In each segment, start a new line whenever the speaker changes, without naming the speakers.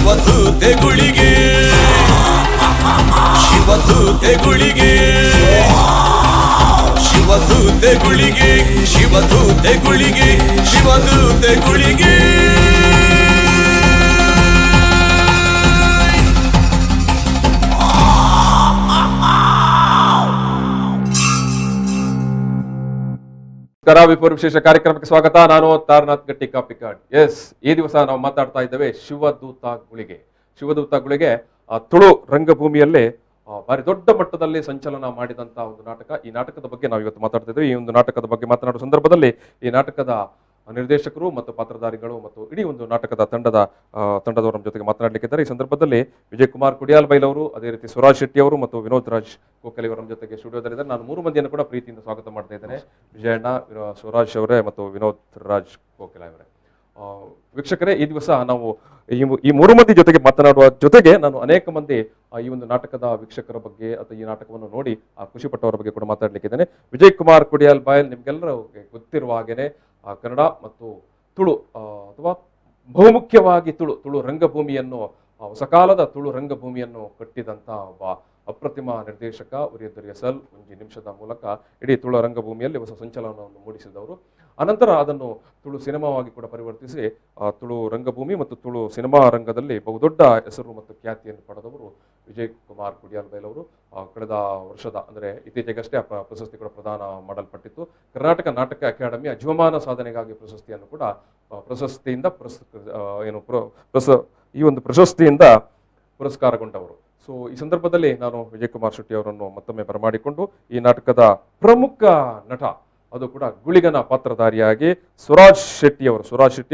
ಶಿವದೂತೆ ಗುಳಿಗೆ ಶಿವದೂತೆ ಗುಳಿಗೆ ಶಿವದೂತೆ ಗುಳಿಗೆ ಶಿವದೂತೆ ಗುಳಿಗೆ ಶಿವದೂತೆ ಗುಳಿಗೆ
ವಿಶೇಷ ಕಾರ್ಯಕ್ರಮಕ್ಕೆ ಸ್ವಾಗತ. ನಾನು ತಾರನಾಥ್ ಗಟ್ಟಿ ಕಾಪಿ ಕಾರ್ಡ್. ಎಸ್, ಈ ದಿವಸ ನಾವು ಮಾತಾಡ್ತಾ ಇದ್ದೇವೆ ಶಿವದೂತ ಗುಳಿಗೆ. ಶಿವದೂತ ಗುಳಿಗೆ ತುಳು ರಂಗಭೂಮಿಯಲ್ಲಿ ಭಾರಿ ದೊಡ್ಡ ಮಟ್ಟದಲ್ಲಿ ಸಂಚಲನ ಮಾಡಿದಂತಹ ಒಂದು ನಾಟಕ. ಈ ನಾಟಕದ ಬಗ್ಗೆ ನಾವು ಇವತ್ತು ಮಾತಾಡ್ತಾ ಇದ್ದೇವೆ. ಈ ಒಂದು ನಾಟಕದ ಬಗ್ಗೆ ಮಾತನಾಡುವ ಸಂದರ್ಭದಲ್ಲಿ ಈ ನಾಟಕದ ನಿರ್ದೇಶಕರು ಮತ್ತು ಪಾತ್ರಧಾರಿಗಳು ಮತ್ತು ಇಡೀ ಒಂದು ನಾಟಕದ ತಂಡದವರ ನಮ್ಮ ಜೊತೆಗೆ ಮಾತನಾಡಲಿಕ್ಕಿದ್ದಾರೆ. ಈ ಸಂದರ್ಭದಲ್ಲಿ ವಿಜಯ್ ಕುಮಾರ್ ಕುಡಿಯಾಲ್ ಬೈಲ್ ಅವರು, ಅದೇ ರೀತಿ ಸ್ವರಾಜ್ ಶೆಟ್ಟಿ ಅವರು ಮತ್ತು ವಿನೋದ್ ರಾಜ್ ಕೋಕಲಿ ಅವರ ಜೊತೆಗೆ ಸ್ಟುಡಿಯೋದಲ್ಲಿದ್ದಾರೆ. ನಾನು 3 ಮಂದಿಯನ್ನು ಕೂಡ ಪ್ರೀತಿಯಿಂದ ಸ್ವಾಗತ ಮಾಡ್ತಾ ಇದ್ದೇನೆ. ವಿಜಯಣ್ಣ, ಸ್ವರಾಜ್ ಅವರೇ ಮತ್ತು ವಿನೋದ್ ರಾಜ್ ಕೋಕಲಿ ಅವರೇ. ವೀಕ್ಷಕರೇ, ಈ ದಿವಸ ನಾವು ಈ 3 ಮಂದಿ ಜೊತೆಗೆ ಮಾತನಾಡುವ ಜೊತೆಗೆ ನಾನು ಅನೇಕ ಮಂದಿ ಈ ಒಂದು ನಾಟಕದ ವೀಕ್ಷಕರ ಬಗ್ಗೆ ಅಥವಾ ಈ ನಾಟಕವನ್ನು ನೋಡಿ ಖುಷಿ ಪಟ್ಟವರ ಬಗ್ಗೆ ಕೂಡ ಮಾತಾಡಲಿಕ್ಕಿದ್ದೇನೆ. ವಿಜಯ್ ಕುಮಾರ್ ಕುಡಿಯಾಲ್ ಬಾಯಲ್ ನಿಮ್ಗೆಲ್ಲರೂ ಗೊತ್ತಿರುವ ಹಾಗೇನೆ ಕನ್ನಡ ಮತ್ತು ತುಳು ಅಥವಾ ಬಹುಮುಖ್ಯವಾಗಿ ತುಳು ರಂಗಭೂಮಿಯನ್ನು ಸಕಾಲದ ತುಳು ರಂಗಭೂಮಿಯನ್ನು ಕಟ್ಟಿದಂತ ಒಬ್ಬ ಅಪ್ರತಿಮ ನಿರ್ದೇಶಕ. ಉರಿಯದ್ದರಿಯ ಸಲ್ ಒಂಜಿ ನಿಮಿಷದ ಮೂಲಕ ಇಡೀ ತುಳು ರಂಗಭೂಮಿಯಲ್ಲಿ ಹೊಸ ಸಂಚಲನವನ್ನು ಮೂಡಿಸಿದವರು. ಅನಂತರ ಅದನ್ನು ತುಳು ಸಿನಿಮಾವಾಗಿ ಕೂಡ ಪರಿವರ್ತಿಸಿ ತುಳು ರಂಗಭೂಮಿ ಮತ್ತು ತುಳು ಸಿನಿಮಾ ರಂಗದಲ್ಲಿ ಬಹುದೊಡ್ಡ ಹೆಸರು ಮತ್ತು ಖ್ಯಾತಿಯನ್ನು ಪಡೆದವರು ವಿಜಯ್ ಕುಮಾರ್ ಕುಡಿಯಾಲ್ ಬೈಲ್ ಅವರು. ಕಳೆದ ವರ್ಷದ ಅಂದರೆ ಇತ್ತೀಚೆಗಷ್ಟೇ ಪ್ರಶಸ್ತಿ ಕೂಡ ಪ್ರದಾನ ಮಾಡಲ್ಪಟ್ಟಿತ್ತು. ಕರ್ನಾಟಕ ನಾಟಕ ಅಕಾಡೆಮಿಯ ಜೀವಮಾನ ಸಾಧನೆಗಾಗಿ ಪ್ರಶಸ್ತಿಯನ್ನು ಕೂಡ ಈ ಒಂದು ಪ್ರಶಸ್ತಿಯಿಂದ ಪುರಸ್ಕಾರಗೊಂಡವರು. ಸೊ ಈ ಸಂದರ್ಭದಲ್ಲಿ ನಾನು ವಿಜಯ್ ಕುಮಾರ್ ಶೆಟ್ಟಿ ಅವರನ್ನು ಮತ್ತೊಮ್ಮೆ ಬರಮಾಡಿಕೊಂಡು ಈ ನಾಟಕದ ಪ್ರಮುಖ ನಟ, ಅದು ಕೂಡ ಗುಳಿಗನ ಪಾತ್ರಧಾರಿಯಾಗಿ ಸ್ವರಾಜ್ ಶೆಟ್ಟಿ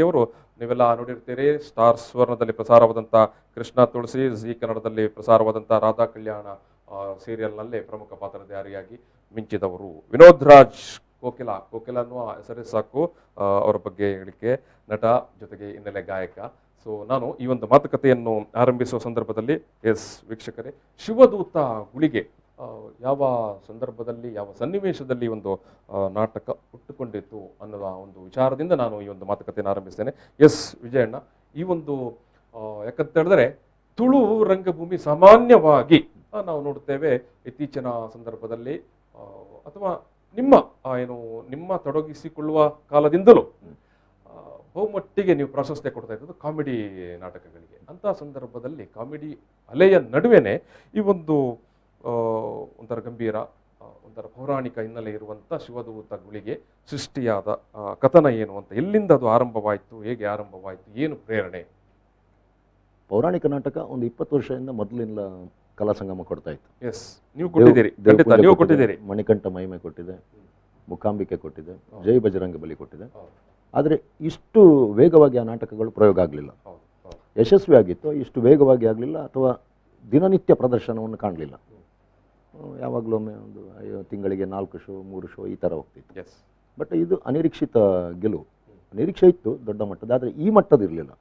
ಅವರು ನೀವೆಲ್ಲ ನೋಡಿರ್ತೀರಿ. ಸ್ಟಾರ್ ಸ್ವರ್ಣದಲ್ಲಿ ಪ್ರಸಾರವಾದಂಥ ಕೃಷ್ಣ ತುಳಸಿ, ಜಿ ಕನ್ನಡದಲ್ಲಿ ಪ್ರಸಾರವಾದಂಥ ರಾಧಾ ಕಲ್ಯಾಣ ಸೀರಿಯಲ್ನಲ್ಲಿ ಪ್ರಮುಖ ಪಾತ್ರಧಾರಿಯಾಗಿ ಮಿಂಚಿದವರು. ವಿನೋದ್ ರಾಜ್ ಕೋಕಿಲ ಅನ್ನುವ ಹೆಸರೇ ಸಾಕು ಅವರ ಬಗ್ಗೆ ಹೇಳಿಕೆ. ನಟ ಜೊತೆಗೆ ಹಿನ್ನೆಲೆ ಗಾಯಕ. ಸೊ ನಾನು ಈ ಒಂದು ಮಾತುಕತೆಯನ್ನು ಆರಂಭಿಸುವ ಸಂದರ್ಭದಲ್ಲಿ ಎಸ್ ವೀಕ್ಷಕರೇ, ಶಿವದೂತ ಗುಳಿಗೆ ಯಾವ ಸಂದರ್ಭದಲ್ಲಿ ಯಾವ ಸನ್ನಿವೇಶದಲ್ಲಿ ಒಂದು ನಾಟಕ ಹುಟ್ಟುಕೊಂಡಿತ್ತು ಅನ್ನೋದ ಒಂದು ವಿಚಾರದಿಂದ ನಾನು ಈ ಒಂದು ಮಾತುಕತೆಯನ್ನು ಆರಂಭಿಸ್ತೇನೆ. ಎಸ್ ವಿಜಯಣ್ಣ, ಈ ಒಂದು ಯಾಕಂತ ಹೇಳಿದ್ರೆ ತುಳು ರಂಗಭೂಮಿ ಸಾಮಾನ್ಯವಾಗಿ ನಾವು ನೋಡುತ್ತೇವೆ ಇತ್ತೀಚಿನ ಸಂದರ್ಭದಲ್ಲಿ ಅಥವಾ ನಿಮ್ಮ ತೊಡಗಿಸಿಕೊಳ್ಳುವ ಕಾಲದಿಂದಲೂ ಬಹುಮಟ್ಟಿಗೆ ನೀವು ಪ್ರಾಶಸ್ತ್ಯ ಕೊಡ್ತಾ ಇದ್ದದ್ದು ಕಾಮಿಡಿ ನಾಟಕಗಳಿಗೆ. ಅಂತಹ ಸಂದರ್ಭದಲ್ಲಿ ಕಾಮಿಡಿ ಅಲೆಯ ನಡುವೆನೆ ಈ ಒಂದು ಒಂಥರ ಗಂಭೀರ, ಒಂಥರ ಪೌರಾಣಿಕ ಹಿನ್ನೆಲೆ ಇರುವಂಥ ಶಿವದೂತ ಗುಳಿಗೆ ಸೃಷ್ಟಿಯಾದ ಕಥನ ಏನು ಅಂತ, ಎಲ್ಲಿಂದ ಅದು ಆರಂಭವಾಯಿತು, ಹೇಗೆ ಆರಂಭವಾಯಿತು, ಏನು ಪ್ರೇರಣೆ?
ಪೌರಾಣಿಕ ನಾಟಕ ಒಂದು 20 ವರ್ಷದಿಂದ ಮೊದಲಿನ ಕಲಾ ಸಂಗಮ ಕೊಡ್ತಾ ಇತ್ತು.
ಎಸ್, ನೀವು ಕೊಟ್ಟಿದ್ದೀರಿ.
ಮಣಿಕಂಠ ಮಹಿಮೆ ಕೊಟ್ಟಿದೆ, ಮುಖಾಂಬಿಕೆ ಕೊಟ್ಟಿದೆ, ಜೈ ಬಜರಂಗ ಬಲಿ ಕೊಟ್ಟಿದೆ. ಆದರೆ ಇಷ್ಟು ವೇಗವಾಗಿ ಆ ನಾಟಕಗಳು ಪ್ರಯೋಗ ಆಗಲಿಲ್ಲ. ಯಶಸ್ವಿ ಆಗಿತ್ತು, ಇಷ್ಟು ವೇಗವಾಗಿ ಆಗಲಿಲ್ಲ ಅಥವಾ ದಿನನಿತ್ಯ ಪ್ರದರ್ಶನವನ್ನು ಕಾಣಲಿಲ್ಲ. ಯಾವಾಗಲೊಮ್ಮೆ ಒಂದು ತಿಂಗಳಿಗೆ 4 ಶೋ 3 ಶೋ ಈ ಥರ ಹೋಗ್ತಿತ್ತು. ಬಟ್ ಇದು ಅನಿರೀಕ್ಷಿತ ಗೆಲುವು. ನಿರೀಕ್ಷೆ ಇತ್ತು ದೊಡ್ಡ ಮಟ್ಟದ, ಆದರೆ ಈ ಮಟ್ಟದಿರಲಿಲ್ಲ.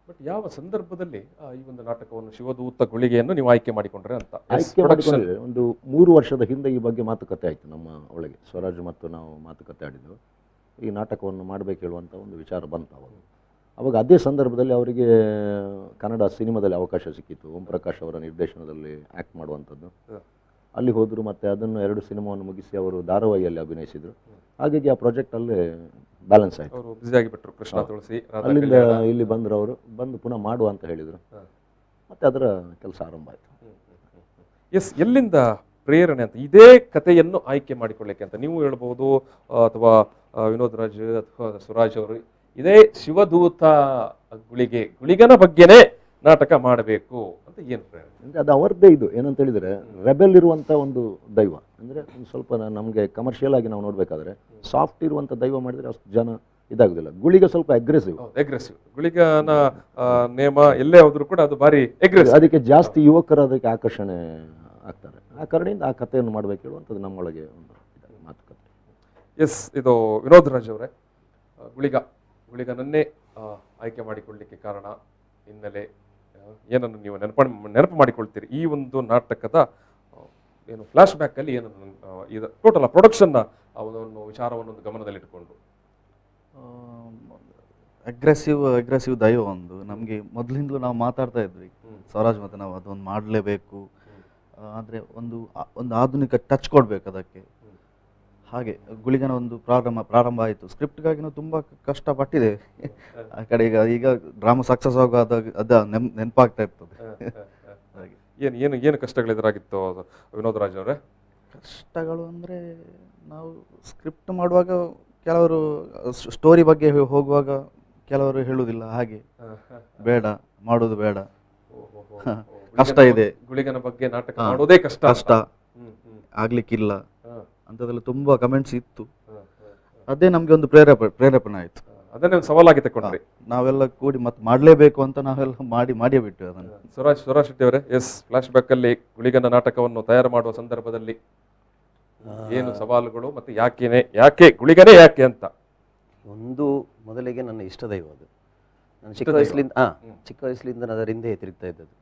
ಬಟ್ ಯಾವ ಸಂದರ್ಭದಲ್ಲಿ ಈ ಒಂದು ನಾಟಕವನ್ನು ಶಿವದೂತ ಗುಳಿಗೆಯನ್ನು ನೀವು ಆಯ್ಕೆ ಮಾಡಿಕೊಂಡ್ರೆ ಅಂತ?
ಆಯ್ಕೆ ಮಾಡಿಕೊಂಡ್ರೆ ಒಂದು 3 ವರ್ಷದ ಹಿಂದೆ ಈ ಬಗ್ಗೆ ಮಾತುಕತೆ ಆಯಿತು ನಮ್ಮ ಒಳಗೆ. ಸ್ವರಾಜ್ ಮತ್ತು ನಾವು ಮಾತುಕತೆ ಆಡಿದ್ದು, ಈ ನಾಟಕವನ್ನು ಮಾಡಬೇಕು ಹೇಳುವಂಥ ಒಂದು ವಿಚಾರ ಬಂತು ಅವಾಗ. ಅದೇ ಸಂದರ್ಭದಲ್ಲಿ ಅವರಿಗೆ ಕನ್ನಡ ಸಿನಿಮಾದಲ್ಲಿ ಅವಕಾಶ ಸಿಕ್ಕಿತ್ತು. ಓಂ ಪ್ರಕಾಶ್ ಅವರ ನಿರ್ದೇಶನದಲ್ಲಿ ಆ್ಯಕ್ಟ್ ಮಾಡುವಂಥದ್ದು. ಅಲ್ಲಿ ಹೋದರು, ಮತ್ತು ಅದನ್ನು 2 ಸಿನಿಮಾವನ್ನು ಮುಗಿಸಿ ಅವರು ಧಾರಾವಾಹಿಯಲ್ಲಿ ಅಭಿನಯಿಸಿದರು. ಹಾಗಾಗಿ ಆ ಪ್ರಾಜೆಕ್ಟ್ ಅಲ್ಲೇ ಬ್ಯಾಲೆನ್ಸ್ ಆಯಿತು. ಅಲ್ಲಿಂದ ಇಲ್ಲಿ ಬಂದರು, ಅವರು ಬಂದು ಪುನಃ ಮಾಡುವ ಅಂತ ಹೇಳಿದರು. ಮತ್ತು ಅದರ ಕೆಲಸ ಆರಂಭ ಆಯಿತು.
ಎಸ್, ಎಲ್ಲಿಂದ ಪ್ರೇರಣೆ ಅಂತ ಇದೇ ಕಥೆಯನ್ನು ಆಯ್ಕೆ ಮಾಡಿಕೊಳ್ಳಿಕ್ಕೆ ಅಂತ ನೀವು ಹೇಳ್ಬೋದು, ಅಥವಾ ವಿನೋದ್ ರಾಜ್ ಅಥವಾ ಸ್ವರಾಜ್ ಅವರು ಇದೇ ಶಿವದೂತ ಗುಳಿಗನ ಬಗ್ಗೆನೇ ನಾಟಕ ಮಾಡಬೇಕು ಅಂತ ಏನು ಪ್ರೇರಣೆ?
ಅಂದರೆ ಅದು ಅವರದ್ದೇ. ಇದು ಏನಂತ ಹೇಳಿದರೆ, ರೆಬೆಲ್ ಇರುವಂಥ ಒಂದು ದೈವ. ಅಂದರೆ ಒಂದು ಸ್ವಲ್ಪ ನಮಗೆ ಕಮರ್ಷಿಯಲ್ ಆಗಿ ನಾವು ನೋಡಬೇಕಾದ್ರೆ ಸಾಫ್ಟ್ ಇರುವಂಥ ದೈವ ಮಾಡಿದರೆ ಅಷ್ಟು ಜನ ಇದಾಗೋದಿಲ್ಲ. ಗುಳಿಗೆ ಸ್ವಲ್ಪ ಅಗ್ರೆಸಿವ್.
ಗುಳಿಗನ ನೇಮ ಎಲ್ಲೇ ಹೋದ್ರು ಕೂಡ ಅದು ಭಾರಿ ಅಗ್ರೆಸಿವ್.
ಅದಕ್ಕೆ ಜಾಸ್ತಿ ಯುವಕರು ಅದಕ್ಕೆ ಆಕರ್ಷಣೆ ಆಗ್ತಾರೆ. ಆ ಕಾರಣದಿಂದ ಆ ಕಥೆಯನ್ನು ಮಾಡಬೇಕು ಹೇಳುವಂಥದ್ದು ನಮ್ಮೊಳಗೆ ಒಂದು ಮಾತುಕತೆ.
ಎಸ್, ಇದು ವಿನೋದ್ ರಾಜ್ ಅವರೇ, ಗುಳಿಗನನ್ನೇ ಆಯ್ಕೆ ಮಾಡಿಕೊಳ್ಳಲಿಕ್ಕೆ ಕಾರಣ, ಹಿನ್ನೆಲೆ ಏನನ್ನು ನೀವು ನೆನಪು ಮಾಡಿಕೊಳ್ತೀರಿ? ಈ ಒಂದು ನಾಟಕದ ಏನು ಫ್ಲಾಶ್ ಬ್ಯಾಕ್ ಅಲ್ಲಿ ಏನನ್ನು ಇದು ಟೋಟಲ್ ಪ್ರೊಡಕ್ಷನ್ನ ಒಂದು ವಿಚಾರವನ್ನು ಗಮನದಲ್ಲಿಟ್ಟುಕೊಂಡು
ಅಗ್ರೆಸಿವ್ ದೈವ ಒಂದು ನಮಗೆ ಮೊದಲಿಂದಲೂ ನಾವು ಮಾತಾಡ್ತಾ ಇದ್ವಿ ಸ್ವರಾಜ್ ಮತ್ತು ನಾವು ಅದೊಂದು ಮಾಡಲೇಬೇಕು, ಆದರೆ ಒಂದು ಆಧುನಿಕ ಟಚ್ ಕೊಡಬೇಕು ಅದಕ್ಕೆ. ಹಾಗೆ ಗುಳಿಗನ ಒಂದು ಪ್ರಾರಂಭ ಆಯಿತು. ಸ್ಕ್ರಿಪ್ಟ್ಗಾಗಿ ನಾವು ತುಂಬ ಕಷ್ಟಪಟ್ಟಿದ್ದೇವೆ. ಆ ಕಡೆ ಈಗ ಡ್ರಾಮಾ ಸಕ್ಸಸ್ ಆಗೋದ ನೆನಪಾಗ್ತಾ ಇರ್ತದೆ. ಹಾಗೆ
ಏನು ಕಷ್ಟಗಳು ಎದುರಾಗಿತ್ತು ವಿನೋದ್ ರಾಜ್ ಅವರೇ?
ಕಷ್ಟಗಳು ಅಂದರೆ ನಾವು ಸ್ಕ್ರಿಪ್ಟ್ ಮಾಡುವಾಗ ಕೆಲವರು ಸ್ಟೋರಿ ಬಗ್ಗೆ ಹೋಗುವಾಗ ಕೆಲವರು ಹೇಳುವುದಿಲ್ಲ, ಹಾಗೆ ಬೇಡ ಮಾಡೋದು ಬೇಡ, ಕಷ್ಟ ಇದೆ,
ಗುಳಿಗನ ಬಗ್ಗೆ ನಾಟಕ ಮಾಡೋದೇ ಕಷ್ಟ
ಆಗ್ಲಿಕ್ಕಿಲ್ಲ ಅಂಥದ್ದೆಲ್ಲ ತುಂಬ ಕಮೆಂಟ್ಸ್ ಇತ್ತು. ಅದೇ ನಮಗೆ ಒಂದು ಪ್ರೇರೇಪಣೆ ಆಯಿತು.
ಅದನ್ನೇ ಒಂದು ಸವಾಲಾಗಿ ತಗೊಂಡ್ರಿ.
ನಾವೆಲ್ಲ ಕೂಡಿ ಮತ್ತೆ ಮಾಡಲೇಬೇಕು ಅಂತ ನಾವೆಲ್ಲ ಮಾಡಿಯೇ ಬಿಟ್ಟು ಅದನ್ನು.
ಸ್ವರಾಜ್ ಶೆಟ್ಟಿ ಅವರೇ, ಎಸ್, ಫ್ಲಾಶ್ ಬ್ಯಾಕ್ ಅಲ್ಲಿ ಗುಳಿಗನ ನಾಟಕವನ್ನು ತಯಾರು ಮಾಡುವ ಸಂದರ್ಭದಲ್ಲಿ ಏನು ಸವಾಲುಗಳು ಮತ್ತೆ ಯಾಕೆ ಗುಳಿಗನೇ ಯಾಕೆ ಅಂತ?
ಒಂದು ಮೊದಲಿಗೆ ನನ್ನ ಇಷ್ಟ ದೈವ ಅದು. ನಾನು ಚಿಕ್ಕ ವಯಸ್ಸಲಿಂದ ನಾನು ಅದರ ಹಿಂದೆ ತಿರುಗ್ತಾ ಇದ್ದದ್ದು.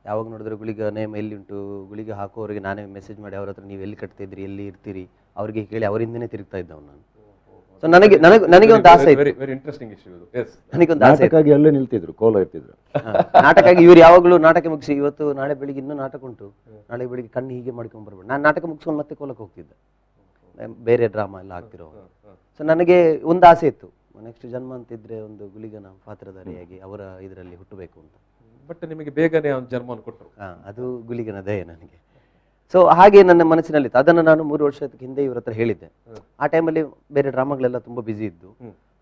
ಯಾವಾಗ ನೋಡಿದ್ರೆ ಗುಳಿಗ ನೇಮ್ ಎಲ್ಲಿ ಉಂಟು, ಗುಳಿಗೆ ಹಾಕುವವರಿಗೆ ನಾನೇ ಮೆಸೇಜ್ ಮಾಡಿ ಅವ್ರ ಹತ್ರ ನೀವು ಎಲ್ಲಿ ಕಟ್ತಿದ್ರಿ, ಎಲ್ಲಿ ಇರ್ತೀರಿ ಅವರಿಗೆ ಕೇಳಿ ಅವರಿಂದನೇ ತಿರುಗ್ತಾ ಇದ್ದವ್ ನಾನು. ಸೊ ನನಗೆ ಒಂದು ಆಸೆ ಇತ್ತು.
ವೆರಿ ಇಂಟ್ರೆಸ್ಟಿಂಗ್ ಇಶ್ಯೂ ಇದು. ಎಸ್,
ನನಗೊಂದು ಆಸೆ
ನಾಟಕಕ್ಕಾಗಿ ಅಲ್ಲೇ ನಿಲ್ತಿದ್ರು, ಕೋಲ ಇರ್ತಿದ್ರು.
ನಾಟಕ ಇವ್ರು ಯಾವಾಗಲೂ ನಾಟಕ ಮುಗಿಸಿ ಇವತ್ತು ನಾಳೆ ಬೆಳಿಗ್ಗೆ ಇನ್ನೂ ನಾಟಕ ಉಂಟು, ನಾಳೆ ಬೆಳಿಗ್ಗೆ ಕಣ್ಣು ಹೀಗೆ ಮಾಡ್ಕೊಂಡು ಬರ್ಬೇಡ, ನಾನು ನಾಟಕ ಮುಗಿಸ್ಕೊಂಡು ಮತ್ತೆ ಕೋಲಕ್ಕೆ ಹೋಗ್ತಿದ್ದೆ, ಬೇರೆ ಡ್ರಾಮಾ ಎಲ್ಲ ಆಗ್ತಿರೋ. ಸೊ ನನಗೆ ಒಂದು ಆಸೆ ಇತ್ತು, ನೆಕ್ಸ್ಟ್ ಜನ್ಮ ಅಂತಿದ್ರೆ ಒಂದು ಗುಳಿಗನ ಪಾತ್ರಧಾರಿಯಾಗಿ ಅವರ ಇದರಲ್ಲಿ ಹುಟ್ಟಬೇಕು ಅಂತ.
ಬಟ್ ನಿಮಗೆ ಬೇಗನೆ ಒಂದು ಜನ್ಮವನ್ನು ಕೊಟ್ಟರು.
ಅದು ಗುಳಿಗನ ದಯೆ ನನಗೆ. ಸೊ ಹಾಗೆ ನನ್ನ ಮನಸ್ಸಿನಲ್ಲಿತ್ತು. ಅದನ್ನು ನಾನು 3 ವರ್ಷದ ಹಿಂದೆ ಇವ್ರ ಹತ್ರ ಹೇಳಿದ್ದೆ. ಆ ಟೈಮಲ್ಲಿ ಬೇರೆ ಡ್ರಾಮಾಗಳೆಲ್ಲ ತುಂಬ ಬ್ಯುಸಿ ಇದ್ದು.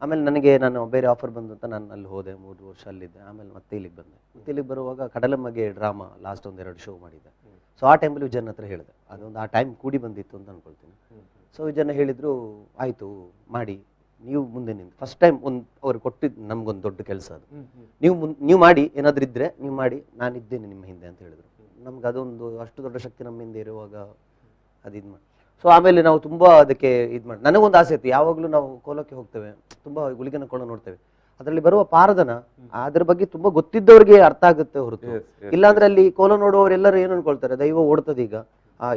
ಆಮೇಲೆ ನಾನು ಬೇರೆ ಆಫರ್ ಬಂದು ಅಂತ ನಾನು ಅಲ್ಲಿ ಹೋದೆ, 3 ವರ್ಷ ಅಲ್ಲಿದ್ದೆ. ಆಮೇಲೆ ಮತ್ತೆ ಇಲ್ಲಿಗೆ ಬಂದೆ. ಮತ್ತೆ ಇಲ್ಲಿಗೆ ಬರುವಾಗ ಕಡಲಮ್ಮಗೆ ಡ್ರಾಮಾ ಲಾಸ್ಟ್ 1-2 ಶೋ ಮಾಡಿದ್ದೆ. ಸೊ ಆ ಟೈಮಲ್ಲಿ ವಿಜಯನ್ ಹತ್ರ ಹೇಳಿದೆ, ಅದೊಂದು ಆ ಟೈಮ್ ಕೂಡಿ ಬಂದಿತ್ತು ಅಂತ ಅನ್ಕೊಳ್ತೀನಿ. ಸೊ ವಿಜಯನ್ ಹೇಳಿದ್ರು, ಆಯಿತು ಮಾಡಿ, ನೀವು ಮುಂದೆ ನಿಂತು ಫಸ್ಟ್ ಟೈಮ್ ಅವ್ರು ಕೊಟ್ಟಿದ್ದು ನಮ್ಗೊಂದು ದೊಡ್ಡ ಕೆಲಸ ಅದು. ನೀವು ಮಾಡಿ, ಏನಾದರೂ ಇದ್ದರೆ ನೀವು ಮಾಡಿ, ನಾನಿದ್ದೇನೆ ನಿಮ್ಮ ಹಿಂದೆ ಅಂತ ಹೇಳಿದ್ರು. ನಮ್ಗೆ ಅದೊಂದು ಅಷ್ಟು ದೊಡ್ಡ ಶಕ್ತಿ ನಮ್ಮ ಹಿಂದೆ ಇರುವಾಗ ಅದು ಇದು ಮಾಡಿ. ಸೊ ಆಮೇಲೆ ನಾವು ತುಂಬ ಅದಕ್ಕೆ ಇದು ಮಾಡಿ, ನನಗೊಂದು ಆಸೆ ಇತ್ತು, ಯಾವಾಗಲೂ ನಾವು ಕೋಲಕ್ಕೆ ಹೋಗ್ತೇವೆ, ತುಂಬ ಗುಳಿಗನ ಕೋಲ ನೋಡ್ತೇವೆ, ಅದರಲ್ಲಿ ಬರುವ ಪಾರದನ ಅದ್ರ ಬಗ್ಗೆ ತುಂಬ ಗೊತ್ತಿದ್ದವ್ರಿಗೆ ಅರ್ಥ ಆಗುತ್ತೆ ಹೊರತು, ಇಲ್ಲಾಂದ್ರೆ ಅಲ್ಲಿ ಕೋಲ ನೋಡುವವರೆಲ್ಲರೂ ಏನು ಅನ್ಕೊಳ್ತಾರೆ, ದೈವ ಓಡ್ತದೆ ಈಗ,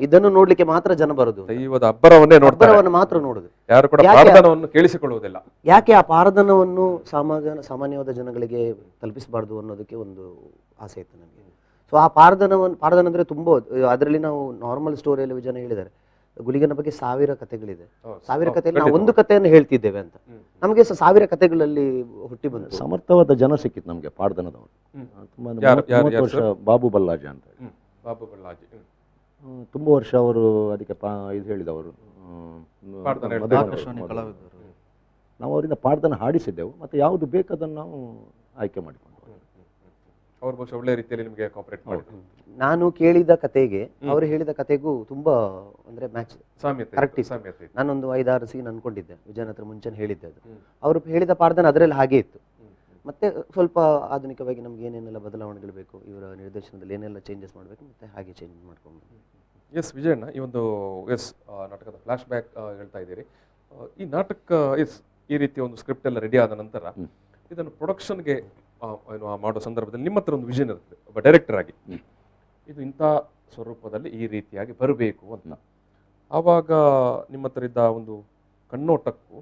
ಇದನ್ನು ನೋಡ್ಲಿಕ್ಕೆ ಮಾತ್ರ ಜನ ಬರುದು,
ದೈವದ ಅಬ್ಬರವನ್ನೇ
ಮಾತ್ರ ನೋಡುದು,
ಯಾರು ಕೂಡ ಪಾರದನವನ್ನು ಕೇಳಿಸಿಕೊಳ್ಳುವುದಿಲ್ಲ.
ಯಾಕೆ ಆ ಪಾರದನವನ್ನು ಸಾಮಾನ್ಯವಾದ ಜನಗಳಿಗೆ ತಲುಪಿಸಬಾರ್ದು ಅನ್ನೋದಕ್ಕೆ ಒಂದು ಆಸೆ ಇತ್ತು ನನಗೆ. ಸೊ ಆ ಪಾರದನ ಅಂದ್ರೆ ತುಂಬ, ಅದರಲ್ಲಿ ನಾವು ನಾರ್ಮಲ್ ಸ್ಟೋರಿಯಲ್ಲಿ ಜನ ಹೇಳಿದ್ದಾರೆ, ಗುಳಿಗನ ಬಗ್ಗೆ 1000 ಕಥೆಗಳಿದೆ, 1000 ಕಥೆಯಲ್ಲಿ ನಾವು ಒಂದು ಕಥೆಯನ್ನು ಹೇಳ್ತಿದ್ದೇವೆ ಅಂತ. ನಮಗೆ 1000 ಕಥೆಗಳಲ್ಲಿ ಹುಟ್ಟಿ ಬಂತು.
ಸಮರ್ಥವಾದ ಜನ ಸಿಕ್ಕಿತ್ತು ನಮಗೆ ಪಾಡ್ದನದವರು. ತುಂಬ 30 ವರ್ಷ ಬಾಬು ಬಲ್ಲಾಜಿ ಅಂತ.
ಬಾಬು ಬಲ್ಲಾಜಿ
ತುಂಬ ವರ್ಷ ಅವರು ಅದಕ್ಕೆ ಇದು ಹೇಳಿದವರು. ನಾವು ಅವರಿಂದ ಪಾಡ್ದನ ಹಾಡಿಸಿದ್ದೆವು, ಮತ್ತು ಯಾವುದು ಬೇಕದನ್ನು ನಾವು ಆಯ್ಕೆ ಮಾಡಿಕೊಂಡು
ಅವ್ರ ಬಹುಶಃ ಒಳ್ಳೆ ರೀತಿಯಲ್ಲಿ ನಿಮಗೆ ಕೋಆಪರೇಟ್ ಮಾಡಿದ್ರು.
ನಾನು ಕೇಳಿದ ಕತೆಗೆ ಅವರು ಹೇಳಿದ ಕತೆಗೂ ತುಂಬಾ ಅಂದ್ರೆ ಮ್ಯಾಚ್, ಕರೆಕ್ಟ್. ನಾನೊಂದು 5-6 ಸೀನ್ ಅನ್ಕೊಂಡಿದ್ದೆ, ವಿಜಯನ್ ಹತ್ರ ಮುಂಚೆನೆ ಹೇಳಿದ್ದೆ. ಅದು ಅವರು ಹೇಳಿದ ಪಾಡ್ದನ ಅದರಲ್ಲಿ ಹಾಗೆ ಇತ್ತು. ಮತ್ತೆ ಸ್ವಲ್ಪ ಆಧುನಿಕವಾಗಿ ನಮ್ಗೆ ಏನೇನೆಲ್ಲ ಬದಲಾವಣೆಗಳು ಬೇಕು, ಇವರ ನಿರ್ದೇಶನದಲ್ಲಿ ಏನೆಲ್ಲ ಚೇಂಜಸ್ ಮಾಡಬೇಕು, ಮತ್ತೆ ಹಾಗೆ ಚೇಂಜ್ ಮಾಡ್ಕೊಂಡು.
ಎಸ್ ವಿಜಯಣ್ಣ, ಈ ಒಂದು ನಾಟಕದ ಫ್ಲಾಶ್ ಬ್ಯಾಕ್ ಹೇಳ್ತಾ ಇದ್ದೀರಿ. ಈ ನಾಟಕ ಈ ರೀತಿಯ ಒಂದು ಸ್ಕ್ರಿಪ್ಟ್ ಎಲ್ಲ ರೆಡಿ ಆದ ನಂತರ ಇದನ್ನು ಪ್ರೊಡಕ್ಷನ್ಗೆ ಮಾಡೋ ಸಂದರ್ಭದಲ್ಲಿ ನಿಮ್ಮ ಹತ್ರ ಒಂದು ವಿಷನ್ ಇರುತ್ತೆ, ಒಬ್ಬ ಡೈರೆಕ್ಟರ್ ಆಗಿ, ಇದು ಇಂಥ ಸ್ವರೂಪದಲ್ಲಿ ಈ ರೀತಿಯಾಗಿ ಬರಬೇಕು ಅಂತ. ಆವಾಗ ನಿಮ್ಮ ಹತ್ರ ಇದ್ದ ಒಂದು ಕಣ್ಣೋಟಕ್ಕೂ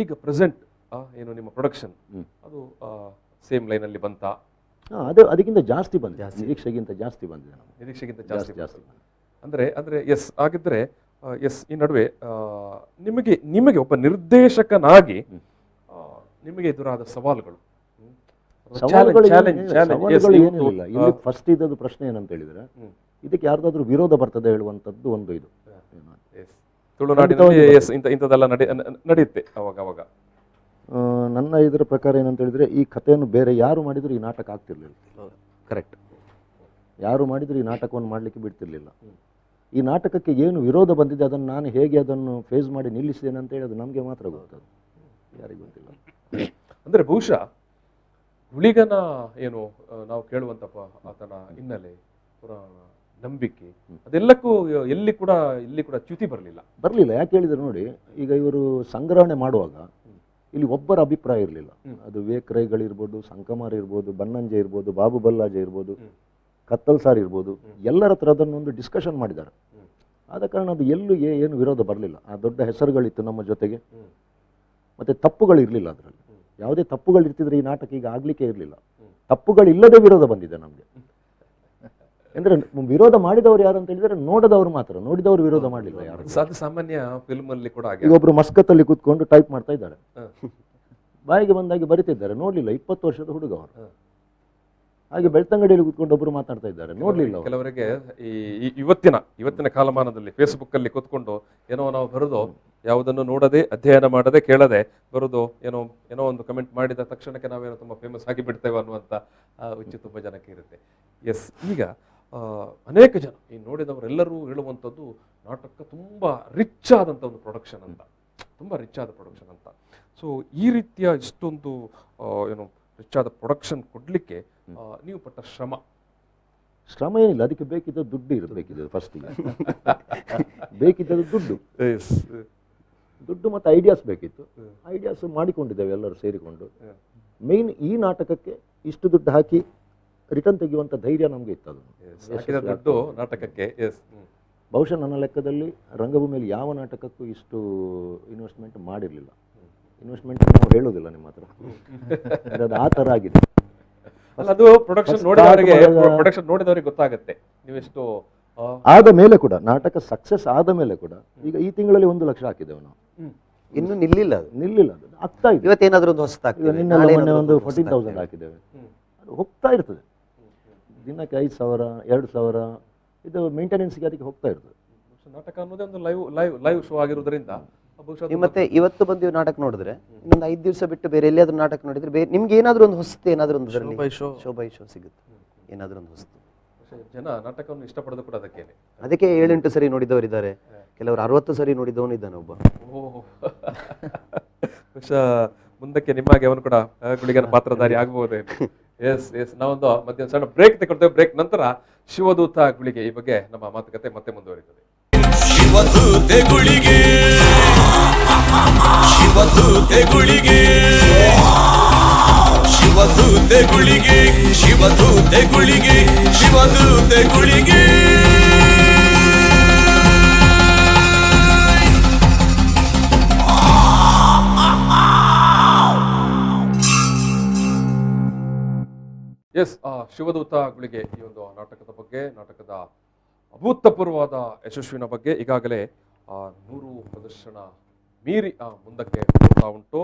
ಈಗ ಪ್ರೆಸೆಂಟ್ ಏನು ನಿಮ್ಮ ಪ್ರೊಡಕ್ಷನ್ ಅದು ಸೇಮ್ ಲೈನಲ್ಲಿ ಬಂತಾ?
ಅದಕ್ಕಿಂತ ಜಾಸ್ತಿ ಬಂದಿದೆ, ನಿರೀಕ್ಷೆಗಿಂತ ಜಾಸ್ತಿ ಬಂದಿದೆ.
ನಿರೀಕ್ಷೆಗಿಂತ ಜಾಸ್ತಿ ಅಂದ್ರೆ ಎಸ್ ಆಗಿದ್ರೆ ಈ ನಡುವೆ ನಿಮಗೆ ಒಬ್ಬ ನಿರ್ದೇಶಕನಾಗಿ ನಿಮಗೆ ಎದುರಾದ ಸವಾಲುಗಳು?
ಏನಿಲ್ಲ. ಇಲ್ಲಿ ಫಸ್ಟ್ ಇದ್ದದ್ದು ಪ್ರಶ್ನೆ ಏನಂತ ಹೇಳಿದ್ರೆ, ಇದಕ್ಕೆ ಯಾರ್ದಾದ್ರೂ ವಿರೋಧ ಬರ್ತದೆ ಹೇಳುವಂಥದ್ದು ಒಂದು. ಇದು
ತುಳುನಾಡಿನಲ್ಲಿ ಇಂಥದ್ದೆಲ್ಲ ನಡೆಯುತ್ತೆ ಅವಾಗ.
ನನ್ನ ಇದರ ಪ್ರಕಾರ ಏನಂತ ಹೇಳಿದ್ರೆ, ಈ ಕಥೆಯನ್ನು ಬೇರೆ ಯಾರು ಮಾಡಿದ್ರು ಈ ನಾಟಕ ಆಗ್ತಿರ್ಲಿಲ್ಲ.
ಕರೆಕ್ಟ್.
ಯಾರು ಮಾಡಿದ್ರು ಈ ನಾಟಕವನ್ನು ಮಾಡಲಿಕ್ಕೆ ಬಿಡ್ತಿರ್ಲಿಲ್ಲ. ಈ ನಾಟಕಕ್ಕೆ ಏನು ವಿರೋಧ ಬಂದಿದೆ ಅದನ್ನು ನಾನು ಹೇಗೆ ಅದನ್ನು ಫೇಸ್ ಮಾಡಿ ನಿಲ್ಲಿಸಿದ್ದೇನೆ ಅಂತ ಹೇಳಿ ಅದು ನಮಗೆ ಮಾತ್ರ ಗೊತ್ತದು, ಯಾರಿಗೂ ಗೊತ್ತಿಲ್ಲ.
ಅಂದರೆ ಬಹುಶಃ ಗುಳಿಗನ ಏನು ನಾವು ಕೇಳುವಂಥ ಆತನ ಹಿನ್ನೆಲೆ, ಪುರಾಣ, ನಂಬಿಕೆ ಅದೆಲ್ಲಕ್ಕೂ ಇಲ್ಲಿ ಕೂಡ ಚ್ಯುತಿ ಬರಲಿಲ್ಲ.
ಯಾಕೆ ಹೇಳಿದ್ರೆ ನೋಡಿ, ಈಗ ಇವರು ಸಂಗ್ರಹಣೆ ಮಾಡುವಾಗ ಇಲ್ಲಿ ಒಬ್ಬರ ಅಭಿಪ್ರಾಯ ಇರಲಿಲ್ಲ. ಅದು ವೇಕ್ರೈಗಳಿರ್ಬೋದು, ಸಂಕಮಾರ್ ಇರ್ಬೋದು, ಬನ್ನಂಜೆ ಇರ್ಬೋದು, ಬಾಬು ಬಲ್ಲಾಜೆ ಇರ್ಬೋದು, ಕತ್ತಲ್ ಸಾರ್ ಇರ್ಬೋದು, ಎಲ್ಲರ ಹತ್ರ ಅದನ್ನೊಂದು ಡಿಸ್ಕಷನ್ ಮಾಡಿದ್ದಾರೆ. ಆದ ಕಾರಣ ಅದು ಎಲ್ಲೂ ಏನು ವಿರೋಧ ಬರಲಿಲ್ಲ. ಆ ದೊಡ್ಡ ಹೆಸರುಗಳಿತ್ತು ನಮ್ಮ ಜೊತೆಗೆ, ಮತ್ತು ತಪ್ಪುಗಳಿರಲಿಲ್ಲ ಅದರಲ್ಲಿ. ಯಾವುದೇ ತಪ್ಪುಗಳಿರ್ತಿದ್ರೆ ಈ ನಾಟಕ ಈಗ ಆಗಲಿಕ್ಕೆ ಇರಲಿಲ್ಲ. ತಪ್ಪುಗಳಿಲ್ಲದೆ ವಿರೋಧ ಬಂದಿದೆ ನಮಗೆ. ಅಂದರೆ ವಿರೋಧ ಮಾಡಿದವರು ಯಾರು ಅಂತ ಹೇಳಿದರೆ ನೋಡದವರು ಮಾತ್ರ, ನೋಡಿದವರು ವಿರೋಧ ಮಾಡಲಿಲ್ಲ ಯಾರು.
ಸಾಮಾನ್ಯ ಫಿಲ್ಮ್ ಅಲ್ಲಿ ಕೂಡ
ಈಗ ಒಬ್ರು ಮಸ್ಕತ್ತಲ್ಲಿ ಕೂತ್ಕೊಂಡು ಟೈಪ್ ಮಾಡ್ತಾ ಇದ್ದಾರೆ, ಬಾಯಿಗೆ ಬಂದಾಗಿ ಬರಿತಿದ್ದಾರೆ, ನೋಡಲಿಲ್ಲ. 20 ವರ್ಷದ ಹುಡುಗ ಅವರು. ಹಾಗೆ ಬೆಳ್ತಂಗಡಿಯಲ್ಲಿ ಕೂತ್ಕೊಂಡು ಒಬ್ರು ಮಾತಾಡ್ತಾ ಇದ್ದಾರೆ, ನೋಡಲಿಲ್ಲ.
ಕೆಲವರಿಗೆ ಈ ಇವತ್ತಿನ ಕಾಲಮಾನದಲ್ಲಿ ಫೇಸ್ಬುಕ್ ಅಲ್ಲಿ ಕೂತ್ಕೊಂಡು ಏನೋ ನಾವು ಬರೋದು ಯಾವುದನ್ನು ನೋಡದೆ, ಅಧ್ಯಯನ ಮಾಡದೆ, ಕೇಳದೆ ಬರೋದು, ಏನೋ ಒಂದು ಕಮೆಂಟ್ ಮಾಡಿದ ತಕ್ಷಣಕ್ಕೆ ನಾವೇನೋ ತುಂಬ ಫೇಮಸ್ ಆಗಿ ಬಿಡ್ತೇವೆ ಅನ್ನುವಂಥ ಹುಚ್ಚು ತುಂಬ ಜನಕ್ಕೆ ಇರುತ್ತೆ. ಎಸ್, ಈಗ ಅನೇಕ ಜನ ಈ ನೋಡಿದವರೆಲ್ಲರೂ ಹೇಳುವಂಥದ್ದು ನಾಟಕ ತುಂಬ ರಿಚ್ ಆದಂಥ ಒಂದು ಪ್ರೊಡಕ್ಷನ್ ಅಂತ, ತುಂಬ ರಿಚ್ ಆದ ಪ್ರೊಡಕ್ಷನ್ ಅಂತ. ಸೊ ಈ ರೀತಿಯ ಇಷ್ಟೊಂದು ರಿಚ್ ಆದ ಪ್ರೊಡಕ್ಷನ್ ಕೊಡಲಿಕ್ಕೆ ನೀವು ಪಟ್ಟ ಶ್ರಮ
ಏನಿಲ್ಲ, ಅದಕ್ಕೆ ಬೇಕಿದ್ದ ದುಡ್ಡು ಇರಬೇಕಿದೆ. ಫಸ್ಟಿಗೆ ಬೇಕಿದ್ದದ್ದು ದುಡ್ಡು ಮತ್ತು ಐಡಿಯಾಸ್ ಬೇಕಿತ್ತು. ಐಡಿಯಾಸ್ ಮಾಡಿಕೊಂಡಿದ್ದೇವೆ ಎಲ್ಲರೂ ಸೇರಿಕೊಂಡು. ಮೇನ್ ಈ ನಾಟಕಕ್ಕೆ ಇಷ್ಟು ದುಡ್ಡು ಹಾಕಿ ರಿಟರ್ನ್ ತೆಗೆಯುವಂಥ ಧೈರ್ಯ ನಮಗೆ ಇತ್ತು.
ದುಡ್ಡು ನಾಟಕಕ್ಕೆ
ಬಹುಶಃ ನನ್ನ ಲೆಕ್ಕದಲ್ಲಿ ರಂಗಭೂಮಿಯಲ್ಲಿ ಯಾವ ನಾಟಕಕ್ಕೂ ಇಷ್ಟು ಇನ್ವೆಸ್ಟ್ಮೆಂಟ್ ಮಾಡಿರಲಿಲ್ಲ. ಇನ್ವೆಸ್ಟ್ಮೆಂಟ್ ನಾವು ಹೇಳೋದಿಲ್ಲ ನಿಮ್ಮ ಹತ್ರ, ಅದು ಆ ಥರ ಆಗಿದೆ.
ಅದು ಪ್ರೊಡಕ್ಷನ್ ನೋಡಿದವರಿಗೆ ಗೊತ್ತಾಗುತ್ತೆ ನೀವೆಷ್ಟು.
ಆದ ಮೇಲೆ ಕೂಡ ನಾಟಕ ಸಕ್ಸಸ್ ಆದ ಮೇಲೆ ಕೂಡ ಈಗ ಈ ತಿಂಗಳಲ್ಲಿ 1 ಲಕ್ಷ ಹಾಕಿದ್ದೇವೆ ನಾವು.
ಇನ್ನು ನಿಲ್ಲಿಲ್ಲ
ಅದು ಆಗ್ತಾ ಇದೆ.
ಇವತ್ತೇನಾದ್ರೂ ಒಂದು ಹೊಸದಾಗ್ತದೆ.
ಮೊನ್ನೆ ಒಂದು 14,000 ಹಾಕಿದ್ದೇವೆ. ಅದು ಹೋಗ್ತಾ ಇರ್ತದೆ, ದಿನಕ್ಕೆ 5,000 2,000 ಇದು ಮೇಂಟೆನೆನ್ಸ್ಗೆ ಅದಕ್ಕೆ ಹೋಗ್ತಾ ಇರ್ತದೆ.
ನಾಟಕ ಅನ್ನೋದೇ ಒಂದು ಲೈವ್ ಶೋ ಆಗಿರೋದ್ರಿಂದ
ಮತ್ತೆ ಇವತ್ತು ಬಂದು ನಾಟಕ ನೋಡಿದ್ರೆ ಇನ್ನೊಂದು 5 ದಿವಸ ಬಿಟ್ಟು ಬೇರೆ ಎಲ್ಲಿಯಾದ್ರೂ ನಾಟಕ ನೋಡಿದ್ರೆ ನಿಮ್ಗೆ ಏನಾದ್ರೂ ಒಂದು ಹೊಸತು, ಏನಾದ್ರೂ ಒಂದು ಶೋ ಸಿಗುತ್ತೆ, ಏನಾದ್ರೂ ಒಂದು ಹೊಸತು.
ಜನ ನಾಟಕವನ್ನು ಇಷ್ಟಪಡೋದು ಕೂಡ
ಅದಕ್ಕೆ 7-8 ಸರಿ ನೋಡಿದವರಿದ್ದಾರೆ, ಕೆಲವರು 60 ಸರಿ ನೋಡಿದವನು ಇದ್ದಾನೆ ಒಬ್ಬ.
ಮುಂದಕ್ಕೆ ನಿಮಗೆ ಅವನು ಕೂಡ ಗುಳಿಗನ ಪಾತ್ರಧಾರಿ ಆಗಬಹುದೇ? ಎಸ್, ನಾವೊಂದು ಮಧ್ಯಾಹ್ನ ಸಣ್ಣ ಬ್ರೇಕ್ ತಗೊಳ್ತೇವೆ. ಬ್ರೇಕ್ ನಂತರ ಶಿವದೂತ ಗುಳಿಗೆ ಈ ಬಗ್ಗೆ ನಮ್ಮ ಮಾತುಕತೆ ಮತ್ತೆ ಮುಂದುವರಿತದೆ.
ಶಿವದೂತೆ ಗುಳಿಗೆ, ಶಿವದೂತೆ ಗುಳಿಗೆ, ಶಿವದೂತೆ ಗುಳಿಗೆ, ಶಿವದೂತೆ ಗುಳಿಗೆ, ಶಿವದೂತೆ ಗುಳಿಗೆ.
ಎಸ್, ಶಿವದೂತ ಗುಳಿಗೆ ಈ ಒಂದು ನಾಟಕದ ಬಗ್ಗೆ, ನಾಟಕದ ಅಭೂತಪೂರ್ವವಾದ ಯಶಸ್ವಿನ ಬಗ್ಗೆ ಈಗಾಗಲೇ 100 ಪ್ರದರ್ಶನ ಮೀರಿ ಮುಂದಕ್ಕೆ ಹೋಗ್ತಾ ಉಂಟು.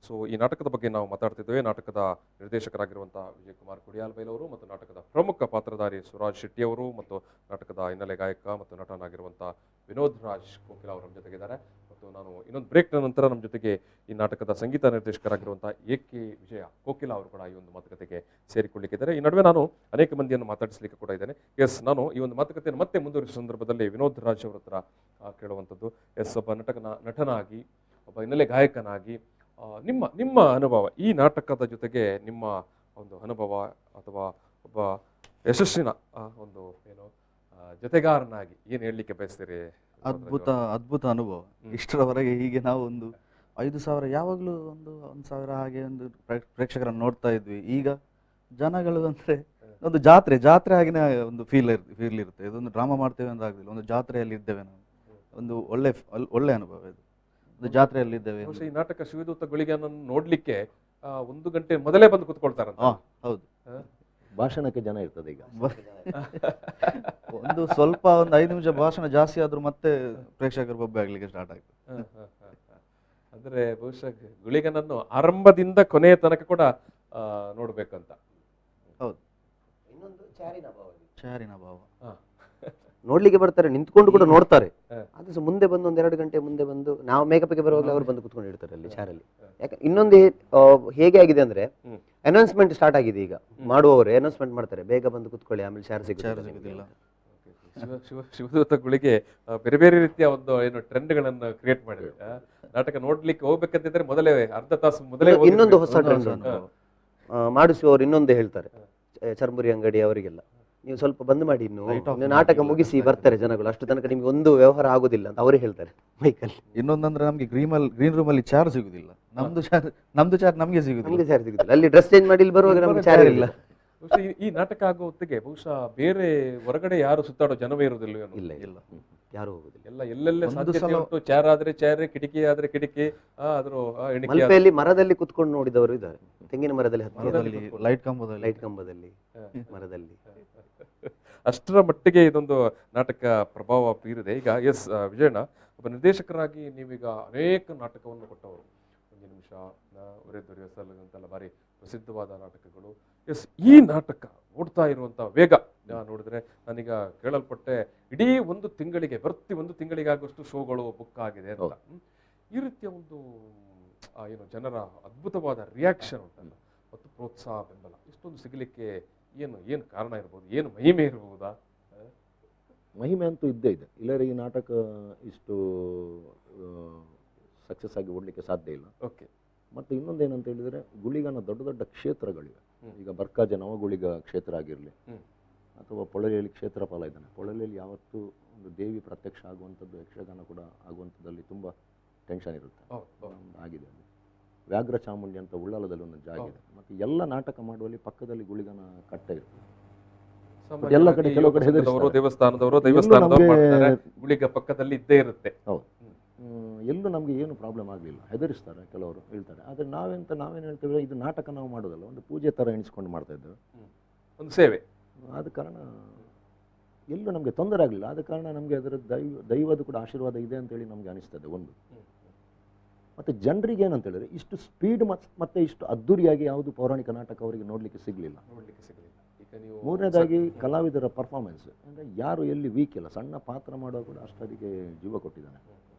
ಸೊ ಈ ನಾಟಕದ ಬಗ್ಗೆ ನಾವು ಮಾತಾಡ್ತಿದ್ದೇವೆ. ನಾಟಕದ ನಿರ್ದೇಶಕರಾಗಿರುವಂಥ ವಿಜಯಕುಮಾರ್ ಕುಡಿಯಾಲ್ಬೈಲವರು ಮತ್ತು ನಾಟಕದ ಪ್ರಮುಖ ಪಾತ್ರಧಾರಿ ಸುರಾಜ್ ಶೆಟ್ಟಿ ಅವರು ಮತ್ತು ನಾಟಕದ ಹಿನ್ನೆಲೆ ಗಾಯಕ ಮತ್ತು ನಟನಾಗಿರುವಂಥ ವಿನೋದ್ ರಾಜ್ ಕೋಕಿಲ ಅವರು ನಮ್ಮ ಜೊತೆಗಿದ್ದಾರೆ. ಮತ್ತು ನಾನು ಇನ್ನೊಂದು ಬ್ರೇಕ್ನ ನಂತರ ನಮ್ಮ ಜೊತೆಗೆ ಈ ನಾಟಕದ ಸಂಗೀತ ನಿರ್ದೇಶಕರಾಗಿರುವಂಥ ಎ.ಕೆ. ವಿಜಯ ಕೋಕಿಲ ಅವರು ಕೂಡ ಈ ಒಂದು ಮಾತುಕತೆಗೆ ಸೇರಿಕೊಳ್ಳಿಕ್ಕಿದ್ದಾರೆ. ಈ ನಡುವೆ ನಾನು ಅನೇಕ ಮಂದಿಯನ್ನು ಮಾತಾಡಿಸಲಿಕ್ಕೆ ಕೂಡ ಇದ್ದೇನೆ. ಎಸ್, ನಾನು ಈ ಒಂದು ಮಾತುಕತೆಯನ್ನು ಮತ್ತೆ ಮುಂದುವರಿಸುವ ಸಂದರ್ಭದಲ್ಲಿ ವಿನೋದ್ ರಾಜ್ ಅವರ ಹತ್ರ ಕೇಳುವಂಥದ್ದು, ಎಸ್, ಒಬ್ಬ ನಟನಾಗಿ, ಒಬ್ಬ ಹಿನ್ನೆಲೆ ಗಾಯಕನಾಗಿ ನಿಮ್ಮ ಅನುಭವ, ಈ ನಾಟಕದ ಜೊತೆಗೆ ನಿಮ್ಮ ಒಂದು ಅನುಭವ ಅಥವಾ ಒಬ್ಬ ಯಶಸ್ಸಿನ ಒಂದು ಜೊತೆಗಾರನಾಗಿ ಏನು ಹೇಳಲಿಕ್ಕೆ ಬಯಸ್ತೀರಿ?
ಅದ್ಭುತ ಅನುಭವ. ಇಷ್ಟರವರೆಗೆ ಹೀಗೆ ನಾವು ಒಂದು 5,000 ಯಾವಾಗಲೂ ಒಂದು 1,000 ಹಾಗೆ ಒಂದು ಪ್ರೇಕ್ಷಕರನ್ನು ನೋಡ್ತಾ ಇದ್ವಿ. ಈಗ ಜನಗಳು ಅಂದರೆ ಒಂದು ಜಾತ್ರೆ ಆಗಿನ ಒಂದು ಫೀಲ್ ಇರುತ್ತೆ. ಇದೊಂದು ಡ್ರಾಮಾ ಮಾಡ್ತೇವೆ ಅಂತ ಆಗಲಿಲ್ಲ, ಒಂದು ಜಾತ್ರೆಯಲ್ಲಿ ಇದ್ದೇವೆ ನಾವು. ಒಂದು ಒಳ್ಳೆ ಅನುಭವ ಇದು. ಒಂದು ಜಾತ್ರೆಯಲ್ಲಿ ಇದ್ದೇವೆ.
ಈ ನಾಟಕ ಶಿವದೂತ ಗುಳಿಗೆಯನ್ನು ನೋಡ್ಲಿಕ್ಕೆ 1 ಗಂಟೆ ಮೊದಲೇ ಬಂದು ಕೂತ್ಕೊಳ್ತಾರಂತ.
ಹೌದು,
ಭಾಷಣಕ್ಕೆ ಜನ ಇರ್ತದೆ. ಈಗ
ಒಂದು 5 ನಿಮಿಷ ಭಾಷಣ ಜಾಸ್ತಿ ಆದ್ರೂ ಮತ್ತೆ ಪ್ರೇಕ್ಷಕರು ಬೊಬ್ಬೆ ಆಗ್ಲಿಕ್ಕೆ ಸ್ಟಾರ್ಟ್ ಆಗ್ತದೆ.
ಅಂದ್ರೆ ಬಹುಶಃ ಗುಳಿಗನನ್ನು ಆರಂಭದಿಂದ ಕೊನೆಯ ತನಕ ಕೂಡ ನೋಡ್ಬೇಕಂತ.
ಹೌದು,
ಇನ್ನೊಂದು
ಚಾರಿನ ಭಾವ.
ನೋಡ್ಲಿಕ್ಕೆ ಬರ್ತಾರೆ, ನಿಂತ್ಕೊಂಡು ಕೂಡ ನೋಡ್ತಾರೆ. ಅದು ಮುಂದೆ ಬಂದು 1-2 ಗಂಟೆ ಮುಂದೆ ಬಂದು ನಾವು ಮೇಕಪ್ಗೆ ಬರುವಾಗಲೇ ಅವರು ಬಂದು ಕುತ್ಕೊಂಡಿರ್ತಾರೆ ಅಲ್ಲಿ ಚಾರಲ್ಲಿ. ಯಾಕೆ ಇನ್ನೊಂದು ಹೇಗೆ ಆಗಿದೆ ಅಂದ್ರೆ ಅನೌನ್ಸ್ಮೆಂಟ್ ಸ್ಟಾರ್ಟ್ ಆಗಿದೆ. ಈಗ ಮಾಡುವವರು ಅನೌನ್ಸ್ಮೆಂಟ್ ಮಾಡ್ತಾರೆ, ಬೇಗ ಬಂದು ಕುತ್ಕೊಳ್ಳಿ, ಆಮೇಲೆ ಚಾರ್ ಸಿಗುದಿಲ್ಲ.
ಶಿವದೂತ ಗುಳಿಗೆ ಬೇರೆ ಬೇರೆ ರೀತಿಯ ಒಂದು ಟ್ರೆಂಡ್ಗಳನ್ನು ಕ್ರಿಯೇಟ್ ಮಾಡಿದೆ. ನಾಟಕ ನೋಡ್ಲಿಕ್ಕೆ ಹೋಗ್ಬೇಕಂತಿದ್ರೆ ಮೊದಲೇ ಅರ್ಧ ತಾಸು ಮೊದಲೇ
ಇನ್ನೊಂದು ಹೊಸ ಟ್ರೆಂಡ್ ಮಾಡಿಸುವವರು ಇನ್ನೊಂದು ಹೇಳ್ತಾರೆ, ಚರ್ಮುರಿ ಅಂಗಡಿ ಅವರಿಗೆಲ್ಲ ನೀವು ಸ್ವಲ್ಪ ಬಂದ್ ಮಾಡಿ, ಇನ್ನು ನಾಟಕ ಮುಗಿಸಿ ಬರ್ತಾರೆ ಜನಗಳು, ಅಷ್ಟು ತನಕ ನಿಮ್ಗೆ ಒಂದು ವ್ಯವಹಾರ ಆಗುದಿಲ್ಲ ಅಂತ ಅವರೇ ಹೇಳ್ತಾರೆ ಮೈಕಲ್ಲಿ.
ಇನ್ನೊಂದಂದ್ರೆ ನಮ್ಗೆ ಗ್ರೀನ್ ರೂಮ್ ಅಲ್ಲಿ ಚಾರ್ ಸಿಗುದಿಲ್ಲ, ನಮ್ದು ಚಾರ್ ನಮ್ಗೆ ಸಿಗುದಿಲ್ಲ.
ಅಲ್ಲಿ ಡ್ರೆಸ್ ಚೇಂಜ್ ಮಾಡಿ ಬರುವಾಗ ನಮ್ಗೆ ಚಾರ್ ಇಲ್ಲ.
ಬಹುಶಃ ಈ ನಾಟಕ ಆಗೋ ಹೊತ್ತಿಗೆ ಬಹುಶಃ ಬೇರೆ ಹೊರಗಡೆ ಯಾರು ಸುತ್ತಾಡೋ ಜನವೇ ಇರೋದಿಲ್ಲ ಏನೋ.
ಇಲ್ಲ
ಇಲ್ಲ.
ಯಾರು ಹೋಗುದಿಲ್ಲ.
ಎಲ್ಲ ಎಲ್ಲೆಲ್ಲ
ಒಂದು
ಸಾಧ್ಯತೆ
ಸಲ-
ಉಂಟು. ಚೇರ್ ಆದ್ರೆ ಚೇರ್, ಕಿಟಕಿ ಆದ್ರೆ ಕಿಟಕಿ, ಅದ್ರ ಎಣಿಕೆ
ಮಲ್ಪೆಯಲ್ಲಿ ಮರದಲ್ಲಿ ಕುತ್ಕೊಂಡು ನೋಡಿದವರು ಇದ್ದಾರೆ. ತೆಂಗಿನ ಮರದಲ್ಲಿ
ಮರದಲ್ಲಿ, ಲೈಟ್ ಕಂಬದಲ್ಲಿ.
ಲೈಟ್ ಕಂಬದಲ್ಲಿ, ಮರದಲ್ಲಿ.
ಅಷ್ಟರ ಮಟ್ಟಿಗೆ ಇದೊಂದು ನಾಟಕ ಪ್ರಭಾವ ಬೀರಿದೆ. ಈಗ ಎಸ್ ವಿಜಯಣ್ಣ, ಒಬ್ಬ ನಿರ್ದೇಶಕರಾಗಿ ನೀವೀಗ ಅನೇಕ ನಾಟಕವನ್ನು ಕೊಟ್ಟವರು. ಒಂದು ನಿಮಿಷ, ಒರೆ ದೊರೆಯಸಲು ಅಂತೆಲ್ಲ ಭಾರಿ ಪ್ರಸಿದ್ಧವಾದ ನಾಟಕಗಳು. ಎಸ್, ಈ ನಾಟಕ ಓಡ್ತಾ ಇರುವಂಥ ವೇಗ ನೋಡಿದ್ರೆ ನಾನೀಗ ಕೇಳಲ್ಪಟ್ಟೆ ಇಡೀ ಒಂದು ತಿಂಗಳಿಗೆ ಒಂದು ತಿಂಗಳಿಗಾಗುವಷ್ಟು ಶೋಗಳು ಬುಕ್ ಆಗಿದೆ ಅಂತ. ಈ ರೀತಿಯ ಒಂದು ಏನು ಜನರ ಅದ್ಭುತವಾದ ರಿಯಾಕ್ಷನ್ ಉಂಟಲ್ಲ ಮತ್ತು ಪ್ರೋತ್ಸಾಹ, ಬೆಂಬಲ ಇಷ್ಟೊಂದು ಸಿಗಲಿಕ್ಕೆ ಏನು ಕಾರಣ ಇರ್ಬೋದು? ಏನು ಮಹಿಮೆ ಇರಬಹುದಾ?
ಮಹಿಮೆ ಅಂತೂ ಇದ್ದೇ ಇದೆ, ಇಲ್ಲರೆ ಈ ನಾಟಕ ಇಷ್ಟು ಸಕ್ಸಸ್ ಆಗಿ ಓಡಲಿಕ್ಕೆ ಸಾಧ್ಯ ಇಲ್ಲ.
ಓಕೆ.
ಮತ್ತು ಇನ್ನೊಂದೇನಂತ ಹೇಳಿದರೆ, ಗುಳಿಗನ ದೊಡ್ಡ ದೊಡ್ಡ ಕ್ಷೇತ್ರಗಳಿವೆ. ಈಗ ಬರ್ಕಾಜ ನವಗುಳಿಗ ಕ್ಷೇತ್ರ ಆಗಿರಲಿ, ಅಥವಾ ಪೊಳಲಿಯಲ್ಲಿ ಕ್ಷೇತ್ರಪಾಲ ಇದ್ದಾನೆ. ಪೊಳಲಿಯಲ್ಲಿ ಯಾವತ್ತೂ ಒಂದು ದೇವಿ ಪ್ರತ್ಯಕ್ಷ ಆಗುವಂಥದ್ದು, ಯಕ್ಷಗಾನ ಕೂಡ ಆಗುವಂಥದ್ದಲ್ಲಿ ತುಂಬ ಟೆನ್ಷನ್ ಇರುತ್ತೆ. ಆಗಿದೆ ಅಲ್ಲಿ. ವ್ಯಾಘ್ರ ಚಾಮುಂಡಿ ಅಂತ ಉಳ್ಳಾಲದಲ್ಲಿ ಒಂದು ಜಾಗ ಇದೆ. ಮತ್ತು ಎಲ್ಲ ನಾಟಕ ಮಾಡುವಲ್ಲಿ ಪಕ್ಕದಲ್ಲಿ ಗುಳಿಗನ ಕಟ್ಟೆ ಇರ್ತದೆ. ಎಲ್ಲ ಕಡೆ ಕೆಲವು ಕಡೆ
ದೇವಸ್ಥಾನದವರು ಮಾಡ್ತಾರೆ, ಗುಳಿಗ ಪಕ್ಕದಲ್ಲಿ ಇದ್ದೇ ಇರುತ್ತೆ.
ಹೌದು. ಎಲ್ಲೂ ನಮಗೆ ಏನು ಪ್ರಾಬ್ಲಮ್ ಆಗಲಿಲ್ಲ. ಹೆದರಿಸ್ತಾರೆ ಕೆಲವರು, ಹೇಳ್ತಾರೆ. ಆದರೆ ನಾವೇನು ಹೇಳ್ತೇವೆ, ಇದು ನಾಟಕ ನಾವು ಮಾಡೋದಲ್ಲ, ಒಂದು ಪೂಜೆ ಥರ ಎಣಿಸ್ಕೊಂಡು ಮಾಡ್ತಾ ಇದ್ದೇವೆ,
ಒಂದು ಸೇವೆ.
ಆದ ಕಾರಣ ಎಲ್ಲೂ ನಮಗೆ ತೊಂದರೆ ಆಗಲಿಲ್ಲ. ಆದ ಕಾರಣ ನಮಗೆ ಅದರ ದೈವದ ಕೂಡ ಆಶೀರ್ವಾದ ಇದೆ ಅಂತೇಳಿ ನಮಗೆ ಅನಿಸ್ತದೆ ಒಂದು. ಮತ್ತು ಜನರಿಗೆ ಏನಂತ ಹೇಳಿದ್ರೆ, ಇಷ್ಟು ಸ್ಪೀಡ್ ಮತ್ತು ಇಷ್ಟು ಅದ್ದೂರಿಯಾಗಿ ಯಾವುದು ಪೌರಾಣಿಕ ನಾಟಕ ಅವರಿಗೆ ನೋಡಲಿಕ್ಕೆ ಸಿಗಲಿಲ್ಲ. ಮೂರನೇದಾಗಿ ಕಲಾವಿದರ ಪರ್ಫಾರ್ಮೆನ್ಸ್, ಅಂದರೆ ಯಾರು ಎಲ್ಲಿ ವೀಕ್ ಇಲ್ಲ. ಸಣ್ಣ ಪಾತ್ರ ಮಾಡುವ ಕೂಡ ಅಷ್ಟು ಅದಕ್ಕೆ ಜೀವ ಕೊಟ್ಟಿದ್ದಾನೆ.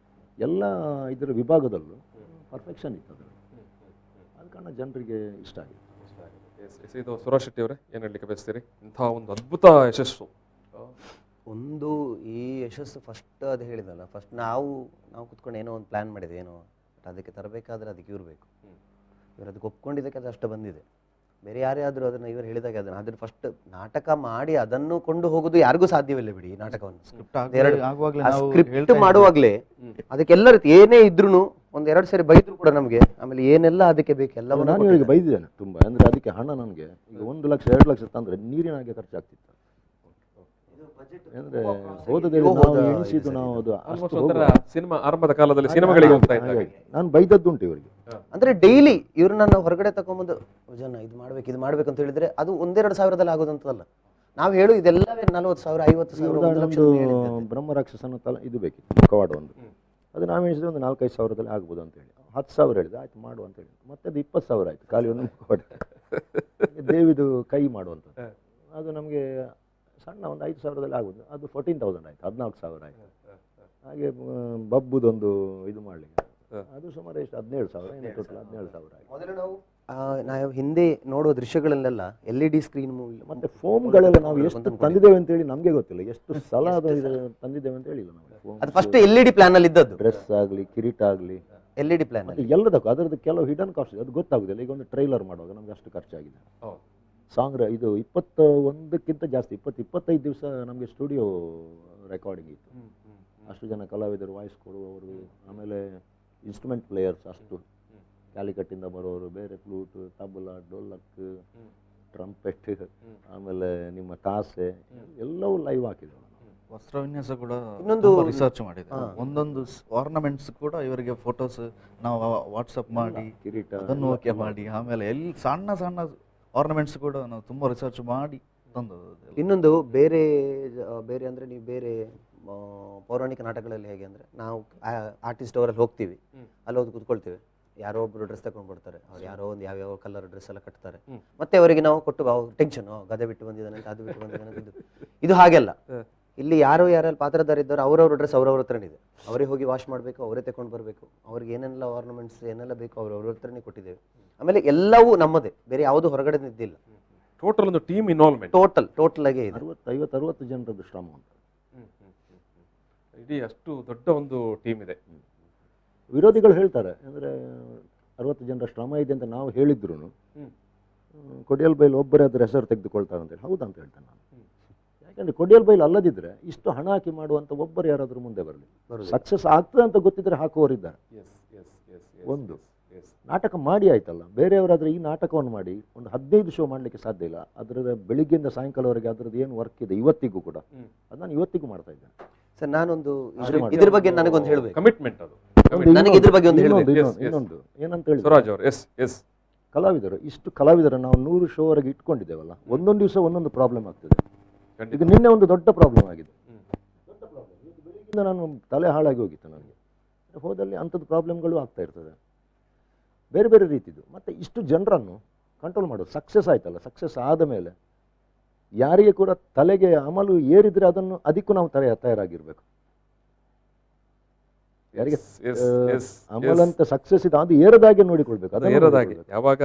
ಎಲ್ಲ ಇದರ ವಿಭಾಗದಲ್ಲೂ ಪರ್ಫೆಕ್ಷನ್ ಇತ್ತು ಅದರಲ್ಲಿ. ಆದ ಕಾರಣ ಜನರಿಗೆ ಇಷ್ಟ ಆಗಿದೆ.
ಇದು ಸುರೇಶ್ ಶೆಟ್ಟಿ ಅವರೇ, ಏನು ಹೇಳಲಿಕ್ಕೆ ಬಯಸ್ತೀರಿ? ಇಂಥ ಒಂದು ಅದ್ಭುತ ಯಶಸ್ಸು.
ಒಂದು ಈ ಯಶಸ್ಸು ಫಸ್ಟ್ ಅದು ಹೇಳಿದಲ್ಲ, ಫಸ್ಟ್ ನಾವು ಕುತ್ಕೊಂಡು ಏನೋ ಒಂದು ಪ್ಲ್ಯಾನ್ ಮಾಡಿದೆ, ಏನೋ ಅದಕ್ಕೆ ತರಬೇಕಾದ್ರೆ ಅದಕ್ಕೆ ಇರಬೇಕು. ಇವರು ಅದಕ್ಕೆ ಒಪ್ಕೊಂಡಿದ್ದಕ್ಕೆ ಅದು ಅಷ್ಟು ಬಂದಿದೆ. ಬೇರೆ ಯಾರೇ ಆದರೂ ಅದನ್ನು ಇವರು ಹೇಳಿದಾಗ ಅದನ್ನು ಫಸ್ಟ್ ನಾಟಕ ಮಾಡಿ ಅದನ್ನು ಕೊಂಡು ಹೋಗೋದು ಯಾರಿಗೂ ಸಾಧ್ಯವಿಲ್ಲ ಬಿಡಿ. ನಾಟಕವನ್ನು ಸ್ಕ್ರಿಪ್ಟ್ ಮಾಡುವಾಗಲೇ ಅದಕ್ಕೆಲ್ಲ ರೀತಿ ಏನೇ ಇದ್ರೂ ಒಂದೆರಡು ಸರಿ ಬೈದ್ರು ಕೂಡ ನಮಗೆ, ಆಮೇಲೆ ಏನೆಲ್ಲ ಅದಕ್ಕೆ ಬೇಕು ಎಲ್ಲವೂ
ನಾನು ಇವರಿಗೆ ಬೈದಿದ್ದೇನೆ ತುಂಬ. ಅಂದರೆ ಅದಕ್ಕೆ ಹಣ ನನಗೆ ಈಗ 1 ಲಕ್ಷ 2 ಲಕ್ಷ ತಂದರೆ ನೀರಿನ ಹಾಗೆ ಖರ್ಚಾಗ್ತಿತ್ತು. ಅಂದರೆ ಹೋದದೇಳಿ ನಾವು ಎಣಿಸಿದ್ದು ನಾವು ಅದು
ಸಿನಿಮಾ ಆರಂಭದ ಕಾಲದಲ್ಲಿ ಸಿನಿಮಾಗಳಿಗೆ ಹೋಗ್ತಾ ಇದ್ದಾಗ
ನಾನು ಬೈದದ್ದುಂಟು ಇವರಿಗೆ.
ಅಂದ್ರೆ ಡೈಲಿ ಇವ್ರನ್ನ ಹೊರಗಡೆ ತಗೊಂಬಂದು ಜನ ಇದು ಮಾಡ್ಬೇಕು ಅಂತ ಹೇಳಿದ್ರೆ ಅದು 1-2 ಸಾವಿರದಲ್ಲಿ ಆಗೋದಂತಲ್ಲ. ನಾವು ಹೇಳು ಇದೆಲ್ಲವೇ 40,000 50,000
ಬ್ರಹ್ಮ ರಾಕ್ಷಸನ ಇದು ಬೇಕಿತ್ತು, ಮುಖವಾಡ ಒಂದು. ಅದು ನಾವು ಎಣಿಸಿದ್ರೆ ಒಂದು 4-5 ಸಾವಿರದಲ್ಲಿ ಆಗ್ಬೋದು ಅಂತೇಳಿ 10,000 ಹೇಳಿದೆ. ಆಯ್ತು ಮಾಡು ಅಂತೇಳಿ. ಮತ್ತೆ ಅದು 20,000 ಆಯ್ತು, ಖಾಲಿ ಒಂದು ಮುಖವಾಡ. ದೇವಿದು ಕೈ ಮಾಡುವಂಥದ್ದು ಅದು ನಮಗೆ ಸಣ್ಣ ಒಂದು 5,000ದಲ್ಲಿ ಆಗೋದು. ಅದು 14,000 ಆಯ್ತು, 14,000 ಆಯ್ತು. ಹಾಗೆ ಬಬ್ಬುದೊಂದು ಇದು ಮಾಡಲಿಕ್ಕೆ ಅದು ಸುಮಾರು ಎಷ್ಟು 17,000 ಟೋಟಲ್ 17,000 ಆಯ್ತು.
ಮೊದಲು ನಾವು ಹಿಂದೆ ನೋಡುವ ದೃಶ್ಯಗಳಲ್ಲೆಲ್ಲ LED ಸ್ಕ್ರೀನ್
ಮತ್ತೆ ಫೋಮ್ಗಳೆಲ್ಲ ನಾವು ಎಷ್ಟು ತಂದಿದ್ದೇವೆ ಅಂತೇಳಿ ನಮಗೆ ಗೊತ್ತಿಲ್ಲ. ಎಷ್ಟು ಸಲ ಅದು ತಂದಿದ್ದೇವೆ ಅಂತ ಹೇಳಿಲ್ಲ ನಾವು.
ಅದು ಫಸ್ಟ್ LED ಪ್ಲಾನ್ ಅಲ್ಲಿ ಇದ್ದದ್ದು.
ಡ್ರೆಸ್ ಆಗಲಿ, ಕಿರೀಟ ಆಗಲಿ,
LED ಪ್ಲಾನ್
ಮತ್ತೆ ಎಲ್ಲದಕ್ಕೂ ಅದರದ್ದು ಕೆಲವು ಹಿಡನ್ ಕಾಸ್ಟ್ ಅದು ಗೊತ್ತಾಗುದಿಲ್ಲ. ಈಗ ಒಂದು ಟ್ರೈಲರ್ ಮಾಡುವಾಗ ನಮ್ಗೆ ಅಷ್ಟು ಖರ್ಚಾಗಿದೆ. ಸಾಂಗ್ ಇದು 21ಕ್ಕಿಂತ ಜಾಸ್ತಿ 20-25 ದಿವಸ ನಮಗೆ ಸ್ಟುಡಿಯೋ ರೆಕಾರ್ಡಿಂಗ್ ಇತ್ತು. ಅಷ್ಟು ಜನ ಕಲಾವಿದರು, ವಾಯ್ಸ್ ಕೊಡುವವರು, ಆಮೇಲೆ ಇನ್ಸ್ಟ್ರೂಮೆಂಟ್ ಪ್ಲೇಯರ್ಸ್ ಅಷ್ಟು ಕ್ಯಾಲಿಕಟ್ಟಿಂದ ಬರೋರು, ಬೇರೆ ಫ್ಲೂಟ್, ತಬಲಾ, ಡೋಲಕ್, ಟ್ರಂಪೆಟ್, ಆಮೇಲೆ ನಿಮ್ಮ ತಾಸೆ ಎಲ್ಲವೂ ಲೈವ್ ಹಾಕಿದ್ರು.
ವಸ್ತ್ರ ವಿನ್ಯಾಸ ಕೂಡ
ಇನ್ನೊಂದು
ರಿಸರ್ಚ್ ಮಾಡಿದೆ. ಒಂದೊಂದು ಆರ್ನಮೆಂಟ್ಸ್ ಕೂಡ ಇವರಿಗೆ ಫೋಟೋಸ್ ನಾವು ವಾಟ್ಸಪ್ ಮಾಡಿ
ಕಿರೀಟ
ಅದನ್ನು ಓಕೆ ಮಾಡಿ, ಆಮೇಲೆ ಎಲ್ಲಿ ಸಣ್ಣ ಸಣ್ಣ ಆರ್ನಮೆಂಟ್ಸ್ ಕೂಡ ನಾವು ತುಂಬ ರಿಸರ್ಚ್ ಮಾಡಿ ತಂದದ್ದು.
ಇನ್ನೊಂದು ಬೇರೆ ಅಂದ್ರೆ ನೀವು ಬೇರೆ ಪೌರಾಣಿಕ ನಾಟಕಗಳಲ್ಲಿ ಹೇಗೆ ಅಂದ್ರೆ ನಾವು ಆರ್ಟಿಸ್ಟ್ ಅವರಲ್ಲಿ ಹೋಗ್ತೀವಿ, ಅಲ್ಲಿ ಹೋಗಿ ಕೂತ್ಕೊಳ್ತೇವೆ, ಯಾರೋ ಒಬ್ರು ಡ್ರೆಸ್ ತಗೊಂಡು ಬರ್ತಾರೆ, ಅವ್ರು ಯಾರೋ ಒಂದು ಯಾವ್ಯಾವ ಕಲರ್ ಡ್ರೆಸ್ ಎಲ್ಲ ಕಟ್ತಾರೆ, ಮತ್ತೆ ಅವರಿಗೆ ನಾವು ಕೊಟ್ಟು ಟೆನ್ಷನ್, ಗದೆ ಬಿಟ್ಟು ಬಂದಿದ್ದಾನೆ ಅಂತ, ಅದು ಬಿಟ್ಟು ಬಂದಿದ್ದಾನೆ ಅಂತ. ಇದು ಹಾಗೆಲ್ಲ. ಇಲ್ಲಿ ಯಾರೆಲ್ಲ ಪಾತ್ರಧಾರ ಇದ್ದಾರೆ ಅವ್ರವ್ರ ಡ್ರೆಸ್ ಅವ್ರವ್ರ ಹತ್ರನೇ ಇದೆ, ಅವರೇ ಹೋಗಿ ವಾಶ್ ಮಾಡಬೇಕು, ಅವರೇ ತಗೊಂಡು ಬರಬೇಕು. ಅವ್ರಿಗೆ ಏನೆಲ್ಲ ಆರ್ನಮೆಂಟ್ಸ್ ಏನೆಲ್ಲ ಬೇಕು ಅವ್ರವ್ರ ಹತ್ರನೇ ಕೊಟ್ಟಿದ್ದೇವೆ. ಆಮೇಲೆ ಎಲ್ಲವೂ ನಮ್ಮದೇ, ಬೇರೆ ಯಾವುದು ಹೊರಗಡೆ ಇದ್ದಿಲ್ಲ.
ಟೋಟಲ್ ಒಂದು ಟೀಮ್ ಇನ್ವಾಲ್ವ್ಮೆಂಟ್
ಟೋಟಲ್ ಆಗಿ
50-60 ಜನರದ್ದು ಶ್ರಮ ಉಂಟು.
ಇಡೀ ಅಷ್ಟು ದೊಡ್ಡ ಒಂದು ಟೀಮ್ ಇದೆ.
ವಿರೋಧಿಗಳು ಹೇಳ್ತಾರೆ ಅಂದರೆ 60 ಜನರ ಶ್ರಮ ಇದೆ ಅಂತ ನಾವು ಹೇಳಿದ್ರು ಕೊಡಿಯಲ್ ಬೈಲ್ ಒಬ್ಬರೇ ಅದ್ರ ಹೆಸರು ತೆಗೆದುಕೊಳ್ತಾರೆ ಅಂತೇಳಿ. ಹೌದಾ ಅಂತ ಹೇಳ್ತೇನೆ ನಾನು. ಯಾಕಂದರೆ ಕೊಡಿಯಲ್ ಬೈಲ್ ಅಲ್ಲದಿದ್ದರೆ ಇಷ್ಟು ಹಣ ಹಾಕಿ ಮಾಡುವಂಥ ಒಬ್ಬರು ಯಾರಾದರೂ ಮುಂದೆ ಬರಲಿ. ಸಕ್ಸಸ್ ಆಗ್ತದೆ ಅಂತ ಗೊತ್ತಿದ್ರೆ ಹಾಕುವವರಿದ್ದಾರೆ ಒಂದು. ನಾಟಕ ಮಾಡಿ ಆಯ್ತಲ್ಲ. ಬೇರೆಯವರಾದರೆ ಈ ನಾಟಕವನ್ನು ಮಾಡಿ ಒಂದು 15 ಶೋ ಮಾಡಲಿಕ್ಕೆ ಸಾಧ್ಯ ಇಲ್ಲ. ಅದರ ಬೆಳಿಗ್ಗೆಯಿಂದ ಸಾಯಂಕಾಲವರೆಗೆ ಅದರದ್ದು ಏನು ವರ್ಕ್ ಇದೆ ಇವತ್ತಿಗೂ ಕೂಡ, ಅದು ನಾನು ಇವತ್ತಿಗೂ ಮಾಡ್ತಾ ಇದ್ದೇನೆ
ಸರ್. ನಾನೊಂದು ಇದ್ರ ಬಗ್ಗೆ ನನಗೊಂದು ಹೇಳಬೇಕು,
ಕಮಿಟ್ಮೆಂಟ್ ಅದು.
ನನಗೆ ಇದ್ರ ಬಗ್ಗೆ ಒಂದು ಹೇಳಬೇಕು.
ಇನ್ನೊಂದು ಏನಂತ ಹೇಳಿ,
ಸ್ವರಾಜ್ ಅವರು, ಎಸ್ ಎಸ್,
ಕಲಾವಿದರು ಇಷ್ಟು ಕಲಾವಿದರು ನಾವು 100 ಶೋವರೆಗೆ ಇಟ್ಕೊಂಡಿದ್ದೇವಲ್ಲ, ಒಂದೊಂದು ದಿವಸ ಒಂದೊಂದು ಪ್ರಾಬ್ಲಮ್ ಆಗ್ತದೆ. ಇದು ನಿನ್ನೆ ಒಂದು ದೊಡ್ಡ ಪ್ರಾಬ್ಲಮ್ ಆಗಿದೆ. ಬೆಳಿಗ್ಗೆಯಿಂದ ನಾನು ತಲೆ ಹಾಳಾಗಿ ಹೋಗಿತ್ತು ನನಗೆ. ಹೋದಲ್ಲಿ ಅಂಥದ್ದು ಪ್ರಾಬ್ಲಮ್ಗಳು ಆಗ್ತಾ ಇರ್ತದೆ, ಬೇರೆ ಬೇರೆ ರೀತಿದು. ಮತ್ತು ಇಷ್ಟು ಜನರನ್ನು ಕಂಟ್ರೋಲ್ ಮಾಡೋದು ಸಕ್ಸಸ್ ಆಯ್ತಲ್ಲ. ಸಕ್ಸಸ್ ಆದ ಮೇಲೆ ಯಾರಿಗೆ ಕೂಡ ತಲೆಗೆ ಅಮಲು ಏರಿದರೆ ಅದಕ್ಕೂ ನಾವು ತಯಾರಾಗಿರ್ಬೇಕು. ಯಾರಿಗೆ ಅಮಲಂತ ಸಕ್ಸಸ್ ಇದೆ ಅದು ಏರದಾಗೆ ನೋಡಿಕೊಳ್ಬೇಕು.
ಯಾವಾಗ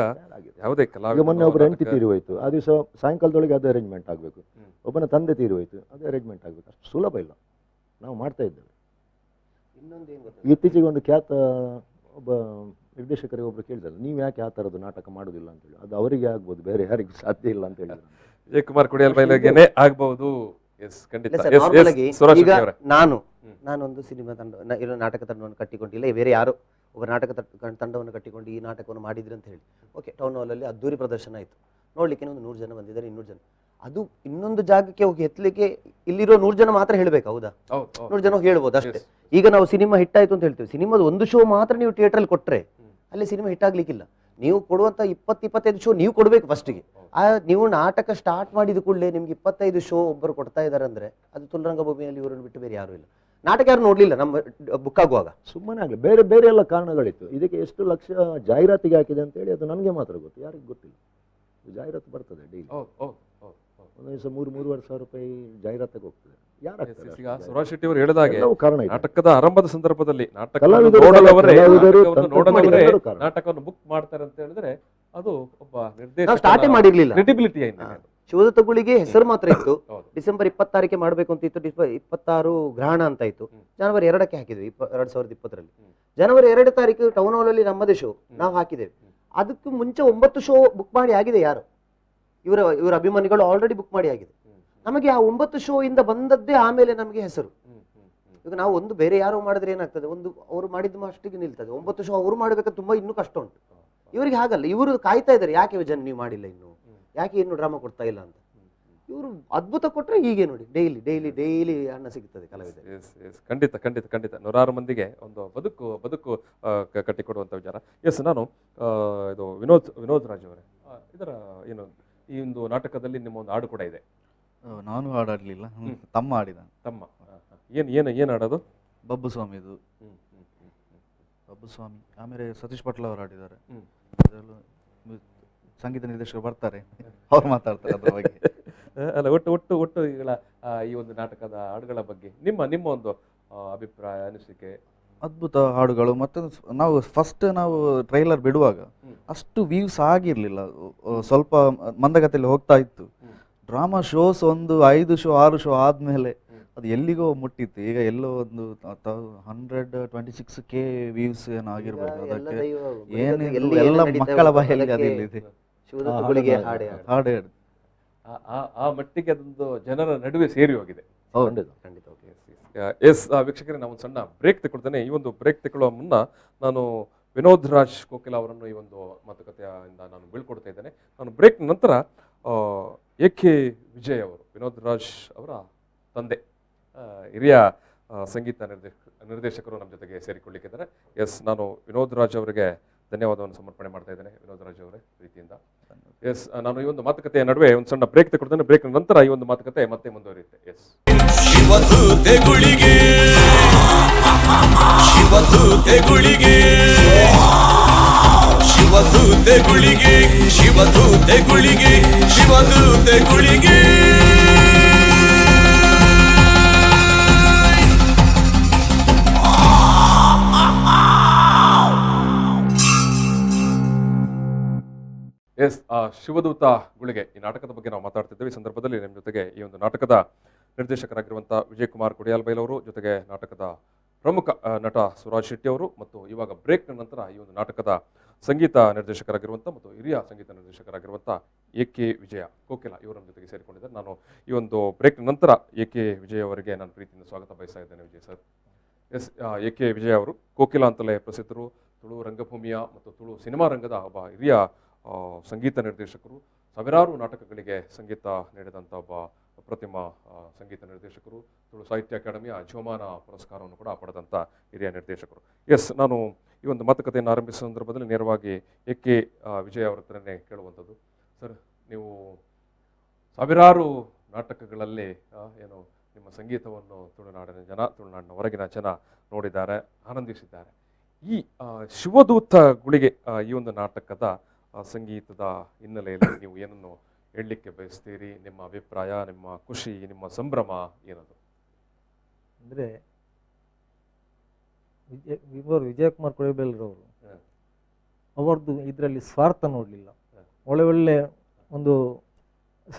ಯಾವುದೇ
ಈಗ ಮೊನ್ನೆ ಒಬ್ಬರು ಹೆಂಡತಿ ತೀರಿ ಹೋಯ್ತು, ಆ ದಿವಸ ಸಾಯಂಕಾಲದೊಳಗೆ ಅದು ಅರೇಂಜ್ಮೆಂಟ್ ಆಗಬೇಕು. ಒಬ್ಬನ ತಂದೆ ತೀರಿ ಹೋಯ್ತು, ಅದು ಅರೇಂಜ್ಮೆಂಟ್ ಆಗಬೇಕು. ಅಷ್ಟು ಸುಲಭ ಇಲ್ಲ, ನಾವು ಮಾಡ್ತಾ ಇದ್ದೇವೆ. ಇತ್ತೀಚೆಗೆ ಒಂದು ಖ್ಯಾತ ಒಬ್ಬ ನಿರ್ದೇಶಕರಿಗೆ ಒಬ್ರು ಕೇಳಿದ್ದಾರೆ, ನೀವು ಯಾಕೆ ಆ ಥರದ್ದು ನಾಟಕ ಮಾಡೋದಿಲ್ಲ ಅಂತೇಳಿ. ಅದು ಅವರಿಗೆ ಆಗ್ಬೋದು, ಬೇರೆ ಯಾರಿಗೂ ಸಾಧ್ಯ ಇಲ್ಲ ಅಂತ ಹೇಳಿದ್ರು.
ವಿಜಯಕುಮಾರ್ ಕುಡಿಯಲ್ ಬೈಲಗೇನೆ ಆಗ್ಬಹುದು.
ಈಗ ನಾನೊಂದು ಸಿನಿಮಾ ತಂಡ ಇರೋ ನಾಟಕ ತಂಡವನ್ನು ಕಟ್ಟಿಕೊಂಡಿಲ್ಲ, ಬೇರೆ ಯಾರೋ ಒಬ್ಬ ನಾಟಕ ತಂಡವನ್ನು ಕಟ್ಟಿಕೊಂಡು ಈ ನಾಟಕವನ್ನು ಮಾಡಿದ್ರು ಅಂತ ಹೇಳಿ, ಓಕೆ, ಟೌನ್ ಹಾಲಲ್ಲಿ ಅದ್ದೂರಿ ಪ್ರದರ್ಶನ ಆಯಿತು. ನೋಡ್ಲಿಕ್ಕೆ ಒಂದು 100 ಜನ ಬಂದಿದ್ದಾರೆ, 200 ಜನ. ಅದು ಇನ್ನೊಂದು ಜಾಗಕ್ಕೆ ಹೋಗಿ ಎತ್ತಲಿಕ್ಕೆ ಇಲ್ಲಿರೋ 100 ಜನ ಮಾತ್ರ ಹೇಳ್ಬೇಕು, ಹೌದಾ? 100 ಜನ ಹೇಳ್ಬೋದು ಅಷ್ಟೇ. ಈಗ ನಾವು ಸಿನಿಮಾ ಹಿಟ್ ಆಯ್ತು ಅಂತ ಹೇಳ್ತೀವಿ, ಸಿನಿಮಾದ ಒಂದು ಶೋ ಮಾತ್ರ ನೀವು ಥಿಯೇಟರ್ ಕೊಟ್ರೆ ಅಲ್ಲಿ ಸಿನಿಮಾ ಹಿಟ್ ಆಗ್ಲಿಕ್ಕಿಲ್ಲ. ನೀವು ಕೊಡುವಂತ 20-25 ಶೋ ನೀವು ಕೊಡ್ಬೇಕು ಫಸ್ಟಿಗೆ. ನೀವು ನಾಟಕ ಸ್ಟಾರ್ಟ್ ಮಾಡಿದ ಕೂಡಲೇ ನಿಮ್ಗೆ 25 ಶೋ ಒಬ್ಬರು ಕೊಡ್ತಾ ಇದ್ದಾರೆ ಅಂದ್ರೆ ಅದು ತುಲರಂಗ ಭೂಮಿಯಲ್ಲಿ ಇವರನ್ನು ಬಿಟ್ಟು ಬೇರೆ ಯಾರು ಇಲ್ಲ. ನಾಟಕ ಯಾರು ನೋಡ್ಲಿಲ್ಲ ನಮ್ಮ ಬುಕ್ ಆಗುವಾಗ, ಸುಮ್ಮನೆ
ಆಗಲಿ. ಬೇರೆ ಬೇರೆ ಎಲ್ಲ ಕಾರಣಗಳಿತ್ತು. ಇದಕ್ಕೆ ಎಷ್ಟು ಲಕ್ಷ ಜಾಹೀರಾತಿಗೆ ಹಾಕಿದೆ ಅಂತ ಹೇಳಿ ಅದು ನನಗೆ ಮಾತ್ರ ಗೊತ್ತು, ಯಾರಿಗೆ ಗೊತ್ತಿಲ್ಲ. ಜಾಹೀರಾತು ಬರ್ತದೆ ಡೈಲಿ, ಒಂದು ದಿವಸ 3-3.5 ಸಾವಿರ ರೂಪಾಯಿ ಜಾಹೀರಾತಿಗೆ ಹೋಗ್ತದೆ.
ಈಗ ಸುರಾಜ್ ಶೆಟ್ಟಿ ಅವರು ಹೇಳಿದಾಗೆ ನಾಟಕದ ಆರಂಭದ ಸಂದರ್ಭದಲ್ಲಿ ನಾಟಕವನ್ನು ಬುಕ್ ಮಾಡ್ತಾರೆ ಅಂತ ಹೇಳಿದ್ರೆ ಅದು ಒಬ್ಬ
ಸ್ಟಾರ್ಟೇ ಮಾಡಿರ್ಲಿಲ್ಲ.
ಕ್ರೆಡಿಬಿಲಿಟಿ
ಶಿವದೂತ ಗುಳಿಗೆ ಹೆಸರು ಮಾತ್ರ ಇತ್ತು. ಡಿಸೆಂಬರ್ 26ಕ್ಕೆ ಮಾಡಬೇಕು ಅಂತ ಇತ್ತು, 26 ಗ್ರಹಣ ಅಂತ ಇತ್ತು. ಜನವರಿ 2ಕ್ಕೆ ಹಾಕಿದ್ವಿ 2020ರಲ್ಲಿ. ಜನವರಿ 2 ತಾರೀಕು ಟೌನ್ ಹಾಲ್ ಅಲ್ಲಿ ನಮ್ಮದೇ ಶೋ ನಾವು ಹಾಕಿದ್ದೇವೆ. ಅದಕ್ಕೂ ಮುಂಚೆ 9 ಶೋ ಬುಕ್ ಮಾಡಿ ಆಗಿದೆ. ಯಾರು ಇವರ ಅಭಿಮಾನಿಗಳು ಆಲ್ರೆಡಿ ಬುಕ್ ಮಾಡಿ ಆಗಿದೆ. ನಮಗೆ ಆ 9 ಶೋ ಇಂದ ಬಂದದ್ದೇ ಆಮೇಲೆ ನಮಗೆ ಹೆಸರು. ಈಗ ನಾವು ಒಂದು ಬೇರೆ ಯಾರೋ ಮಾಡಿದ್ರೆ ಏನಾಗ್ತದೆ, ಒಂದು ಅವರು ಮಾಡಿದ ಅಷ್ಟಿಗೆ ನಿಲ್ತದೆ. 9 ಶೋ ಅವರು ಮಾಡಬೇಕಾದ್ರೆ ತುಂಬಾ ಇನ್ನೂ ಕಷ್ಟ ಉಂಟು. ಇವರಿಗೆ ಹಾಗಲ್ಲ, ಇವರು ಕಾಯ್ತಾ ಇದ್ದಾರೆ, ಯಾಕೆ ಜನ ನೀವು ಮಾಡಿಲ್ಲ, ಇನ್ನು ಯಾಕೆ ಇನ್ನು ಡ್ರಾಮಾ ಕೊಡ್ತಾ ಇಲ್ಲ ಅಂತ. ಇವರು ಅದ್ಭುತ ಕೊಟ್ರೆ ಹೀಗೆ ನೋಡಿ, ಡೈಲಿ ಡೈಲಿ ಡೈಲಿ ಹಣ ಸಿಗುತ್ತದೆ ಕಲಾವಿದರು.
ಖಂಡಿತ ಖಂಡಿತ ಖಂಡಿತ. 100 ಮಂದಿಗೆ ಒಂದು ಬದುಕು ಕಟ್ಟಿಕೊಡುವಂತ ವಿಚಾರ. ಎಸ್, ನಾನು ಇದು ವಿನೋದ್ ರಾಜ್ ಅವರೇ, ಇದರ ಏನು ಈ ಒಂದು ನಾಟಕದಲ್ಲಿ ನಿಮ್ಮ ಒಂದು ಹಾಡು ಕೂಡ ಇದೆ.
ನಾನು ಹಾಡಾಡ್ಲಿಲ್ಲ, ತಮ್ಮ ಆಡಿದ.
ತಮ್ಮ ಏನು ಹಾಡೋದು?
ಬಬ್ಬು ಸ್ವಾಮಿದು. ಬಬ್ಬು ಸ್ವಾಮಿ, ಆಮೇಲೆ ಸತೀಶ್ ಪಟ್ಲ ಅವರು ಆಡಿದ್ದಾರೆ. ಸಂಗೀತ ನಿರ್ದೇಶಕರು ಬರ್ತಾರೆ, ಅವ್ರು ಮಾತಾಡ್ತಾರೆ ಅದ್ರ ಬಗ್ಗೆ.
ಅಲ್ಲ, ಒಟ್ಟು ಈ ಒಂದು ನಾಟಕದ ಹಾಡುಗಳ ಬಗ್ಗೆ ನಿಮ್ಮ ಒಂದು ಅಭಿಪ್ರಾಯ, ಅನಿಸಿಕೆ?
ಅದ್ಭುತ ಹಾಡುಗಳು. ಮತ್ತು ನಾವು ಟ್ರೈಲರ್ ಬಿಡುವಾಗ ಅಷ್ಟು ವ್ಯೂಸ್ ಆಗಿರ್ಲಿಲ್ಲ, ಸ್ವಲ್ಪ ಮಂದಗತಿಯಲ್ಲಿ ಹೋಗ್ತಾ ಇತ್ತು. ಡ್ರಾಮಾ ಶೋಸ್ ಒಂದು 5 ಶೋ 6 ಶೋ ಆದ್ಮೇಲೆ ಅದು ಎಲ್ಲಿಗೋ ಮುಟ್ಟಿತ್ತು. ಈಗ ಎಲ್ಲೋ ಒಂದು 126K ವ್ಯೂಸ್ ಏನೋ ಆಗಿರ್ಬೇಕು. ಅದಕ್ಕೆ ಏನಿಲ್ಲ, ಎಲ್ಲ ಮಕ್ಕಳ ಬಾಯಲ್ಲಿ ಅದಿಲ್ಲಿದೆ ಹಾಡು.
ಆ ಮಟ್ಟಿಗೆ ಅದೊಂದು ಜನರ ನಡುವೆ ಸೇರಿ ಹೋಗಿದೆ. ಎಸ್ ವೀಕ್ಷಕರೇ, ನಾವು ಒಂದು ಸಣ್ಣ ಬ್ರೇಕ್ ತಗೊಳ್ತೇನೆ. ಈ ಒಂದು ಬ್ರೇಕ್ ತಗೊಳ್ಳುವ ಮುನ್ನ ನಾನು ವಿನೋದ್ ರಾಜ್ ಕೋಕಿಲ ಅವರನ್ನು ಈ ಒಂದು ಮಾತುಕತೆಯಿಂದ ನಾನು ಬೀಳ್ಕೊಡ್ತಾ ಇದ್ದೇನೆ. ನಾನು ಬ್ರೇಕ್ ನಂತರ ಎ.ಕೆ. ವಿಜಯ್ ಅವರು, ವಿನೋದ್ ರಾಜ್ ಅವರ ತಂದೆ, ಹಿರಿಯ ಸಂಗೀತ ನಿರ್ದೇಶಕರು ನಮ್ಮ ಜೊತೆಗೆ ಸೇರಿಕೊಳ್ಳಿಕ್ಕಿದ್ದಾರೆ. ಎಸ್, ನಾನು ವಿನೋದ್ ರಾಜ್ ಅವರಿಗೆ ಧನ್ಯವಾದವನ್ನು ಸಮರ್ಪಣೆ ಮಾಡ್ತಾ ಇದ್ದೇನೆ, ವಿನೋದ್ ರಾಜ್ ಅವರೇ, ಪ್ರೀತಿಯಿಂದ. ಎಸ್, ನಾನು ಈ ಒಂದು ಮಾತುಕತೆಯ ನಡುವೆ ಒಂದು ಸಣ್ಣ ಬ್ರೇಕ್ ತಗೊಳ್ತೇನೆ. ಬ್ರೇಕ್ ನಂತರ ಈ ಒಂದು ಮಾತುಕತೆ ಮತ್ತೆ ಮುಂದುವರಿಯುತ್ತೆ. ಎಸ್,
ಶಿವದೂತೆ ಗುಳಿಗೆ, ಶಿವದೂತೆ ಗುಳಿಗೆ, ಶಿವದೂತೆ ಗುಳಿಗೆ, ಶಿವದೂತೆ ಗುಳಿಗೆ, ಶಿವದೂತೆ ಗುಳಿಗೆ.
ಎಸ್, ಶಿವದೂತ ಗುಳಿಗೆ ಈ ನಾಟಕದ ಬಗ್ಗೆ ನಾವು ಮಾತಾಡ್ತಿದ್ದೇವೆ. ಈ ಸಂದರ್ಭದಲ್ಲಿ ನಿಮ್ಮ ಜೊತೆಗೆ ಈ ಒಂದು ನಾಟಕದ ನಿರ್ದೇಶಕರಾಗಿರುವಂಥ ವಿಜಯಕುಮಾರ್ ಕುಡಿಯಾಲ್ ಬೈಲವರು, ಜೊತೆಗೆ ನಾಟಕದ ಪ್ರಮುಖ ನಟ ಸುರಾಜ್ ಶೆಟ್ಟಿ ಅವರು, ಮತ್ತು ಇವಾಗ ಬ್ರೇಕ್ನ ನಂತರ ಈ ಒಂದು ನಾಟಕದ ಸಂಗೀತ ನಿರ್ದೇಶಕರಾಗಿರುವಂಥ ಮತ್ತು ಹಿರಿಯ ಸಂಗೀತ ನಿರ್ದೇಶಕರಾಗಿರುವಂಥ ಎ.ಕೆ. ವಿಜಯ ಕೋಕಿಲ ಇವರು ನಮ್ಮ ಜೊತೆಗೆ ಸೇರಿಕೊಂಡಿದ್ದಾರೆ. ನಾನು ಈ ಒಂದು ಬ್ರೇಕ್ನ ನಂತರ ಎ.ಕೆ. ವಿಜಯ್ ಅವರಿಗೆ ನಾನು ಪ್ರೀತಿಯಿಂದ ಸ್ವಾಗತ ಬಯಸ್ತಾ ಇದ್ದೇನೆ. Vijay sir. Yes, AK. Vijay ಅವರು ಕೋಕಿಲ ಅಂತಲೇ ಪ್ರಸಿದ್ಧರು, ತುಳು ರಂಗಭೂಮಿಯ ಮತ್ತು ತುಳು ಸಿನಿಮಾ ರಂಗದ ಒಬ್ಬ ಹಿರಿಯ ಸಂಗೀತ ನಿರ್ದೇಶಕರು, ಸಾವಿರಾರು ನಾಟಕಗಳಿಗೆ ಸಂಗೀತ ನೀಡಿದಂಥ ಒಬ್ಬ ಅಪ್ರತಿಮ ಸಂಗೀತ ನಿರ್ದೇಶಕರು, ತುಳು ಸಾಹಿತ್ಯ ಅಕಾಡೆಮಿಯ ಜೀವಮಾನ ಪುರಸ್ಕಾರವನ್ನು ಕೂಡ ಪಡೆದಂಥ ಹಿರಿಯ ನಿರ್ದೇಶಕರು. ಎಸ್, ನಾನು ಈ ಒಂದು ಮಾತುಕತೆಯನ್ನು ಆರಂಭಿಸುವ ಸಂದರ್ಭದಲ್ಲಿ ನೇರವಾಗಿ ಎ.ಕೆ. ವಿಜಯ್ ಅವರ ಹತ್ರನೇ ಕೇಳುವಂಥದ್ದು. ಸರ್, ನೀವು ಸಾವಿರಾರು ನಾಟಕಗಳಲ್ಲಿ ಏನು ನಿಮ್ಮ ಸಂಗೀತವನ್ನು ತುಳುನಾಡಿನ ಜನ, ತುಳುನಾಡಿನ ಹೊರಗಿನ ಜನ ನೋಡಿದ್ದಾರೆ, ಆನಂದಿಸಿದ್ದಾರೆ. ಈ ಶಿವದೂತ ಗುಳಿಗೆ ಈ ಒಂದು ನಾಟಕದ ಸಂಗೀತದ ಹಿನ್ನೆಲೆಯಲ್ಲಿ ನೀವು ಏನನ್ನು ಹೇಳಲಿಕ್ಕೆ ಬಯಸ್ತೀರಿ? ನಿಮ್ಮ ಅಭಿಪ್ರಾಯ, ನಿಮ್ಮ ಖುಷಿ, ನಿಮ್ಮ ಸಂಭ್ರಮ ಏನದು?
ಅಂದರೆ ವಿಜಯಕುಮಾರ್ ಕೊಳಬೇಲ್ರವರು ಅವರದ್ದು ಇದರಲ್ಲಿ ಸ್ವಾರ್ಥ ನೋಡಲಿಲ್ಲ. ಒಳ್ಳೆ ಒಂದು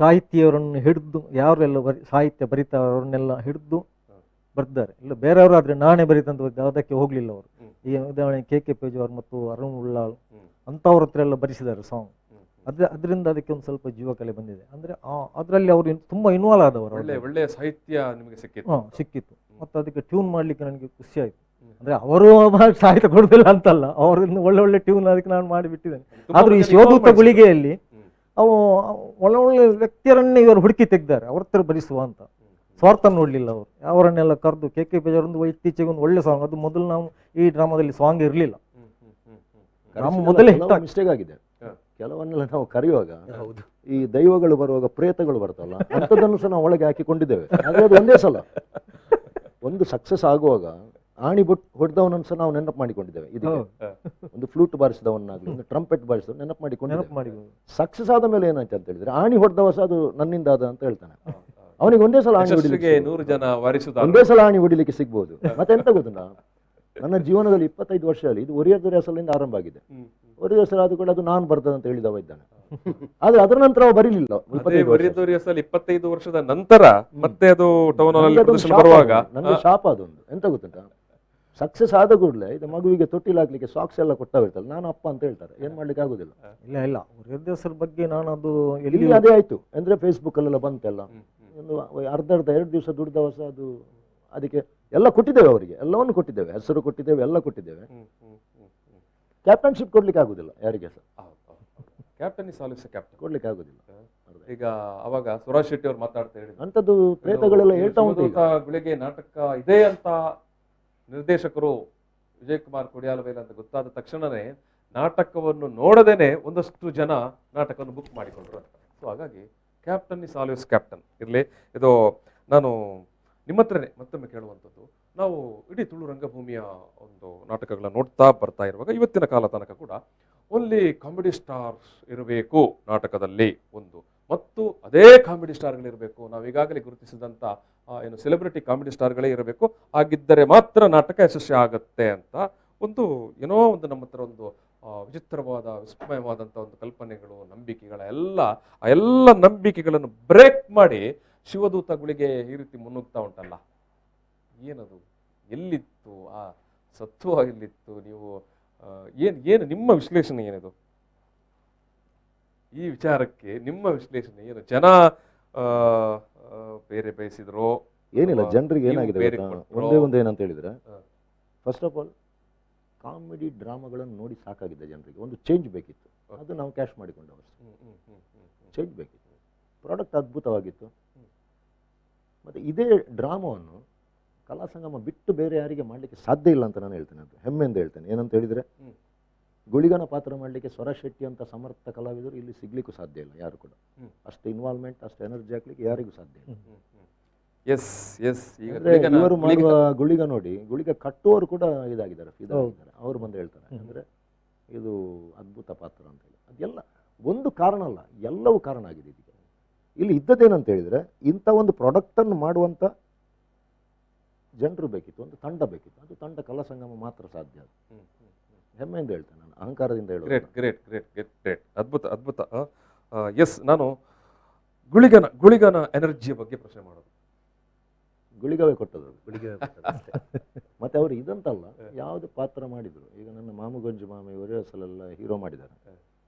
ಸಾಹಿತ್ಯವರನ್ನು ಹಿಡಿದು, ಯಾರೆಲ್ಲ ಸಾಹಿತ್ಯ ಬರಿತಾರವ್ರನ್ನೆಲ್ಲ ಹಿಡಿದು ಬರ್ತಾರೆ. ಇಲ್ಲ ಬೇರೆಯವರು ನಾನೇ ಬರೀತಂತ ಯಾವುದಕ್ಕೆ ಹೋಗಲಿಲ್ಲ ಅವರು. ಈ ಉದಾಹರಣೆ ಕೆ ಪೇಜಾವರ್ ಮತ್ತು ಅರುಣ್ ಉಳ್ಳಾಳ್ ಅಂಥವ್ರ ಹತ್ರ ಎಲ್ಲ ಬರೆಸಿದ್ದಾರೆ ಸಾಂಗ್. ಅದರಿಂದ ಅದಕ್ಕೆ ಒಂದು ಸ್ವಲ್ಪ ಜೀವಕಲೆ ಬಂದಿದೆ. ಅಂದರೆ ಅದರಲ್ಲಿ ಅವರು ತುಂಬ ಇನ್ವಾಲ್ವ್ ಆದವರು.
ಒಳ್ಳೆಯ ಸಾಹಿತ್ಯ ನಿಮಗೆ
ಸಿಕ್ಕಿತ್ತು. ಮತ್ತು ಅದಕ್ಕೆ ಟ್ಯೂನ್ ಮಾಡಲಿಕ್ಕೆ ನನಗೆ ಖುಷಿ ಆಯಿತು. ಅಂದರೆ ಅವರು ಸಾಹಿತ್ಯ ಕೊಡೋದಿಲ್ಲ ಅಂತಲ್ಲ, ಅವರಿಂದ ಒಳ್ಳೆ ಟ್ಯೂನ್ ಅದಕ್ಕೆ ನಾನು ಮಾಡಿಬಿಟ್ಟಿದ್ದೇನೆ. ಆದರೂ ಈ ಶಿವದೂತ ಗುಳಿಗೆಯಲ್ಲಿ ಅವು ಒಳ್ಳೆ ವ್ಯಕ್ತಿಯರನ್ನೇ ಇವರು ಹುಡುಕಿ ತೆಗ್ದಾರೆ, ಅವ್ರ ಹತ್ರ ಬರಿಸುವ ಅಂತ. ಸ್ವಾರ್ಥ ನೋಡಲಿಲ್ಲ ಅವರು. ಅವರನ್ನೆಲ್ಲ ಕರೆದು ಕೆ ಪೇಜಾವರ್ ಒಂದು ಇತ್ತೀಚೆಗೆ ಒಂದು ಒಳ್ಳೆ ಸಾಂಗ್, ಅದು ಮೊದಲು ನಾವು ಈ ಡ್ರಾಮಾದಲ್ಲಿ ಸಾಂಗ್ ಇರಲಿಲ್ಲ. ಮೊದಲೇ
ಮಿಸ್ಟೇಕ್ ಆಗಿದೆ. ಕೆಲವನ್ನೆಲ್ಲ ನಾವು ಕರೆಯುವಾಗ ಈ ದೈವಗಳು ಬರುವಾಗ ಪ್ರೇತಗಳು ಬರ್ತಲ್ಲ, ಅಂಥದ್ದನ್ನು ಸಹ ನಾವು ಒಳಗೆ ಹಾಕಿಕೊಂಡಿದ್ದೇವೆ. ಆದರೆ ಅದು ಒಂದೇ ಸಲ ಒಂದು ಸಕ್ಸಸ್ ಆಗುವಾಗ ಆಣಿ ಹೊಡೆದವನನ್ನು ಸಹ ನಾವು ನೆನಪು ಮಾಡಿಕೊಂಡಿದ್ದೇವೆ. ಇದಕ್ಕೆ ಒಂದು ಫ್ಲೂಟ್ ಬಾರಿಸಿದವನ್ನಾಗಲಿ, ಒಂದು ಟ್ರಂಪೆಟ್ ಬಾರಿಸಿದವ ನೆನಪು ಮಾಡಿಕೊಂಡು ಸಕ್ಸಸ್ ಆದ ಮೇಲೆ ಏನಾಯ್ತು ಅಂತ ಹೇಳಿದ್ರೆ, ಆಣಿ ಹೊಡೆದವ ಸಹ ಅದು ನನ್ನಿಂದ ಆದ ಅಂತ ಹೇಳ್ತಾನೆ. ಅವನಿಗೆ ಒಂದೇ ಸಲ ಆಣಿ ಹೊಡಿಲಿಕ್ಕೆ
100 ಜನ
ಒಂದೇ ಸಲ ಆಣಿ ಹೊಡಿಲಿಕ್ಕೆ ಸಿಗ್ಬೋದು. ಮತ್ತೆ ಎಂತ ಗೊತ್ತುಂಟಾ, ನನ್ನ ಜೀವನದಲ್ಲಿ 25 ವರ್ಷದಲ್ಲಿ ಇದು ಒರಿಯರ್ ಹೆಸಲಿಂದ ಆರಂಭ ಆಗಿದೆ. ಒರಿಯರ್ ಹೆಸರು ಅದು ಕೂಡ ಅದು ನಾನು ಬರ್ತದಂತ ಹೇಳಿದವ ಇದ್ದಾನೆ. ಆದ್ರೆ ಅದರ ನಂತರ ಅವ ಬರೀಲಿಲ್ಲ.
25 ವರ್ಷದ ನಂತರ ಮತ್ತೆ ಅದು ಟೌನ್ ಬರುವಾಗ
ನನಗೆ ಶಾಪ ಅದೊಂದು. ಎಂತ ಗೊತ್ತುಂಟಾ, ಸಕ್ಸಸ್ ಆದ ಕೂಡಲೇ ಇದು ಮಗುವಿಗೆ ತೊಟ್ಟಿಲ್ ಹಾಕ್ಲಿಕ್ಕೆ ಸಾಕ್ಸ್ ಎಲ್ಲ ಕೊಟ್ಟವಿರ್ತಲ್ಲ, ನಾನು ಅಪ್ಪ ಅಂತ ಹೇಳ್ತಾರೆ. ಏನ್ ಮಾಡ್ಲಿಕ್ಕೆ ಆಗುದಿಲ್ಲ.
ಇಲ್ಲ ಹೆಸರ ಬಗ್ಗೆ ನಾನು ಅದು
ಇಲ್ಲಿ ಅದೇ ಆಯ್ತು. ಅಂದ್ರೆ ಫೇಸ್ಬುಕ್ ಅಲ್ಲೆಲ್ಲ ಬಂತೆಲ್ಲ, ಒಂದು ಅರ್ಧ 2 ದಿವಸ ದುಡ್ದವ ಸಹ ಅದು ಅದಕ್ಕೆ ಎಲ್ಲ ಕೊಟ್ಟಿದ್ದೇವೆ, ಅವರಿಗೆ ಎಲ್ಲವನ್ನು ಕೊಟ್ಟಿದ್ದೇವೆ, ಹೆಸರು ಕೊಟ್ಟಿದ್ದೇವೆ, ಎಲ್ಲ ಕೊಟ್ಟಿದ್ದೇವೆ. ಕ್ಯಾಪ್ಟನ್ಶಿಪ್ ಕೊಡ್ಲಿಕ್ಕೆ ಆಗುದಿಲ್ಲ ಯಾರಿಗೆ ಸಹ.
ಕ್ಯಾಪ್ಟನ್ ಇಸ್ ಆಲ್ವೇಸ್ ಕ್ಯಾಪ್ಟನ್
ಕೊಡ್ಲಿಕ್ಕೆ ಆಗುದಿಲ್ಲ.
ಈಗ ಅವಾಗ ಸುರಾಜ್ ಶೆಟ್ಟಿ ಅವ್ರು ಮಾತಾಡ್ತಾ ಹೇಳಿದ್ರು,
ಅಂಥದ್ದು ಪ್ರೇತಗಳೆಲ್ಲ ಹೇಳ್ತಾ ಉಂಟು.
ಗುಳಿಗೆ ನಾಟಕ ಇದೆ ಅಂತ ನಿರ್ದೇಶಕರು ವಿಜಯಕುಮಾರ್ ಕೊಡಿಯಾಲವೇಲ್ ಅಂತ ಗೊತ್ತಾದ ತಕ್ಷಣನೇ ನಾಟಕವನ್ನು ನೋಡದೇನೆ ಒಂದಷ್ಟು ಜನ ನಾಟಕವನ್ನು ಬುಕ್ ಮಾಡಿಕೊಂಡ್ರು ಅಂತ. ಸೊ ಹಾಗಾಗಿ ಕ್ಯಾಪ್ಟನ್ ಇಸ್ ಆಲ್ವೇಸ್ ಕ್ಯಾಪ್ಟನ್ ಇರಲಿ. ಇದು ನಾನು ನಿಮ್ಮ ಹತ್ರನೇ ಮತ್ತೊಮ್ಮೆ ಕೇಳುವಂಥದ್ದು, ನಾವು ಇಡೀ ತುಳು ರಂಗಭೂಮಿಯ ಒಂದು ನಾಟಕಗಳನ್ನ ನೋಡ್ತಾ ಬರ್ತಾ ಇರುವಾಗ ಇವತ್ತಿನ ಕಾಲ ತನಕ ಕೂಡ ಓನ್ಲಿ ಕಾಮಿಡಿ ಸ್ಟಾರ್ಸ್ ಇರಬೇಕು ನಾಟಕದಲ್ಲಿ ಒಂದು, ಮತ್ತು ಅದೇ ಕಾಮಿಡಿ ಸ್ಟಾರ್ಗಳಿರಬೇಕು, ನಾವು ಈಗಾಗಲೇ ಗುರುತಿಸಿದಂಥ ಏನು ಸೆಲೆಬ್ರಿಟಿ ಕಾಮಿಡಿ ಸ್ಟಾರ್ಗಳೇ ಇರಬೇಕು, ಆಗಿದ್ದರೆ ಮಾತ್ರ ನಾಟಕ ಯಶಸ್ವಿ ಆಗುತ್ತೆ ಅಂತ ಒಂದು ಏನೋ ಒಂದು ನಮ್ಮ ಹತ್ರ ಒಂದು ವಿಚಿತ್ರವಾದ ವಿಸ್ಮಯವಾದಂಥ ಒಂದು ಕಲ್ಪನೆಗಳು, ನಂಬಿಕೆಗಳ ಎಲ್ಲ ನಂಬಿಕೆಗಳನ್ನು ಬ್ರೇಕ್ ಮಾಡಿ ಶಿವದೂತ ಗುಳಿಗೆ ಈ ರೀತಿ ಮುನ್ನುಗ್ತಾ ಉಂಟಲ್ಲ, ಏನದು? ಎಲ್ಲಿತ್ತು ಆ ಸತ್ವ? ಎಲ್ಲಿತ್ತು? ನೀವು ಏನು ನಿಮ್ಮ ವಿಶ್ಲೇಷಣೆ ಏನಿದು ಈ ವಿಚಾರಕ್ಕೆ? ನಿಮ್ಮ ವಿಶ್ಲೇಷಣೆ ಏನು? ಜನ ಬೇರೆ ಬಯಸಿದ್ರು
ಏನಿಲ್ಲ, ಜನರಿಗೆ ಏನಾಗಿದೆ ಒಂದೇ ಒಂದು ಏನಂತ ಹೇಳಿದ್ರೆ, ಫಸ್ಟ್ ಆಫ್ ಆಲ್ ಕಾಮಿಡಿ ಡ್ರಾಮಾಗಳನ್ನು ನೋಡಿ ಸಾಕಾಗಿದೆ ಜನರಿಗೆ. ಒಂದು ಚೇಂಜ್ ಬೇಕಿತ್ತು, ಅದು ನಾವು ಕ್ಯಾಶ್ ಮಾಡಿಕೊಂಡವರು. ಚೇಂಜ್ ಬೇಕಿತ್ತು, ಪ್ರಾಡಕ್ಟ್ ಅದ್ಭುತವಾಗಿತ್ತು. ಮತ್ತು ಇದೇ ಡ್ರಾಮಾವನ್ನು ಕಲಾ ಸಂಗಮ ಬಿಟ್ಟು ಬೇರೆ ಯಾರಿಗೆ ಮಾಡಲಿಕ್ಕೆ ಸಾಧ್ಯ ಇಲ್ಲ ಅಂತ ನಾನು ಹೇಳ್ತೇನೆ. ಅದು ಹೆಮ್ಮೆಯಿಂದ ಹೇಳ್ತೇನೆ. ಏನಂತ ಹೇಳಿದರೆ, ಗುಳಿಗನ ಪಾತ್ರ ಮಾಡಲಿಕ್ಕೆ ಸ್ವರಾಜ್ ಶೆಟ್ಟಿ ಅಂತ ಸಮರ್ಥ ಕಲಾವಿದರು ಇಲ್ಲಿ ಸಿಗ್ಲಿಕ್ಕೂ ಸಾಧ್ಯ ಇಲ್ಲ, ಯಾರು ಕೂಡ. ಅಷ್ಟು ಇನ್ವಾಲ್ವ್ಮೆಂಟ್, ಅಷ್ಟು ಎನರ್ಜಿ ಹಾಕ್ಲಿಕ್ಕೆ ಯಾರಿಗೂ ಸಾಧ್ಯ ಇಲ್ಲ. ಇವರು ಮಾಡುವ ಗುಳಿಗ ನೋಡಿ, ಗುಳಿಗ ಕಟ್ಟುವವರು ಕೂಡ ಇದಾಗಿದ್ದಾರೆ, ಅವರು ಬಂದು ಹೇಳ್ತಾರೆ ಅಂದರೆ ಇದು ಅದ್ಭುತ ಪಾತ್ರ ಅಂತ ಹೇಳಿ. ಅದೆಲ್ಲ ಒಂದು ಕಾರಣ ಅಲ್ಲ, ಎಲ್ಲವೂ ಕಾರಣ ಆಗಿದೆ ಇದಕ್ಕೆ. ಇಲ್ಲಿ ಇದ್ದದ್ದೇನಂತ ಹೇಳಿದರೆ, ಇಂಥ ಒಂದು ಪ್ರಾಡಕ್ಟನ್ನು ಮಾಡುವಂಥ ಜನರು ಬೇಕಿತ್ತು, ಒಂದು ತಂಡ ಬೇಕಿತ್ತು. ಅದು ತಂಡ ಕಲಾ ಸಂಗಮ ಮಾತ್ರ ಸಾಧ್ಯ. ಅದು ಹೆಮ್ಮೆಯಿಂದ ಹೇಳ್ತೇನೆ ನಾನು, ಅಹಂಕಾರದಿಂದ ಹೇಳೋದು.
Great great great great great, ಅದ್ಭುತ ಅದ್ಭುತ. ಎಸ್, ನಾನು ಗುಳಿಗನ ಎನರ್ಜಿಯ ಬಗ್ಗೆ ಪ್ರಶ್ನೆ ಮಾಡೋದು.
ಗುಳಿಗವೇ ಕೊಟ್ಟದ್ದು, ಮತ್ತೆ ಅವರು ಇದಂತಲ್ಲ, ಯಾವುದು ಪಾತ್ರ ಮಾಡಿದರು. ಈಗ ನನ್ನ ಮಾಮುಗಂಜು ಮಾಮಿ ಇವರೇ ಸಲೆಲ್ಲ ಹೀರೋ ಮಾಡಿದ್ದಾರೆ.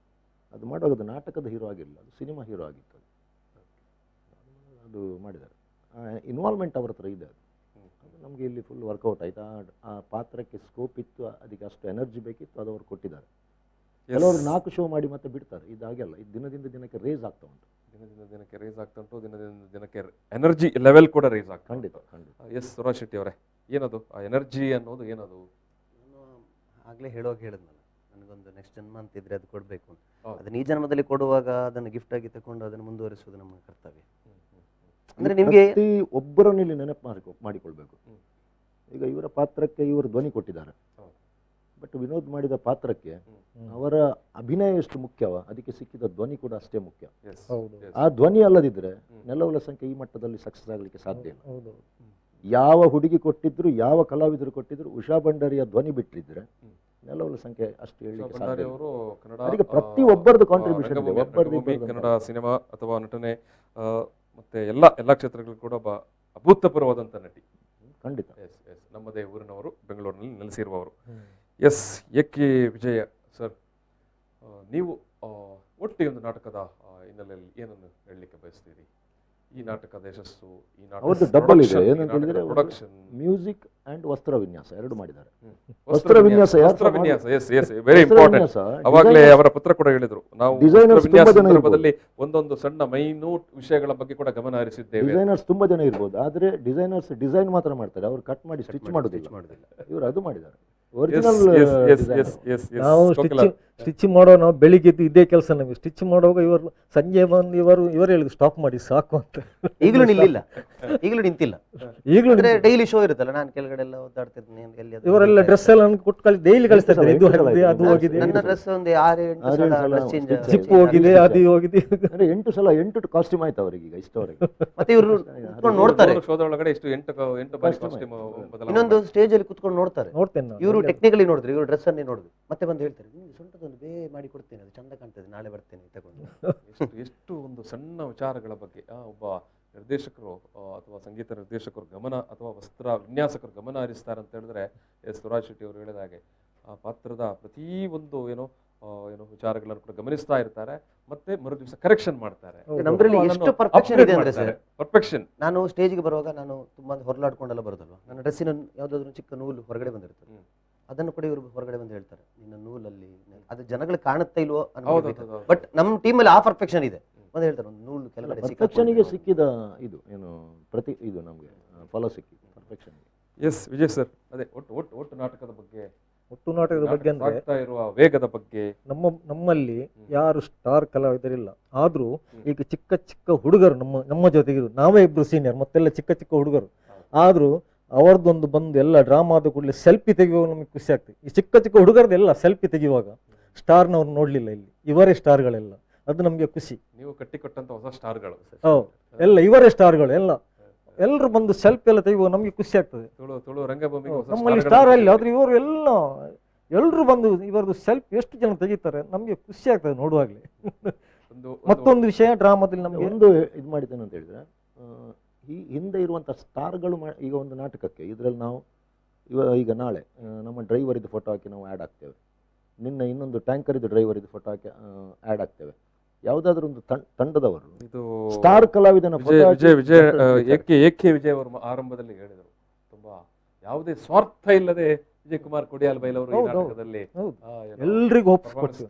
ಅದು ಮಾಡುವಾಗ ಅದು ನಾಟಕದ ಹೀರೋ ಆಗಿರಲಿಲ್ಲ, ಅದು ಸಿನಿಮಾ ಹೀರೋ ಆಗಿತ್ತು. ಅದು ಮಾಡಿದ್ದಾರೆ, ಇನ್ವಾಲ್ವ್ಮೆಂಟ್ ಅವ್ರ ಹತ್ರ ಇದೆ. ಅದು ನಮಗೆ ಇಲ್ಲಿ ಫುಲ್ ವರ್ಕೌಟ್ ಆಯ್ತು. ಆ ಪಾತ್ರಕ್ಕೆ ಸ್ಕೋಪ್ ಇತ್ತು, ಅದಕ್ಕೆ ಅಷ್ಟು ಎನರ್ಜಿ ಬೇಕಿತ್ತು, ಅದು ಅವ್ರು ಕೊಟ್ಟಿದ್ದಾರೆ. ಕೆಲವರು 4 ಶೋ ಮಾಡಿ ಮತ್ತೆ ಬಿಡ್ತಾರೆ, ಇದಾಗೆಲ್ಲ ಇದು ದಿನದಿಂದ ದಿನಕ್ಕೆ ರೇಸ್ ಆಗ್ತಾ ಉಂಟು.
ದಿನದಿಂದ ದಿನಕ್ಕೆ ರೇಸ್ ಆಗ್ತಾ ಉಂಟು, ದಿನದಿಂದ ದಿನಕ್ಕೆ ಎನರ್ಜಿ ಲೆವೆಲ್ ಕೂಡ ರೇಸ್ ಆಗ್ತಾ
ಖಂಡಿತ ಖಂಡಿತ.
ಎಸ್ ಸುರಾಜ್ ಶೆಟ್ಟಿ ಅವರೇ, ಏನದು ಆ ಎನರ್ಜಿ ಅನ್ನೋದು ಏನದು?
ನಾನು ಆಗಲೇ ಹೇಳಿದ್ನಲ್ಲ, ನನಗೊಂದು ನೆಕ್ಸ್ಟ್ ಜನ್ಮ ಅಂತಿದ್ರೆ ಅದು ಕೊಡಬೇಕು ಅಂತ.
ಹೌದು.
ಅದನ್ನ ಈ ಜನ್ಮದಲ್ಲಿ ಕೊಡುವಾಗ ಅದನ್ನು ಗಿಫ್ಟ್ ಆಗಿ ತಗೊಂಡು ಅದನ್ನು ಮುಂದುವರಿಸುವುದು ನಮ್ಮ ಕರ್ತವ್ಯ. ಅಂದ್ರೆ ನಿಮಗೆ
ಪ್ರತಿ ಒಬ್ಬರನ್ನು ಇಲ್ಲಿ ನೆನಪು ಮಾಡಿಕೊಳ್ಬೇಕು. ಈಗ ಇವರ ಪಾತ್ರಕ್ಕೆ ಇವರು ಧ್ವನಿ ಕೊಟ್ಟಿದ್ದಾರೆ, ಬಟ್ ವಿನೋದ್ ಮಾಡಿದ ಪಾತ್ರಕ್ಕೆ ಅವರ ಅಭಿನಯ ಎಷ್ಟು ಮುಖ್ಯವ, ಅದಕ್ಕೆ ಸಿಕ್ಕಿದ ಧ್ವನಿ ಕೂಡ ಅಷ್ಟೇ ಮುಖ್ಯ. ಆ ಧ್ವನಿ ಅಲ್ಲದಿದ್ರೆ ನೆಲವುಲ ಸಂಖ್ಯೆ ಈ ಮಟ್ಟದಲ್ಲಿ ಸಕ್ಸಸ್ ಆಗಲಿಕ್ಕೆ ಸಾಧ್ಯ ಇಲ್ಲ. ಯಾವ ಹುಡುಗಿ ಕೊಟ್ಟಿದ್ರು, ಯಾವ ಕಲಾವಿದರು ಕೊಟ್ಟಿದ್ರು, ಉಷಾ ಭಂಡಾರಿಯ ಧ್ವನಿ ಬಿಟ್ಟಿದ್ರೆ ನೆಲವುಲ ಸಂಖ್ಯೆ ಅಷ್ಟು ಹೇಳಲಿಕ್ಕೆ ಸಾಧ್ಯ ಇಲ್ಲ. ಅದಕ್ಕೆ ಪ್ರತಿ ಒಬ್ಬರದ್ದು ಕಾಂಟ್ರಿಬ್ಯೂಷನ್ ಇದೆ.
ಕನ್ನಡ ಸಿನಿಮಾ ಅಥವಾ ನಟನೆ ಮತ್ತೆ ಎಲ್ಲ ಕ್ಷೇತ್ರಗಳು ಕೂಡ ಒಬ್ಬ ಅಭೂತಪೂರ್ವವಾದಂಥ ನಟಿ.
ಖಂಡಿತ.
ಎಸ್ ಎಸ್ ನಮ್ಮದೇ ಊರಿನವರು, ಬೆಂಗಳೂರಿನಲ್ಲಿ ನೆಲೆಸಿರುವವರು. ಎಸ್ ಎಕ್ಕೆ ವಿಜಯ ಸರ್, ನೀವು ಒಟ್ಟು ಒಂದು ನಾಟಕದ ಹಿನ್ನೆಲೆಯಲ್ಲಿ ಏನನ್ನು ಹೇಳಲಿಕ್ಕೆ ಬಯಸ್ತೀರಿ? ಈ ನಾಟಕದ ಯಶಸ್ಸು, ಈ
ಅವ್ರದ್ದು ಡಬಲ್ ಇದೆ. ಏನಂತ ಹೇಳಿದ್ರೆ
ಪ್ರೊಡಕ್ಷನ್,
ಮ್ಯೂಸಿಕ್ ಅಂಡ್ ವಸ್ತ್ರ ವಿನ್ಯಾಸ ಎರಡು ಮಾಡಿದ್ದಾರೆ.
ವಸ್ತ್ರ ವಿನ್ಯಾಸ ವೆರಿ ಇಂಪಾರ್ಟೆಂಟ್. ಅವಾಗಲೇ ಅವರ ಪುತ್ರ ಕೂಡ ಹೇಳಿದ್ರು, ನಾವು ವಿನ್ಯಾಸ ಸಂದರ್ಭದಲ್ಲಿ ಒಂದೊಂದು ಸಣ್ಣ ಮೈನ್ಯೂಟ್ ವಿಷಯಗಳ ಬಗ್ಗೆ ಕೂಡ ಗಮನ ಹರಿಸಿದ್ದೇವೆ.
ಡಿಸೈನರ್ಸ್ ತುಂಬಾ ಜನ ಇರ್ಬೋದು, ಆದ್ರೆ ಡಿಸೈನರ್ಸ್ ಡಿಸೈನ್ ಮಾತ್ರ ಮಾಡ್ತಾರೆ, ಅವ್ರು ಕಟ್ ಮಾಡಿ ಸ್ಟಿಚ್ ಮಾಡೋದಿಲ್ಲ. ಇವರು ಅದು ಮಾಡಿದ್ದಾರೆ.
ನಾವು ಸ್ಟಿಚ್ ಮಾಡೋ, ನಾವು ಬೆಳಿಗ್ಗೆ ಇದೇ ಕೆಲಸ ನಮಗೆ. ಸ್ಟಿಚ್ ಮಾಡುವಾಗ ಇವರು ಸಂಜೆ ಬಂದು ಇವರು ಹೇಳಿದ್ರು ಸ್ಟಾಪ್ ಮಾಡಿ ಸಾಕು ಅಂತ.
ಈಗಲೂ ನಿಂತಿಲ್ಲ. ಈಗಲೂ ಡೈಲಿ ಶೋ ಇರುತ್ತಲ್ಲ, ನಾನು ಕೆಳಗಡೆ ಎಲ್ಲ ಓದಾಡ್ತಿರ್ತೀನಿ.
ಇವರೆಲ್ಲ ಡ್ರೆಸ್ ಎಲ್ಲ ಕೊಟ್ಟು ಕಳಿಸಿ ಡೈಲಿ ಕಳಿಸ್ತಾರೆ. ಇದು ಹೋಗಿದೆ, ಅದು ಹೋಗಿದೆ,
ನನ್ನ ಡ್ರೆಸ್ ಒಂದು 6-8 ಚೇಂಜ್,
ಜಿಪ್ ಹೋಗಿದೆ, ಅದು ಹೋಗಿದೆ.
8 ಸಲ 8 ಕಾಸ್ಟ್ಯೂಮ್ ಆಯ್ತು ಅವರಿಗೆ ಈಗ ಇಷ್ಟವರೆಗೆ.
ಮತ್ತೆ ಇವರು ನೋಡ್ತಾರೆ
ಶೋದ ಒಳಗಡೆ ಎಷ್ಟು 8 ಬಾರಿ ಕಾಸ್ಟ್ಯೂಮ್ ಬದಲಾವಣೆ.
ಇನ್ನೊಂದು ಸ್ಟೇಜ್ ಅಲ್ಲಿ ಕುತ್ಕೊಂಡು ನೋಡ್ತಾರೆ.
ನೋಡ್ತೇನೆ
ಇವರು ಟೆಕ್ನಿಕಲಿ ನೋಡಿದ್ರೆ, ಇವರು ಡ್ರೆಸ್ ಅನ್ನೇ ನೋಡಿದ್ರು, ಮತ್ತೆ ಬಂದು ಹೇಳ್ತಾರೆ ನಿಮ್ಗೆ ಸೊಂಟದೊಂದು ಬೇ ಮಾಡಿ ಕೊಡ್ತೇನೆ, ಅದು ಚಂದ ಕಾಣ್ತದೆ, ನಾಳೆ ಬರ್ತೇನೆ ತಗೊಂಡು.
ಎಷ್ಟು ಒಂದು ಸಣ್ಣ ವಿಚಾರಗಳ ಬಗ್ಗೆ ಒಬ್ಬ ನಿರ್ದೇಶಕರು ಅಥವಾ ಸಂಗೀತ ನಿರ್ದೇಶಕರು ಗಮನ, ಅಥವಾ ವಸ್ತ್ರ ವಿನ್ಯಾಸಕರು ಗಮನ ಹರಿಸ್ತಾರೆ ಅಂತ ಹೇಳಿದ್ರೆ, ಎಸ್ ಸುರಾಜ್ ಶೆಟ್ಟಿ ಅವರು ಹೇಳಿದ ಹಾಗೆ ಆ ಪಾತ್ರದ ಪ್ರತಿ ಒಂದು ಏನೋ ವಿಚಾರಗಳನ್ನು ಕೂಡ ಗಮನಿಸ್ತಾ ಇರ್ತಾರೆ, ಮತ್ತೆ ಮರು ದಿವಸ ಕರೆಕ್ಷನ್ ಮಾಡ್ತಾರೆ.
ನಮ್ಮಲ್ಲಿ ಎಷ್ಟು ಪರ್ಫೆಕ್ಷನ್ ಇದೆ ಅಂದ್ರೆ ಸರ್,
ಪರ್ಫೆಕ್ಷನ್.
ನಾನು ಸ್ಟೇಜ್ಗೆ ಬರುವಾಗ ನಾನು ತುಂಬಾ ಹೊರಲಾಡ್ಕೊಂಡೆಲ್ಲ ಬರೋದಲ್ವ, ನನ್ನ ಡ್ರೆಸ್ಸಿನ ಯಾವ್ದಾದ್ರು ಚಿಕ್ಕ ನೂಲು ಹೊರಗಡೆ ಬಂದಿರ್ತದೆ, ಅದನ್ನು ಕೂಡ ಇವರು ಹೊರಗಡೆ ಬಂದು ಹೇಳ್ತಾರೆ, ನಿನ್ನ ನೂಲಲ್ಲಿ ಅದು ಜನಗಳಿಗೆ ಕಾಣುತ್ತಾ ಇಲ್ವೋ ಅನ್ನೋದು. ಬಟ್ ನಮ್ಮ ಟೀಮಲ್ಲಿ ಆ ಪರ್ಫೆಕ್ಷನ್ ಇದೆ. ಒಂದು ಹೇಳ್ತಾರೆ, ಒಂದು ನೂಲು ಕೆಳಗಡೆ
ಪರ್ಫೆಕ್ಷನ್ಗೆ ಸಿಕ್ಕಿದ ಇದು ಏನು ಇದು ನಮಗೆ ಫಲ ಸಿಕ್ಕಿದೆ ಪರ್ಫೆಕ್ಷನ್.
ಎಸ್ ವಿಜಯ್ ಸರ್, ಅದೇ ಒಟ್ಟು ನಾಟಕದ ಬಗ್ಗೆ,
ಒಟ್ಟು ನಾಟಕದ ಬಗ್ಗೆ ಅಂದ್ರೆ
ಇರುವ ವೇಗದ ಬಗ್ಗೆ,
ನಮ್ಮಲ್ಲಿ ಯಾರು ಸ್ಟಾರ್ ಕಲಾವಿದರಿಲ್ಲ, ಆದ್ರೂ ಈಗ ಚಿಕ್ಕ ಚಿಕ್ಕ ಹುಡುಗರು ನಮ್ಮ ಜೊತೆಗಿರು, ನಾವೇ ಇಬ್ರು ಸೀನಿಯರ್, ಮತ್ತೆಲ್ಲ ಚಿಕ್ಕ ಚಿಕ್ಕ ಹುಡುಗರು, ಆದ್ರೂ ಅವರದೊಂದು ಬಂದು ಎಲ್ಲ ಡ್ರಾಮಾದ ಕೂಡಲೇ ಸೆಲ್ಫಿ ತೆಗೆಯುವಾಗ ನಮಗೆ ಖುಷಿ ಆಗ್ತದೆ. ಈ ಚಿಕ್ಕ ಚಿಕ್ಕ ಹುಡುಗರದೆಲ್ಲ ಸೆಲ್ಫಿ ತೆಗೆಯುವಾಗ ಸ್ಟಾರ್ನವ್ರು ನೋಡ್ಲಿಲ್ಲ, ಇಲ್ಲಿ ಇವರೇ ಸ್ಟಾರ್ಗಳೆಲ್ಲ, ಅದು ನಮಗೆ ಖುಷಿ.
ನೀವು ಕಟ್ಟಿಕೊಟ್ಟಂತ ಹೊಸ ಸ್ಟಾರ್ಗಳು.
ಹೌದು, ಎಲ್ಲ ಇವರೇ ಸ್ಟಾರ್ಗಳು, ಎಲ್ಲರೂ ಬಂದು ಸೆಲ್ಫಿ ಎಲ್ಲ ತೆಗೆಯುವಾಗ ನಮಗೆ ಖುಷಿ ಆಗ್ತದೆ.
ತುಳು ರಂಗಭೂಮಿ
ನಮ್ಮಲ್ಲಿ ಸ್ಟಾರ್ ಅಲ್ಲಿ, ಆದ್ರೆ ಇವರು ಎಲ್ಲರೂ ಬಂದು ಇವರದ್ದು ಸೆಲ್ಫಿ ಎಷ್ಟು ಜನ ತೆಗಿತಾರೆ, ನಮಗೆ ಖುಷಿ ಆಗ್ತದೆ ನೋಡುವಾಗಲೇ. ಮತ್ತೊಂದು ವಿಷಯ, ಡ್ರಾಮಾದಲ್ಲಿ ನಮಗೆ
ಒಂದು ಇದು ಮಾಡಿದ್ದೇನೆ ಅಂತ ಹೇಳಿದ್ರೆ, ಈ ಹಿಂದೆ ಇರುವಂಥ ಸ್ಟಾರ್ಗಳು ಈಗ ಒಂದು ನಾಟಕಕ್ಕೆ ಇದರಲ್ಲಿ ನಾವು ಈಗ ನಾಳೆ ನಮ್ಮ ಡ್ರೈವರಿದ್ದು ಫೋಟೋ ಹಾಕಿ ನಾವು ಆ್ಯಡ್ ಆಗ್ತೇವೆ, ನಿನ್ನ ಇನ್ನೊಂದು ಟ್ಯಾಂಕರಿದ್ದು ಡ್ರೈವರಿದ್ದು ಫೋಟೋ ಹಾಕಿ ಆ್ಯಡ್ ಆಗ್ತೇವೆ. ಯಾವುದಾದ್ರೂ ಒಂದು ತಂಡದವರು
ಇದು
ಸ್ಟಾರ್ ಕಲಾವಿದನ
ಏಕೆ ವಿಜಯ್ ಅವರು ಆರಂಭದಲ್ಲಿ ಹೇಳಿದರು, ತುಂಬಾ ಯಾವುದೇ ಸ್ವಾರ್ಥ ಇಲ್ಲದೆ ವಿಜಯ್ ಕುಮಾರ್ ಕೊಡಿಯಾಲ್ ಬೈಲ್ ಅವರು ಈ ನಾಟಕದಲ್ಲಿ
ಎಲ್ರಿಗೂ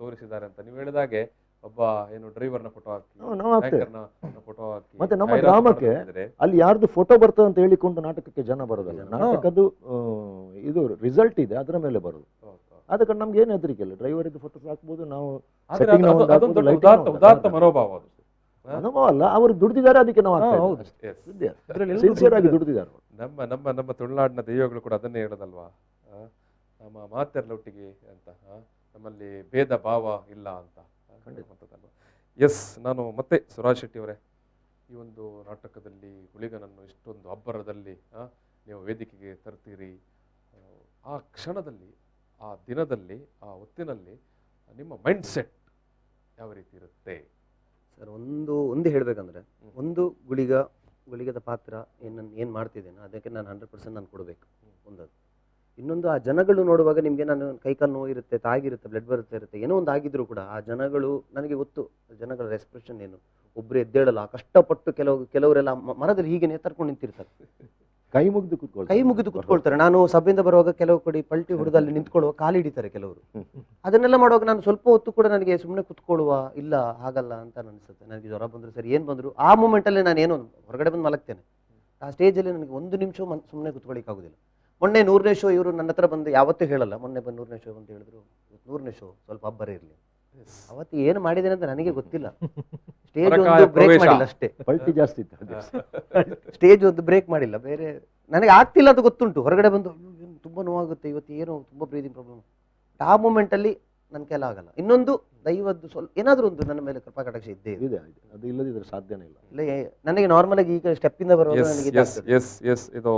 ತೋರಿಸಿದ್ದಾರೆ ಅಂತ ನೀವು ಹೇಳಿದಾಗೆ. ಒಬ್ಬ ಡ್ರೈವರ್ನ ಫೋಟೋ ಹಾಕಿ, ಫೋಟೋ ಹಾಕಿ,
ಮತ್ತೆ ನಮ್ಮ ಡ್ರಾಮಕ್ಕೆ ಅಲ್ಲಿ ಯಾರ್ದು ಫೋಟೋ ಬರ್ತದೆ ಅಂತ ಹೇಳಿಕೊಂಡು ನಾಟಕಕ್ಕೆ ಜನ ಬರೋದಲ್ಲ, ನಾಟಕದ್ದು ಇದು ರಿಸಲ್ಟ್ ಇದೆ, ಅದರ ಮೇಲೆ ಬರೋದು. ಆದ ಕಾರಣ ನಮ್ಗೆ ಏನು ಹೆದರಿಕೆ ಇಲ್ಲ, ಡ್ರೈವರ್ ಇದು ಫೋಟೋ ಹಾಕ್ಬೋದು ನಾವು.
ಉದಾತ್ತ ಮನೋಭಾವ, ಅದು
ಅನುಭವ ಅಲ್ಲ, ಅವರು ದುಡ್ದಿದ್ದಾರೆ, ಅದಕ್ಕೆ ನಾವು ಸಿನ್ಸಿಯರ್ ಆಗಿ ದುಡ್ದಿದ್ದಾರೆ.
ನಮ್ಮ ತುಳುನಾಡಿನ ದೈವಗಳು ಕೂಡ ಅದನ್ನೇ ಹೇಳೋದಲ್ವಾ, ನಮ್ಮ ಮಾತೆರ್ಲೊಟ್ಟಿಗೆ ಅಂತ, ನಮ್ಮಲ್ಲಿ ಭೇದ ಭಾವ ಇಲ್ಲ ಅಂತ. ಎಸ್, ನಾನು ಮತ್ತೆ ಸುರಾಜ್ ಶೆಟ್ಟಿ ಅವರೇ, ಈ ಒಂದು ನಾಟಕದಲ್ಲಿ ಗುಳಿಗನನ್ನು ಇಷ್ಟೊಂದು ಅಬ್ಬರದಲ್ಲಿ ನೀವು ವೇದಿಕೆಗೆ ತರ್ತೀರಿ, ಆ ಕ್ಷಣದಲ್ಲಿ, ಆ ದಿನದಲ್ಲಿ, ಆ ಹೊತ್ತಿನಲ್ಲಿ ನಿಮ್ಮ ಮೈಂಡ್ ಸೆಟ್ ಯಾವ ರೀತಿ ಇರುತ್ತೆ
ಸರ್? ಒಂದು ಹೇಳ್ಬೇಕಂದ್ರೆ, ಒಂದು ಗುಳಿಗದ ಪಾತ್ರ ಏನು ಮಾಡ್ತಿದ್ದೇನೆ ಅದಕ್ಕೆ ನಾನು 100% ನಾನು ಕೊಡಬೇಕು ಒಂದದು. ಇನ್ನೊಂದು, ಆ ಜನಗಳು ನೋಡುವಾಗ ನಿಮಗೆ ನಾನು ಕೈಕಾಲು ನೋವು ಇರುತ್ತೆ, ತಾಗಿರುತ್ತೆ, ಬ್ಲಡ್ ಇರುತ್ತೆ, ಏನೋ ಒಂದು ಆಗಿದ್ರು ಕೂಡ ಆ ಜನಗಳು, ನನಗೆ ಗೊತ್ತು ಜನಗಳ ರೆಸ್ಪ್ರೆಷನ್ ಏನು. ಒಬ್ಬರು ಎದ್ದೇಳಲ್ಲ, ಕಷ್ಟಪಟ್ಟು ಕೆಲವರೆಲ್ಲ ಮರದಲ್ಲಿ ಹೀಗೆ ನೇತರ್ಕೊಂಡು ನಿಂತಿರ್ತಾರೆ,
ಕೈ ಮುಗಿದು ಕೂತ್ಕೊಳ್ತಾರೆ.
ಕೈ ಮುಗಿದು ಕುತ್ಕೊಳ್ತಾರೆ. ನಾನು ಸಭೆಯಿಂದ ಬರುವಾಗ ಕೆಲವು ಕಡೆ ಪಲ್ಟಿ ಹೊಡೆದು ಅಲ್ಲಿ ನಿಂತ್ಕೊಳ್ಳುವ ಕಾಲು ಹಿಡಿತಾರೆ ಕೆಲವರು. ಅದನ್ನೆಲ್ಲ ಮಾಡುವಾಗ ನಾನು ಸ್ವಲ್ಪ ಹೊತ್ತು ಕೂಡ ನನಗೆ ಸುಮ್ಮನೆ ಕುತ್ಕೊಳ್ಳುವ, ಇಲ್ಲ ಹಾಗಲ್ಲ ಅಂತ ಅನಿಸುತ್ತೆ. ನನಗೆ ಜ್ವರ ಬಂದ್ರು ಸರಿ, ಏನ್ ಬಂದ್ರು ಆ ಮೂಮೆಂಟಲ್ಲಿ ನಾನು ಏನೋ ಹೊರಗಡೆ ಬಂದು ಮಲಗ್ತೇನೆ. ಆ ಸ್ಟೇಜಲ್ಲಿ ನನಗೆ ಒಂದು ನಿಮಿಷ ಸುಮ್ಮನೆ ಕುತ್ಕೊಳ್ಳಿಕ್ಕೆ ಆಗುದಿಲ್ಲ. ಮೊನ್ನೆ 100ನೇ ಶೋ ಇವರು ನನ್ನ ಹತ್ರ ಬಂದು ಯಾವತ್ತೂ ಹೇಳಲ್ಲ, ಮೊನ್ನೆ ಬಂದು 100ನೇ ಶೋ ಅಂತ ಹೇಳಿದ್ರು. 100ನೇ ಶೋ ಸ್ವಲ್ಪ ಅಬ್ಬರ ಇರಲಿ. ಅವತ್ತು ಏನು ಮಾಡಿದ್ದೇನೆ ಅಂತ ನನಗೆ ಗೊತ್ತಿಲ್ಲ. ಸ್ಟೇಜ್ ಒಂದು ಬ್ರೇಕ್ ಮಾಡಿಲ್ಲ ಅಷ್ಟೇ.
ಪಲ್ಟಿ ಜಾಸ್ತಿ ಇತ್ತು.
ಸ್ಟೇಜ್ ಒಂದು ಬ್ರೇಕ್ ಮಾಡಿಲ್ಲ, ಬೇರೆ ನನಗೆ ಆಗ್ತಿಲ್ಲ ಅಂತ ಗೊತ್ತುಂಟು. ಹೊರಗಡೆ ಬಂದು ತುಂಬಾ ನೋವಾಗುತ್ತೆ, ಇವತ್ತು ಏನೋ ತುಂಬಾ ಬ್ರೀದಿಂಗ್ ಪ್ರಾಬ್ಲಮ್. ಆ ಮೂಮೆಂಟ್ ಅಲ್ಲಿ ನನ್ನ ಕೈಲ ಆಗಲ್ಲ. ಇನ್ನೊಂದು ದೈವದ್ದು ಸ್ವಲ್ಪ ಏನಾದ್ರೂ ಒಂದು ನನ್ನ ಮೇಲೆ ಕೃಪಾ ಕಟಾಕ್ಷ ಇದ್ದೇ ಇದೆ.
ಅದು ಇಲ್ಲದಿದ್ರೆ ಸಾಧ್ಯನೇ ಇಲ್ಲ.
ಇಲ್ಲ ನನಗೆ ನಾರ್ಮಲ್ ಆಗಿ ಈಗ ಸ್ಟೆಪ್ ಇಂದ ಬರುವಾಗ ನನಗೆ
ಇದು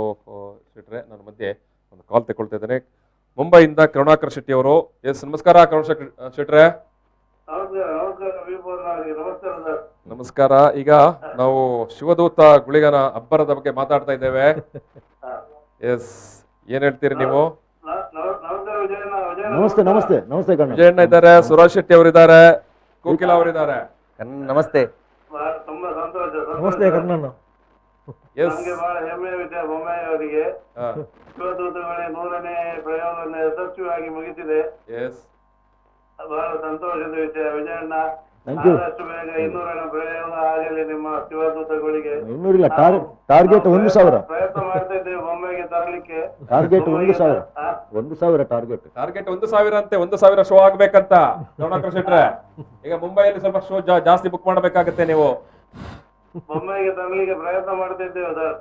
ಶೆಟ್ರೆ, ನನ್ನ ಮಧ್ಯೆ ಒಂದು ಕಾಲ್ ತಗೊಳ್ತಾ ಇದ್ದೇನೆ. ಮುಂಬೈಯಿಂದ ಕರುಣಾಕರ್ ಶೆಟ್ಟಿ ಅವರು. ಎಸ್, ನಮಸ್ಕಾರ ಕರುಣಾಕರ್ ಶೆಟ್ರೆ. ನಮಸ್ಕಾರ. ಈಗ ನಾವು ಶಿವದೂತ ಗುಳಿಗನ ಅಬ್ಬರದ ಬಗ್ಗೆ ಮಾತಾಡ್ತಾ ಇದ್ದೇವೆ. ಎಸ್, ಏನ್ ಹೇಳ್ತೀರಿ ನೀವು?
ನಮಸ್ತೆ ನಮಸ್ತೆ ನಮಸ್ತೆ.
ವಿಜಯಣ್ಣ ಇದ್ದಾರೆ, ಸುರಾಜ್ ಶೆಟ್ಟಿ ಅವರಿದ್ದಾರೆ, ಕೋಕಿಲ ಅವರಿದ್ದಾರೆ.
ನಮಸ್ತೆ.
ನಮಸ್ತೆ ಕರ್ಣಣ್ಣ.
ನಮಗೆ ಬಹಳ ಹೆಮ್ಮೆಯ ವಿಷಯ ಬೊಮ್ಮಾಯಿ ಅವರಿಗೆ ಶಿವದೂತಗಳೇ 100ನೇ ಪ್ರಯೋಗವನ್ನು ಯಶಸ್ವಿಯಾಗಿ ಮುಗಿಸಿದೆ. ಬಹಳ ಸಂತೋಷದ ವಿಷಯ. ವಿಜಯಣ್ಣ ಆದಷ್ಟು ಬೇಗ 200ನೇ ಪ್ರಯೋಗ ಆಗಲಿ ನಿಮ್ಮ ಶಿವದೂತಗಳಿಗೆ.
200 ಟಾರ್ಗೆಟ್ 1000
ಪ್ರಯತ್ನ ಮಾಡ್ತಾ ಇದ್ದೇವೆ ಬೊಮ್ಮಾಯಿಗೆ ತರಲಿಕ್ಕೆ.
ಟಾರ್ಗೆಟ್ 1000 ಟಾರ್ಗೆಟ್
1000 ಅಂತೆ. 1000 ಶೋ ಆಗ್ಬೇಕಂತ ಕರುಣಾಕರ್ ಶೆಟ್ರೆ. ಈಗ ಮುಂಬೈಯಲ್ಲಿ ಸ್ವಲ್ಪ ಶೋ ಜಾಸ್ತಿ ಬುಕ್ ಮಾಡಬೇಕಾಗತ್ತೆ ನೀವು.
ಬೊಮ್ಮಾಯಿಗೆ ತರಲಿಕ್ಕೆ ಪ್ರಯತ್ನ ಮಾಡ್ತಾ ಇದ್ದೇವೆ ಸರ್.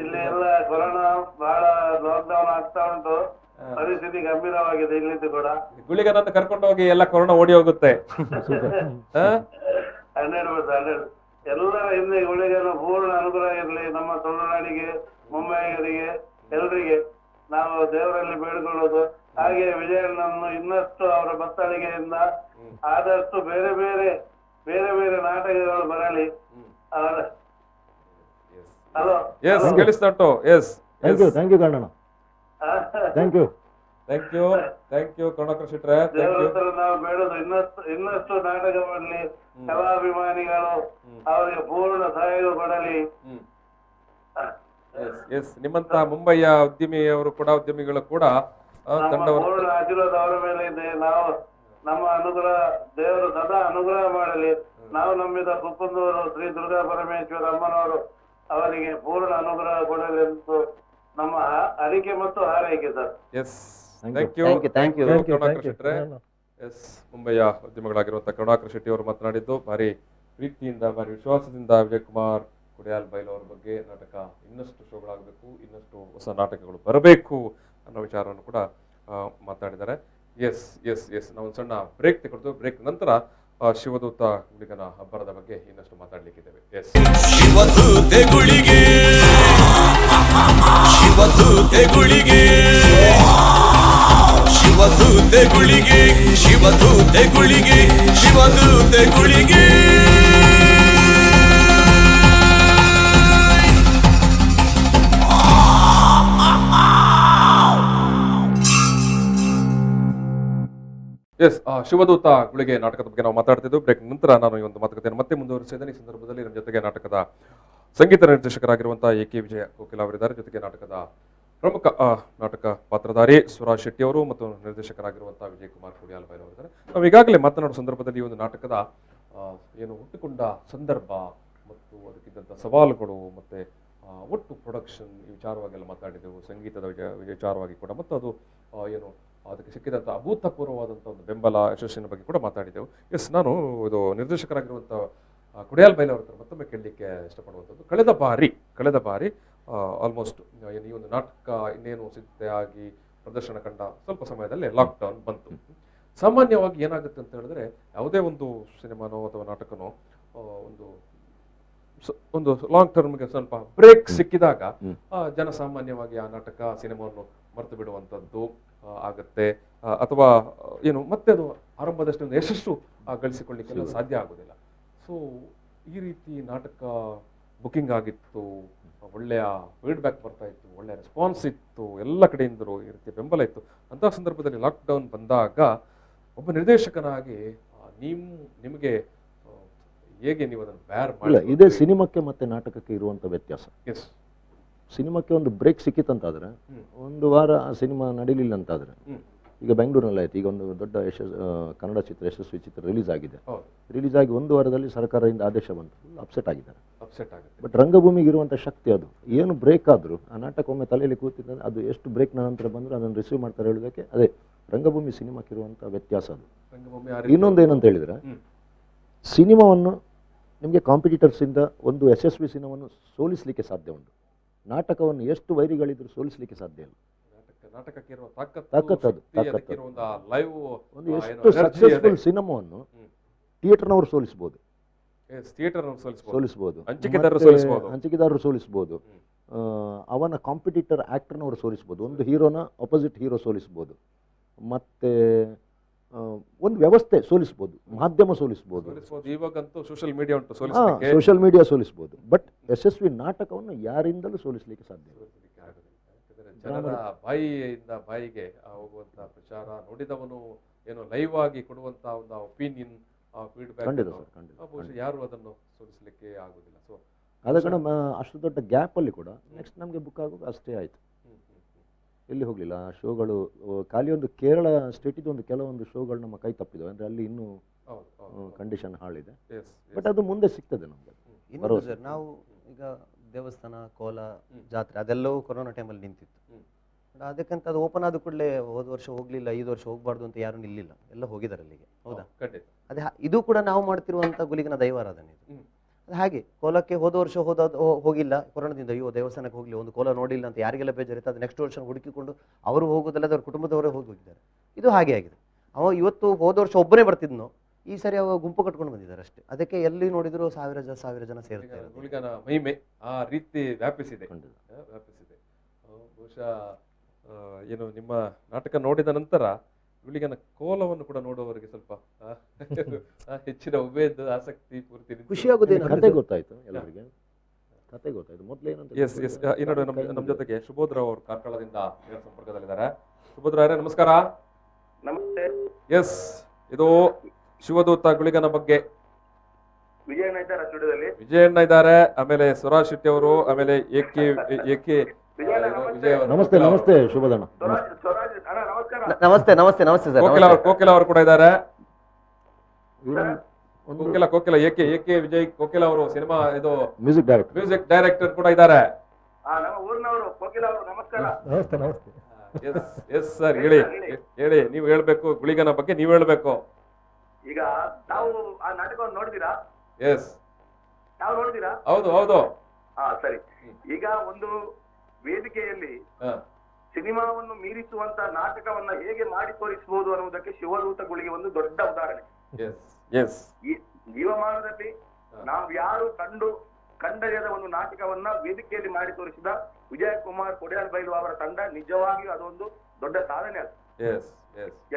ಇಲ್ಲಿ ಎಲ್ಲ ಕೊರೋನಾ ಬಹಳ ಲಾಕ್ಡೌನ್ ಆಗ್ತಾ ಉಂಟು, ಪರಿಸ್ಥಿತಿ ಗಂಭೀರವಾಗಿದೆ ಇಲ್ಲಿದ್ದು ಕೂಡ.
ಗುಳಿಗನನ್ನು ಕರ್ಕೊಂಡು ಹೋಗಿ ಎಲ್ಲ ಕೊರೋನಾ ಓಡಿ ಹೋಗುತ್ತೆ.
100% ಎಲ್ಲರ ಹಿಂದೆ ಗುಳಿಗನ ಪೂರ್ಣ ಅನುಗ್ರಹ ಇರಲಿ ನಮ್ಮ ತುಳುನಾಡಿಗೆ, ಮುಂಬೈಗರಿಗೆ, ಎಲ್ರಿಗೆ ನಾವು ದೇವರಲ್ಲಿ ಬೇಡಿಕೊಳ್ಳೋದು. ಹಾಗೆ ವಿಜಯಣ್ಣನ್ನು ಇನ್ನಷ್ಟು ಅವರ ಬತ್ತಳಿಗೆಯಿಂದ ಆದಷ್ಟು ಬೇರೆ ಬೇರೆ ಬೇರೆ ಬೇರೆ ನಾಟಕಗಳು ಬರಲಿ. ಹಲೋ,
ಕೇಳಿಸ್ತಾ yes,
thank you Kannada. Thank you
Karunakar ಶೆಟ್ರೆ.
ದೇವರ ನಾವು ಬೇಡೋದು ಇನ್ನಷ್ಟು ನಾಟಕ ಮಾಡಲಿ, ಕಲಾಭಿಮಾನಿಗಳು ಅವರಿಗೆ ಪೂರ್ಣ ಸಹಯೋಗ ಕೊಡಲಿ.
ನಿಮ್ಮಂತ ಮುಂಬೈಯ ಉದ್ಯಮಿಗಳು ಕೂಡ
ಪೂರ್ಣ ಆಶೀರ್ವಾದ ಅವರ ಮೇಲೆ ಇದೆ. ನಾವು ನಮ್ಮ ಅನುಗ್ರಹ ದೇವರು ಸದಾ ಅನುಗ್ರಹ ಮಾಡಲಿ. ನಾವು ನಂಬಿದ ಕುಪ್ಪಂದವರು ಶ್ರೀ ದುರ್ಗಾ ಪರಮೇಶ್ವರ ಅಮ್ಮನವರು ಅವರಿಗೆ ಪೂರ್ಣ ಅನುಗ್ರಹ ಕೊಡಲಿ ಎಂದು ನಮ್ಮ ಅರಿಕೆ ಮತ್ತು ಹಾರೈಕೆ ಸರ್.
ಕರುಣಾಕರ್ ಶೆಟ್ರೆ. ಎಸ್, ಮುಂಬೈಯ ಉದ್ಯಮಗಳಾಗಿರುವಂತಹ ಕರುಣಾಕರ್ ಶೆಟ್ಟಿ ಅವರು ಮಾತನಾಡಿದ್ದು ಭಾರಿ ಪ್ರೀತಿಯಿಂದ, ಭಾರಿ ವಿಶ್ವಾಸದಿಂದ ವಿಜಯ್ ಕುಮಾರ್ ಕುಡಿಯಾಲ್ ಬೈಲ್ ಅವರ ಬಗ್ಗೆ ನಾಟಕ ಇನ್ನಷ್ಟು ಶೋಗಳಾಗಬೇಕು, ಇನ್ನಷ್ಟು ಹೊಸ ನಾಟಕಗಳು ಬರಬೇಕು ಅನ್ನೋ ವಿಚಾರವನ್ನು ಕೂಡ ಮಾತಾಡಿದ್ದಾರೆ. ಎಸ್ ಎಸ್ ಎಸ್ ನಾವು ಒಂದು ಸಣ್ಣ ಬ್ರೇಕ್ ತಗೊಳ್ತು. ಬ್ರೇಕ್ ನಂತರ ಶಿವದೂತ ಗುಳಿಗನ ಅಬ್ಬರದ ಬಗ್ಗೆ ಇನ್ನಷ್ಟು ಮಾತಾಡ್ಲಿಕ್ಕಿದ್ದೇವೆ. ಎಸ್,
ಶಿವದೂತೆ ಗುಳಿಗೆ, ಶಿವದೂತೆ ಗುಳಿಗೆ, ಶಿವದೂತೆ ಗುಳಿಗೆ, ಶಿವದೂತೆ ಗುಳಿಗೆ, ಶಿವದೂತೆ ಗುಳಿಗೆ.
ಎಸ್, ಶಿವದೂತ ಗುಳಿಗೆ ನಾಟಕದ ಬಗ್ಗೆ ನಾವು ಮಾತಾಡ್ತಿದ್ದು. ಬ್ರೇಕ್ ನಂತರ ನಾನು ಈ ಒಂದು ಮಾತುಕತೆಯನ್ನು ಮತ್ತೆ ಮುಂದುವರಿಸಿದ್ದೇನೆ. ಈ ಸಂದರ್ಭದಲ್ಲಿ ನಮ್ಮ ಜೊತೆಗೆ ನಾಟಕದ ಸಂಗೀತ ನಿರ್ದೇಶಕರಾಗಿರುವಂತಹ ಎ.ಕೆ. ವಿಜಯ ಕೋಕಿಲ ಅವರಿದ್ದಾರೆ. ಜೊತೆಗೆ ನಾಟಕದ ಪ್ರಮುಖ ನಾಟಕ ಪಾತ್ರಧಾರಿ ಸುರಾಜ್ ಶೆಟ್ಟಿ ಅವರು ಮತ್ತು ನಿರ್ದೇಶಕರಾಗಿರುವಂತಹ ವಿಜಯ್ ಕುಮಾರ್ ಕುಡಿಯಾಲ್ ಬೈಲ್ ಅವರಿದ್ದಾರೆ. ನಾವು ಈಗಾಗಲೇ ಮಾತನಾಡುವ ಸಂದರ್ಭದಲ್ಲಿ ಈ ಒಂದು ನಾಟಕದ ಏನು ಹುಟ್ಟುಕೊಂಡ ಸಂದರ್ಭ ಮತ್ತು ಅದಕ್ಕಿದ್ದಂಥ ಸವಾಲುಗಳು ಮತ್ತೆ ಒಟ್ಟು ಪ್ರೊಡಕ್ಷನ್ ಈ ವಿಚಾರವಾಗೆಲ್ಲ ಮಾತಾಡಿದೆವು. ಸಂಗೀತದ ವಿಚಾರವಾಗಿ ಕೂಡ ಮತ್ತು ಅದು ಏನು ಅದಕ್ಕೆ ಸಿಕ್ಕಿದಂಥ ಅಭೂತಪೂರ್ವವಾದಂಥ ಒಂದು ಬೆಂಬಲ, ಯಶಸ್ಸಿನ ಬಗ್ಗೆ ಕೂಡ ಮಾತಾಡಿದೆವು. ಎಸ್, ನಾನು ಇದು ನಿರ್ದೇಶಕರಾಗಿರುವಂಥ ಕುಡಿಯಾಲ್ ಬೈಲ್ ಅವ್ರ ಹತ್ರ ಮತ್ತೊಮ್ಮೆ ಕೇಳಲಿಕ್ಕೆ ಇಷ್ಟಪಡುವಂಥದ್ದು. ಕಳೆದ ಬಾರಿ ಆಲ್ಮೋಸ್ಟ್ ಈ ಒಂದು ನಾಟಕ ಇನ್ನೇನು ಸಿದ್ಧತೆಯಾಗಿ ಪ್ರದರ್ಶನ ಕಂಡ ಸ್ವಲ್ಪ ಸಮಯದಲ್ಲಿ ಲಾಕ್ಡೌನ್ ಬಂತು. ಸಾಮಾನ್ಯವಾಗಿ ಏನಾಗುತ್ತೆ ಅಂತ ಹೇಳಿದ್ರೆ, ಯಾವುದೇ ಒಂದು ಸಿನಿಮಾನೋ ಅಥವಾ ನಾಟಕನೋ ಒಂದು ಲಾಂಗ್ ಟರ್ಮ್ಗೆ ಸ್ವಲ್ಪ ಬ್ರೇಕ್ ಸಿಕ್ಕಿದಾಗ ಜನಸಾಮಾನ್ಯವಾಗಿ ಆ ನಾಟಕ ಸಿನಿಮಾವನ್ನು ಮರೆತು ಬಿಡುವಂಥದ್ದು ಆಗುತ್ತೆ. ಅಥವಾ ಏನು ಮತ್ತೆ ಅದು ಆರಂಭದಷ್ಟು ಒಂದು ಯಶಸ್ಸು ಗಳಿಸಿಕೊಳ್ಳಿಕ್ಕೆಲ್ಲ ಸಾಧ್ಯ ಆಗೋದಿಲ್ಲ. ಸೊ ಈ ರೀತಿ ನಾಟಕ ಬುಕಿಂಗ್ ಆಗಿತ್ತು, ಒಳ್ಳೆಯ ಫೀಡ್ಬ್ಯಾಕ್ ಬರ್ತಾ ಇತ್ತು, ಒಳ್ಳೆಯ ರೆಸ್ಪಾನ್ಸ್ ಇತ್ತು, ಎಲ್ಲ ಕಡೆಯಿಂದಲೂ ಈ ರೀತಿ ಬೆಂಬಲ ಇತ್ತು. ಅಂತಹ ಸಂದರ್ಭದಲ್ಲಿ ಲಾಕ್ಡೌನ್ ಬಂದಾಗ ಒಬ್ಬ ನಿರ್ದೇಶಕನಾಗಿ ನಿಮಗೆ ಹೇಗೆ ನೀವು ಅದನ್ನು ಬ್ಯಾರ್ ಮಾಡಿ?
ಇದೇ ಸಿನಿಮಾಕ್ಕೆ ಮತ್ತೆ ನಾಟಕಕ್ಕೆ ಇರುವಂಥ ವ್ಯತ್ಯಾಸ.
ಎಸ್,
ಸಿನಿಮಾಕ್ಕೆ ಒಂದು ಬ್ರೇಕ್ ಸಿಕ್ಕಿತ್ತಂತಾದರೆ, ಒಂದು ವಾರ ಆ ಸಿನಿಮಾ ನಡೀಲಿಲ್ಲ ಅಂತಾದರೆ, ಈಗ ಬೆಂಗಳೂರಿನಲ್ಲಿ ಆಯ್ತು, ಈಗ ಒಂದು ದೊಡ್ಡ ಕನ್ನಡ ಚಿತ್ರ, ಯಶಸ್ವಿ ಚಿತ್ರ ರಿಲೀಸ್ ಆಗಿದೆ. ರಿಲೀಸ್ ಆಗಿ ಒಂದು ವಾರದಲ್ಲಿ ಸರ್ಕಾರದಿಂದ ಆದೇಶ ಬಂತು, ಅಪ್ಸೆಟ್ ಆಗಿದ್ದಾರೆ. ಬಟ್ ರಂಗಭೂಮಿಗೆ ಇರುವಂಥ ಶಕ್ತಿ ಅದು, ಏನು ಬ್ರೇಕ್ ಆದರೂ ಆ ನಾಟಕ ಒಮ್ಮೆ ತಲೆಯಲ್ಲಿ ಕೂತಿದ್ದರೆ ಅದು ಎಷ್ಟು ಬ್ರೇಕ್ನ ನಂತರ ಬಂದರೂ ಅದನ್ನು ರಿಸೀವ್ ಮಾಡ್ತಾರೆ ಹೇಳೋದಕ್ಕೆ ಅದೇ ರಂಗಭೂಮಿ ಸಿನಿಮಾಕ್ಕಿರುವಂಥ ವ್ಯತ್ಯಾಸ ಅದು. ಇನ್ನೊಂದು ಏನಂತ ಹೇಳಿದರೆ, ಸಿನಿಮಾವನ್ನು ನಿಮಗೆ ಕಾಂಪಿಟೇಟರ್ಸಿಂದ ಒಂದು ಯಶಸ್ವಿ ಸಿನಿಮಾವನ್ನು ಸೋಲಿಸಲಿಕ್ಕೆ ಸಾಧ್ಯ ಉಂಟು, ನಾಟಕವನ್ನು ಎಷ್ಟು ವೈರಿಗಳಿದ್ರೂ ಸೋಲಿಸಲಿಕ್ಕೆ ಸಾಧ್ಯ ಇಲ್ಲ. ತಾಕತ್ತು ಒಂದು ಎಷ್ಟು ಸಕ್ಸಸ್ಫುಲ್ ಸಿನಿಮಾವನ್ನು ಥಿಯೇಟರ್ನವರು ಸೋಲಿಸ್ಬೋದು, ಹಂಚಿಕೆದಾರರು ಸೋಲಿಸ್ಬೋದು, ಅವನ ಕಾಂಪಿಟೇಟರ್ ಆಕ್ಟರ್ನವರು ಸೋಲಿಸ್ಬೋದು, ಒಂದು ಹೀರೋನ ಅಪೋಸಿಟ್ ಹೀರೋ ಸೋಲಿಸ್ಬೋದು, ಮತ್ತೆ ಒಂದು ವ್ಯವಸ್ಥೆ ಸೋಲಿಸ್ಬೋದು, ಮಾಧ್ಯಮ ಸೋಲಿಸ್ಬೋದು,
ಇವಾಗಂತೂ ಸೋಷಿಯಲ್ ಮೀಡಿಯಾ ಉಂಟು,
ಸೋಷಿಯಲ್ ಮೀಡಿಯಾ ಸೋಲಿಸ್ಬೋದು. ಬಟ್ ಯಶಸ್ವಿ ನಾಟಕವನ್ನು ಯಾರಿಂದಲೂ ಸೋಲಿಸಲಿಕ್ಕೆ ಸಾಧ್ಯ ಇಲ್ಲ.
ಜನರ ಬಾಯಿಯಿಂದ ಬಾಯಿಗೆ ಹೋಗುವಂತ ಪ್ರಚಾರ, ನೋಡಿದವನು ಏನೋ ಲೈವ್ ಆಗಿ ಕೊಡುವಂತ ಒಂದು ಒಪಿನಿಯನ್, ಫೀಡ್ಬ್ಯಾಕ್, ಯಾರು ಅದನ್ನು ಸೋಲಿಸಲಿಕ್ಕೆ ಆಗುದಿಲ್ಲ. ಸೊ
ಆದ ಕಾರಣ ಅಷ್ಟು ದೊಡ್ಡ ಗ್ಯಾಪಲ್ಲಿ ಕೂಡ ನೆಕ್ಸ್ಟ್ ನಮಗೆ ಬುಕ್ ಆಗೋದು ಅಷ್ಟೇ ಆಯಿತು, ಎಲ್ಲಿ ಹೋಗಲಿಲ್ಲ. ಆ ಶೋಗಳು ಖಾಲಿ ಒಂದು ಕೇರಳ ಸ್ಟೇಟಿದ್ದು ಒಂದು ಕೆಲವೊಂದು ಶೋಗಳು ನಮ್ಮ ಕೈ ತಪ್ಪಿದವು, ಅಂದರೆ ಅಲ್ಲಿ ಇನ್ನೂ ಕಂಡೀಷನ್ ಹಾಳಿದೆ. ಬಟ್ ಅದು ಮುಂದೆ ಸಿಗ್ತದೆ ನಮಗೆ.
ನಾವು ಈಗ ದೇವಸ್ಥಾನ, ಕೋಲ, ಜಾತ್ರೆ ಅದೆಲ್ಲವೂ ಕೊರೋನಾ ಟೈಮಲ್ಲಿ ನಿಂತಿತ್ತು. ಅದಕ್ಕಂತ ಅದು ಓಪನ್ ಆದ ಕೂಡಲೇ ಹೋದ ವರ್ಷ ಹೋಗ್ಲಿಲ್ಲ, 5 ವರ್ಷ ಹೋಗಬಾರ್ದು ಅಂತ ಯಾರು ನಿಲ್ಲಿಲ್ಲ, ಎಲ್ಲ ಹೋಗಿದ್ದಾರೆ ಅಲ್ಲಿಗೆ. ಹೌದಾ? ಅದೇ ಇದು ಕೂಡ ನಾವು ಮಾಡ್ತಿರುವಂಥ ಗುಲಿಗನ ದೈವಾರಾಧನೆ ಇದು. ಅದು ಹಾಗೆ ಕೋಲಕ್ಕೆ ಹೋದ ವರ್ಷ ಹೋಗಿಲ್ಲ ಕೊರೋನಾದಿಂದ, ಅಯ್ಯೋ ದೇವಸ್ಥಾನಕ್ಕೆ ಹೋಗ್ಲಿ, ಒಂದು ಕೋಲ ನೋಡಿಲ್ಲ ಅಂತ ಯಾರಿಗೆಲ್ಲ ಬೇಜಾರಿತ್ತು, ಅದು ನೆಕ್ಸ್ಟ್ ವರ್ಷ ಹುಡುಕಿಕೊಂಡು ಅವರು ಹೋಗೋದಲ್ಲದೆ ಅವ್ರ ಕುಟುಂಬದವರೇ ಹೋಗಿದ್ದಾರೆ. ಇದು ಹಾಗೆ ಆಗಿದೆ. ಇವತ್ತು ಹೋದ ವರ್ಷ ಒಬ್ಬನೇ ಬರ್ತಿದ್ನೋ, ಈ ಸರಿ ಅವ ಗುಂಪು ಕಟ್ಕೊಂಡು ಬಂದಿದ್ದಾರೆ ಅಷ್ಟೇ. ಅದಕ್ಕೆ ಎಲ್ಲಿ ನೋಡಿದ್ರು ಸಾವಿರ ಜನ ಸೇರ್ತಾರೆ.
ಗುಳಿಗನ ಮಹಿಮೆ ಆ ರೀತಿ ವ್ಯಾಪಿಸಿದೆ. ಬಹುಶಃ ಏನು ನಿಮ್ಮ ನಾಟಕ ನೋಡಿದ ನಂತರ ಗುಳಿಗನ ಕೋಲವನ್ನು ಕೂಡ ನೋಡುವವರಿಗೆ ಸ್ವಲ್ಪ ಹೆಚ್ಚಿನ ಉಮೇದು, ಆಸಕ್ತಿ, ಪೂರ್ತಿ
ಖುಷಿಯಾಗುದೇನು,
ಕತೆ ಗೊತ್ತಾಯ್ತು ಎಲ್ಲರಿಗೆ, ಕತೆ ಗೊತ್ತಾಯ್ತು. ಮೊದಲೇನಂತ
ನಮ್ಮ ಜೊತೆಗೆ ಶುಭೋದ್ರಾವ್ ಅವರು ಕಾರ್ಕಳದಿಂದ ಸಂಪರ್ಕದಲ್ಲಿದ್ದಾರೆ. ಸುಭದ್ರ ಅವರೇ ನಮಸ್ಕಾರ.
ನಮಸ್ತೆ.
ಎಸ್, ಇದು ಶಿವದೂತ ಗುಳಿಗನ ಬಗ್ಗೆ ವಿಜಯಣ್ಣ ಇದ್ದಾರೆ, ಆಮೇಲೆ ಸ್ವರಾಜ್ ಶೆಟ್ಟಿ ಅವರು, ಆಮೇಲೆ
ನಮಸ್ತೆ ನಮಸ್ತೆ ಶುಭದಣ್ಣ.
ನಮಸ್ತೆ ನಮಸ್ತೆ ನಮಸ್ತೆ ಸರ್.
ಕೋಕಿಲ ಅವರು ಕೂಡ ಇದ್ದಾರೆ. ಕೋಕಿಲ ಎಕೆ ವಿಜಯ್ ಕೋಕಿಲ ಅವರು ಸಿನಿಮಾ ಇದು ಮ್ಯೂಸಿಕ್ ಡೈರೆಕ್ಟರ್ ಕೂಡ ಇದ್ದಾರೆ.
ನಮಸ್ತೆ ನಮಸ್ತೆ.
ಎಸ್ ಸರ್, ಹೇಳಿ ನೀವು ಹೇಳ್ಬೇಕು, ಗುಳಿಗನ ಬಗ್ಗೆ ನೀವು ಹೇಳ್ಬೇಕು.
ಈಗ ನಾವು ಆ ನಾಟಕವನ್ನು ನೋಡಿದೀರಾ?
ಎಸ್,
ನಾವು ನೋಡಿದೀರಾ?
ಹೌದು ಹೌದು.
ಸರಿ. ಈಗ ಒಂದು ವೇದಿಕೆಯಲ್ಲಿ ಸಿನಿಮಾವನ್ನು ಮೀರಿಸುವಂತ ನಾಟಕವನ್ನ ಹೇಗೆ ಮಾಡಿ ತೋರಿಸಬಹುದು ಅನ್ನುವುದಕ್ಕೆ ಶಿವದೂತ ಗುಳಿಗೆ ಒಂದು ದೊಡ್ಡ ಉದಾಹರಣೆ. ಈ ಜೀವಮಾನದಲ್ಲಿ ನಾವು ಯಾರು ಕಂಡರಿಯದ ಒಂದು ನಾಟಕವನ್ನ ವೇದಿಕೆಯಲ್ಲಿ ಮಾಡಿ ತೋರಿಸಿದ ವಿಜಯಕುಮಾರ್ ಕೊಡಿಯಾಲ್ ಬೈಲು ಅವರ ತಂಡ ನಿಜವಾಗಿಯೂ ಅದೊಂದು ದೊಡ್ಡ ಸಾಧನೆ ಅದು.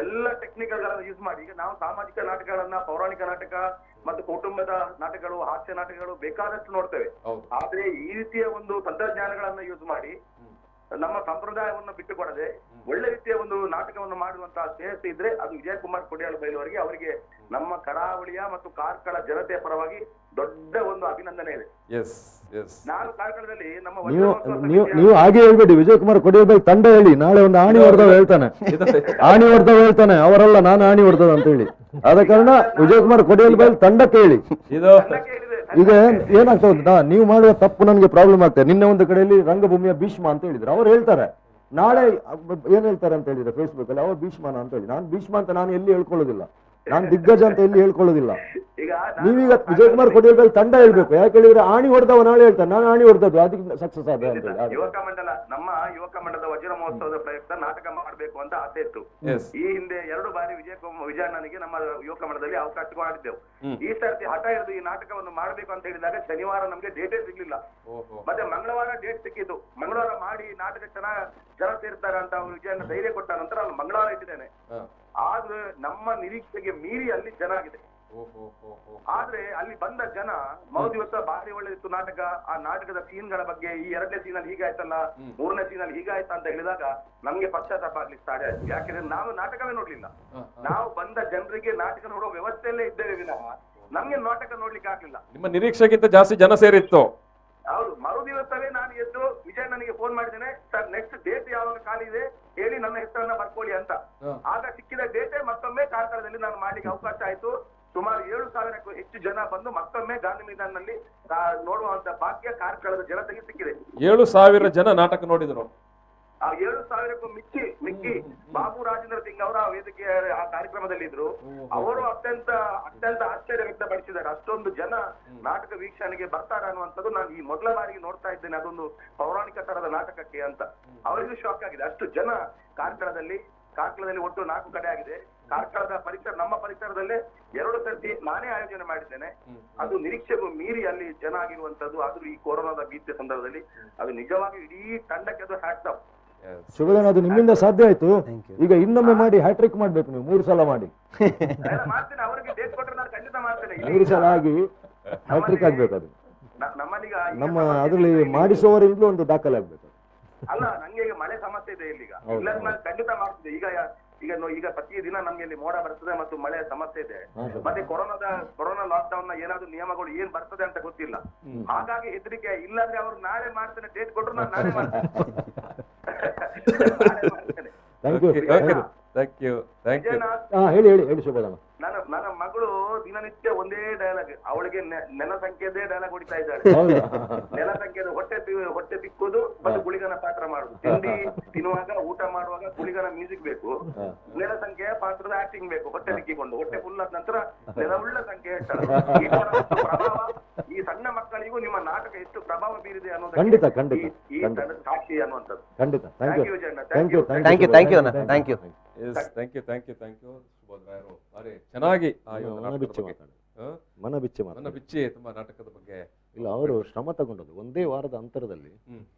ಎಲ್ಲ ಟೆಕ್ನಿಕಲ್ ಗಳನ್ನ ಯೂಸ್ ಮಾಡಿ, ಈಗ ನಾವು ಸಾಮಾಜಿಕ ನಾಟಕಗಳನ್ನ, ಪೌರಾಣಿಕ ನಾಟಕ ಮತ್ತು ಕುಟುಂಬದ ನಾಟಕಗಳು, ಹಾಸ್ಯ ನಾಟಕಗಳು ಬೇಕಾದಷ್ಟು ನೋಡ್ತೇವೆ. ಆದ್ರೆ ಈ ರೀತಿಯ ಒಂದು ತಂತ್ರಜ್ಞಾನಗಳನ್ನ ಯೂಸ್ ಮಾಡಿ ನಮ್ಮ ಸಂಪ್ರದಾಯವನ್ನು ಬಿಟ್ಟು ಕೊಡದೆ ಒಳ್ಳೆ ರೀತಿಯ ಒಂದು ನಾಟಕವನ್ನು ಮಾಡುವಂತಹ ಶ್ರೇಯಸ್ಸು ಇದ್ರೆ ಅದು ವಿಜಯಕುಮಾರ್ ಕೊಡಿಯಾಲ್ ಬೈಲುವರಿಗೆ, ಅವರಿಗೆ ನಮ್ಮ ಕರಾವಳಿಯ ಮತ್ತು ಕಾರ್ಕಳ ಜನತೆಯ ಪರವಾಗಿ ದೊಡ್ಡ ಒಂದು ಅಭಿನಂದನೆ ಇದೆ. ನಾನು ಕಾರ್ಕಳದಲ್ಲಿ
ನೀವು ಹಾಗೆ ಹೇಳ್ಬೇಡಿ, ವಿಜಯಕುಮಾರ್ ಕೊಡಿಯಾಲ್ ಬೈಲ್ ತಂಡ ಹೇಳಿ, ನಾಳೆ ಒಂದು ಆಣಿ ಹೊಡೆದವ್ ಹೇಳ್ತಾನೆ, ಅವರಲ್ಲ ನಾನು ಆಣಿ ಹೊಡೆದ ಅಂತ ಹೇಳಿ. ಆದ ಕಾರಣ ವಿಜಯಕುಮಾರ್ ಕೊಡಿಯಾಲ್ ಬೈಲ್ ತಂಡಕ್ಕೆ ಹೇಳಿ. ಈಗ ಏನಾಗ್ತಾ ಉಂಟಾ, ನೀವು ಮಾಡುವ ತಪ್ಪು ನನಗೆ ಪ್ರಾಬ್ಲಮ್ ಆಗ್ತದೆ. ನಿನ್ನೆ ಒಂದು ಕಡೆಯಲ್ಲಿ ರಂಗಭೂಮಿಯ ಭೀಷ್ಮ ಅಂತ ಹೇಳಿದ್ರು, ಅವ್ರು ಹೇಳ್ತಾರೆ ನಾಳೆ ಏನ್ ಹೇಳ್ತಾರೆ ಅಂತ ಹೇಳಿದ್ರೆ ಫೇಸ್ಬುಕ್ ಅಲ್ಲಿ, ಅವ್ರು ಭೀಷ್ಮನ ಅಂತ ಹೇಳಿ. ನಾನು ಭೀಷ್ಮ ಅಂತ ನಾನು ಎಲ್ಲಿ ಹೇಳ್ಕೊಳ್ಳೋದಿಲ್ಲ, ನಾನು ದಿಗ್ಗಜ ಅಂತ ಎಲ್ಲಿ ಹೇಳ್ಕೊಳ್ಳೋದಿಲ್ಲ. ನೀವೀಗ ವಿಜಯಕುಮಾರ್ ಕೊಡಿಯಾಲ್ ಬೈಲ್ ತಂಡ ಹೇಳ್ಬೇಕು, ಯಾಕೆ ಹೇಳಿದ್ರೆ ಆಣಿ ಹೊಡೆದವ ನಾಳೆ ಹೇಳ್ತಾರೆ ನಾನು ಆಣಿ ಹೊಡೆದದ್ದು ಅದಕ್ಕೆ ಸಕ್ಸಸ್ ಆದ ಅಂತ ಹೇಳಿ.
ಯುವಕ ಮಂಡಲ, ನಮ್ಮ ಯುವಕ ಮಂಡಲದ ವಜ್ರ ಮಹೋತ್ಸವದ ಪ್ರಯುಕ್ತ ನಾಟಕ ಮಾಡಬೇಕು ಅಂತ ಆಸೆ ಇತ್ತು. ಈ ಹಿಂದೆ 2 ಬಾರಿ ವಿಜಯಣ್ಣನಿಗೆ ನಮ್ಮ ಯುವಕ ಮಂಡಲದಲ್ಲಿ ಅವಕಾಶ ಮಾಡಿದ್ದೆವು. ಈ ಸರ್ತಿ ಹಠ ಹಿಡಿದು ಈ ನಾಟಕವನ್ನು ಮಾಡಬೇಕು ಅಂತ ಹೇಳಿದಾಗ ಶನಿವಾರ ನಮ್ಗೆ ಡೇಟೇ ಸಿಗ್ಲಿಲ್ಲ. ಮತ್ತೆ ಮಂಗಳವಾರ ಡೇಟ್ ಸಿಕ್ಕಿದ್ದು. ಮಂಗಳವಾರ ಮಾಡಿ ನಾಟಕ ಜನ ಸೇರ್ತಾರೆ ಅಂತ ವಿಜಯಣ್ಣ ಧೈರ್ಯ ಕೊಟ್ಟ ನಂತರ ನಾನು ಮಂಗಳವಾರ ಇಟ್ಟಿದ್ದೇನೆ. ಆದ್ರೆ ನಮ್ಮ ನಿರೀಕ್ಷೆಗೆ ಮೀರಿ ಅಲ್ಲಿ ಜನ ಆಗಿದೆ. ಆದ್ರೆ ಅಲ್ಲಿ ಬಂದ ಜನ ದಿವಸ ಭಾರಿ ಒಳ್ಳೆದಿತ್ತು ನಾಟಕ, ಆ ನಾಟಕದ ಸೀನ್ಗಳ ಬಗ್ಗೆ, ಈ 2ನೇ ಸೀನಲ್ಲಿ ಹೀಗಾಯ್ತಲ್ಲ, 3ನೇ ಸೀನಲ್ಲಿ ಹೀಗಾಯ್ತಾ ಅಂತ ಹೇಳಿದಾಗ ನಮ್ಗೆ ಪಶ್ಚಾತ್ತಾಪ ಆಗ್ಲಿಕ್ಕೆ ಸ್ಟಾರ್ಟ್ ಆಯ್ತು. ಯಾಕೆಂದ್ರೆ ನಾವು ನಾಟಕವೇ ನೋಡ್ಲಿಲ್ಲ. ನಾವು ಬಂದ ಜನರಿಗೆ ನಾಟಕ ನೋಡುವ ವ್ಯವಸ್ಥೆಯಲ್ಲೇ ಇದ್ದೇವೆ ವಿನಃ ನಮ್ಗೆ ನಾಟಕ ನೋಡ್ಲಿಕ್ಕೆ ಆಗ್ಲಿಲ್ಲ.
ನಿಮ್ಮ ನಿರೀಕ್ಷೆಗಿಂತ ಜಾಸ್ತಿ ಜನ ಸೇರಿತ್ತು.
ಹೌದು. ದಿವಸವೇ ನಾನು ಎದ್ದು ವಿಜಯಣ್ಣನಿಗೆ
ಫೋನ್ ಮಾಡಿದ್ದೇನೆ, ಸರ್ ನೆಕ್ಸ್ಟ್ ಡೇಟ್ ಯಾವಾಗ ಖಾಲಿ ಇದೆ ಹೇಳಿ, ನನ್ನ ಹೆಸರನ್ನ ಬರ್ಕೊಳ್ಳಿ ಅಂತ. ಆಗ ಸಿಕ್ಕಿದ ಡೇಟೇ ಮತ್ತೊಮ್ಮೆ ಕಾರ್ಕಳದಲ್ಲಿ ನಾನು ಮಾಡ್ಲಿಕ್ಕೆ ಅವಕಾಶ ಆಯ್ತು. ಸುಮಾರು 7,000ಕ್ಕೂ ಹೆಚ್ಚು ಜನ ಬಂದು ಮತ್ತೊಮ್ಮೆ ಗಾಂಧಿ ಮೈದಾನಲ್ಲಿ ನೋಡುವಂತ ಭಾಗ್ಯ ಕಾರ್ಕಳದ ಜನತೆಗೆ ಸಿಕ್ಕಿದೆ.
7,000 ಜನ ನಾಟಕ ನೋಡಿದ್ರು.
ಆ 7,000ಕ್ಕೂ ಮಿಕ್ಕಿ ಬಾಬು ರಾಜೇಂದ್ರ ಸಿಂಗ್ ಅವರ ವೇದಿಕೆ ಆ ಕಾರ್ಯಕ್ರಮದಲ್ಲಿ ಇದ್ರು. ಅವರು ಅತ್ಯಂತ ಆಶ್ಚರ್ಯ ವ್ಯಕ್ತಪಡಿಸಿದ್ದಾರೆ. ಅಷ್ಟೊಂದು ಜನ ನಾಟಕ ವೀಕ್ಷಣೆಗೆ ಬರ್ತಾರ ಅನ್ನುವಂಥದ್ದು ನಾನು ಈ ಮೊದಲ ಬಾರಿಗೆ ನೋಡ್ತಾ ಇದ್ದೇನೆ, ಅದೊಂದು ಪೌರಾಣಿಕ ತರದ ನಾಟಕಕ್ಕೆ ಅಂತ. ಅವರಿಗೂ ಶಾಕ್ ಆಗಿದೆ. ಅಷ್ಟು ಜನ ಕಾರ್ಕಳದಲ್ಲಿ ಒಟ್ಟು 4 ಕಡೆ ಆಗಿದೆ. ಕಾರ್ಕಳದ ಪರಿಸರ, ನಮ್ಮ ಪರಿಸರದಲ್ಲೇ 2 ಸರ್ತಿ ನಾನೇ ಆಯೋಜನೆ ಮಾಡಿದ್ದೇನೆ. ಅದು ನಿರೀಕ್ಷೆಗೂ ಮೀರಿ ಅಲ್ಲಿ ಜನ ಆಗಿರುವಂತದ್ದು. ಆದ್ರೂ ಈ ಕೊರೋನಾದ ಭೀತಿಯ ಸಂದರ್ಭದಲ್ಲಿ ಅದು ನಿಜವಾಗಿ ಇಡೀ ತಂಡಕ್ಕೆ ಅದು ಹ್ಯಾಟ್ಸ್ ಆಫ್.
ಶುಭದಾನ, ಅದು ನಿಮ್ಮಿಂದ ಸಾಧ್ಯ ಆಯ್ತು. ಈಗ ಇನ್ನೊಮ್ಮೆ ಮಾಡಿ ಹ್ಯಾಟ್ರಿಕ್ ಮಾಡ್ಬೇಕು ನೀವು, 3 ಸಲ ಮಾಡಿ.
ಮಾಡ್ತೇನೆ, ಅವರಿಗೆ ಡೇಟ್ ಕೊಟ್ಟರೆ ನಾನು ಖಂಡಿತ ಮಾಡ್ತೇನೆ.
3 ಸಲ ಆಗಿ ಹ್ಯಾಟ್ರಿಕ್ ಆಗ್ಬೇಕು. ಅದು
ನಮ್ಮಲ್ಲೀಗ
ನಮ್ಮ ಅದರಲ್ಲಿ ಮಾಡಿಸುವವರಿಂದಲೂ ಒಂದು ದಾಖಲೆ ಆಗ್ಬೇಕು.
ಅಲ್ಲ, ನಂಗೆ ಈಗ ಮಳೆ ಸಮಸ್ಯೆ ಇದೆ ಇಲ್ಲಿಗ, ಇಲ್ಲದ್ರೆ ನಾನು ಖಂಡಿತ ಮಾಡ್ತಿದ್ದೆ. ಈಗ ಪ್ರತಿ ದಿನ ನಮ್ಗೆ ಇಲ್ಲಿ ಮೋಡ ಬರ್ತದೆ ಮತ್ತು ಮಳೆ ಸಮಸ್ಯೆ ಇದೆ. ಮತ್ತೆ ಕೊರೋನಾ ಲಾಕ್ ಡೌನ್ ನ ಏನಾದ್ರು ನಿಯಮಗಳು ಏನ್ ಬರ್ತದೆ ಅಂತ ಗೊತ್ತಿಲ್ಲ. ಹಾಗಾಗಿ ಹೆದರಿಕೆ. ಇಲ್ಲಾಂದ್ರೆ ಅವ್ರು ನಾಳೆ ಮಾಡ್ತೇನೆ ಡೇಟ್ ಕೊಟ್ಟರು ನಾನು ನಾಳೆ ಮಾಡ್ತೇನೆ.
ಹೇಳಿ ಶುಭದಾನ.
ನನ್ನ ಮಗಳು ದಿನನಿತ್ಯ ಒಂದೇ ಡೈಲಾಗ್, ಅವಳಿಗೆ ನೆಲ ಸಂಖ್ಯೆದೇ ಡೈಲಾಗ್ ಹೊಡಿತಾ ಇದ್ದಾಳೆ. ನೆಲ ಸಂಖ್ಯೆದ ಹೊಟ್ಟೆ ಬಿಕ್ಕೋದು ಮತ್ತು ಗುಳಿಗನ ಪಾತ್ರ ಮಾಡುದು. ತಿಂಡಿ ತಿನ್ನುವಾಗ ಊಟ ಮಾಡುವಾಗ ಗುಳಿಗನ ಮ್ಯೂಸಿಕ್ ಬೇಕು, ನೆಲ ಸಂಖ್ಯೆಯ ಪಾತ್ರದ ಆಕ್ಟಿಂಗ್ ಬೇಕು. ಹೊಟ್ಟೆ ಬಿಕ್ಕಿಕೊಂಡು ಹೊಟ್ಟೆ ಫುಲ್ ಆದ ನಂತರ ನೆಲವುಳ್ಳ ಸಂಖ್ಯೆ ಹೇಳ್ತಾಳೆ. ಪ್ರಭಾವ ಈ ಸಣ್ಣ ಮಕ್ಕಳಿಗೂ ನಿಮ್ಮ ನಾಟಕ ಎಷ್ಟು ಪ್ರಭಾವ ಬೀರಿದೆ ಅನ್ನೋದು ಈ ಸಾಕ್ಷಿ ಅನ್ನುವಂಥದ್ದು. ಥ್ಯಾಂಕ್ ಯು ಜನ, ಥ್ಯಾಂಕ್ ಯು.
ಸುಬೋಧರಾಯರು ಬಾರಿ ಚೆನ್ನಾಗಿ
ಮನ ಬಿಚ್ಚಿ
ತುಂಬಾ ನಾಟಕದ ಬಗ್ಗೆ.
ಇಲ್ಲ, ಅವರು ಶ್ರಮ ತಗೊಂಡದ್ದು. ಒಂದೇ ವಾರದ ಅಂತರದಲ್ಲಿ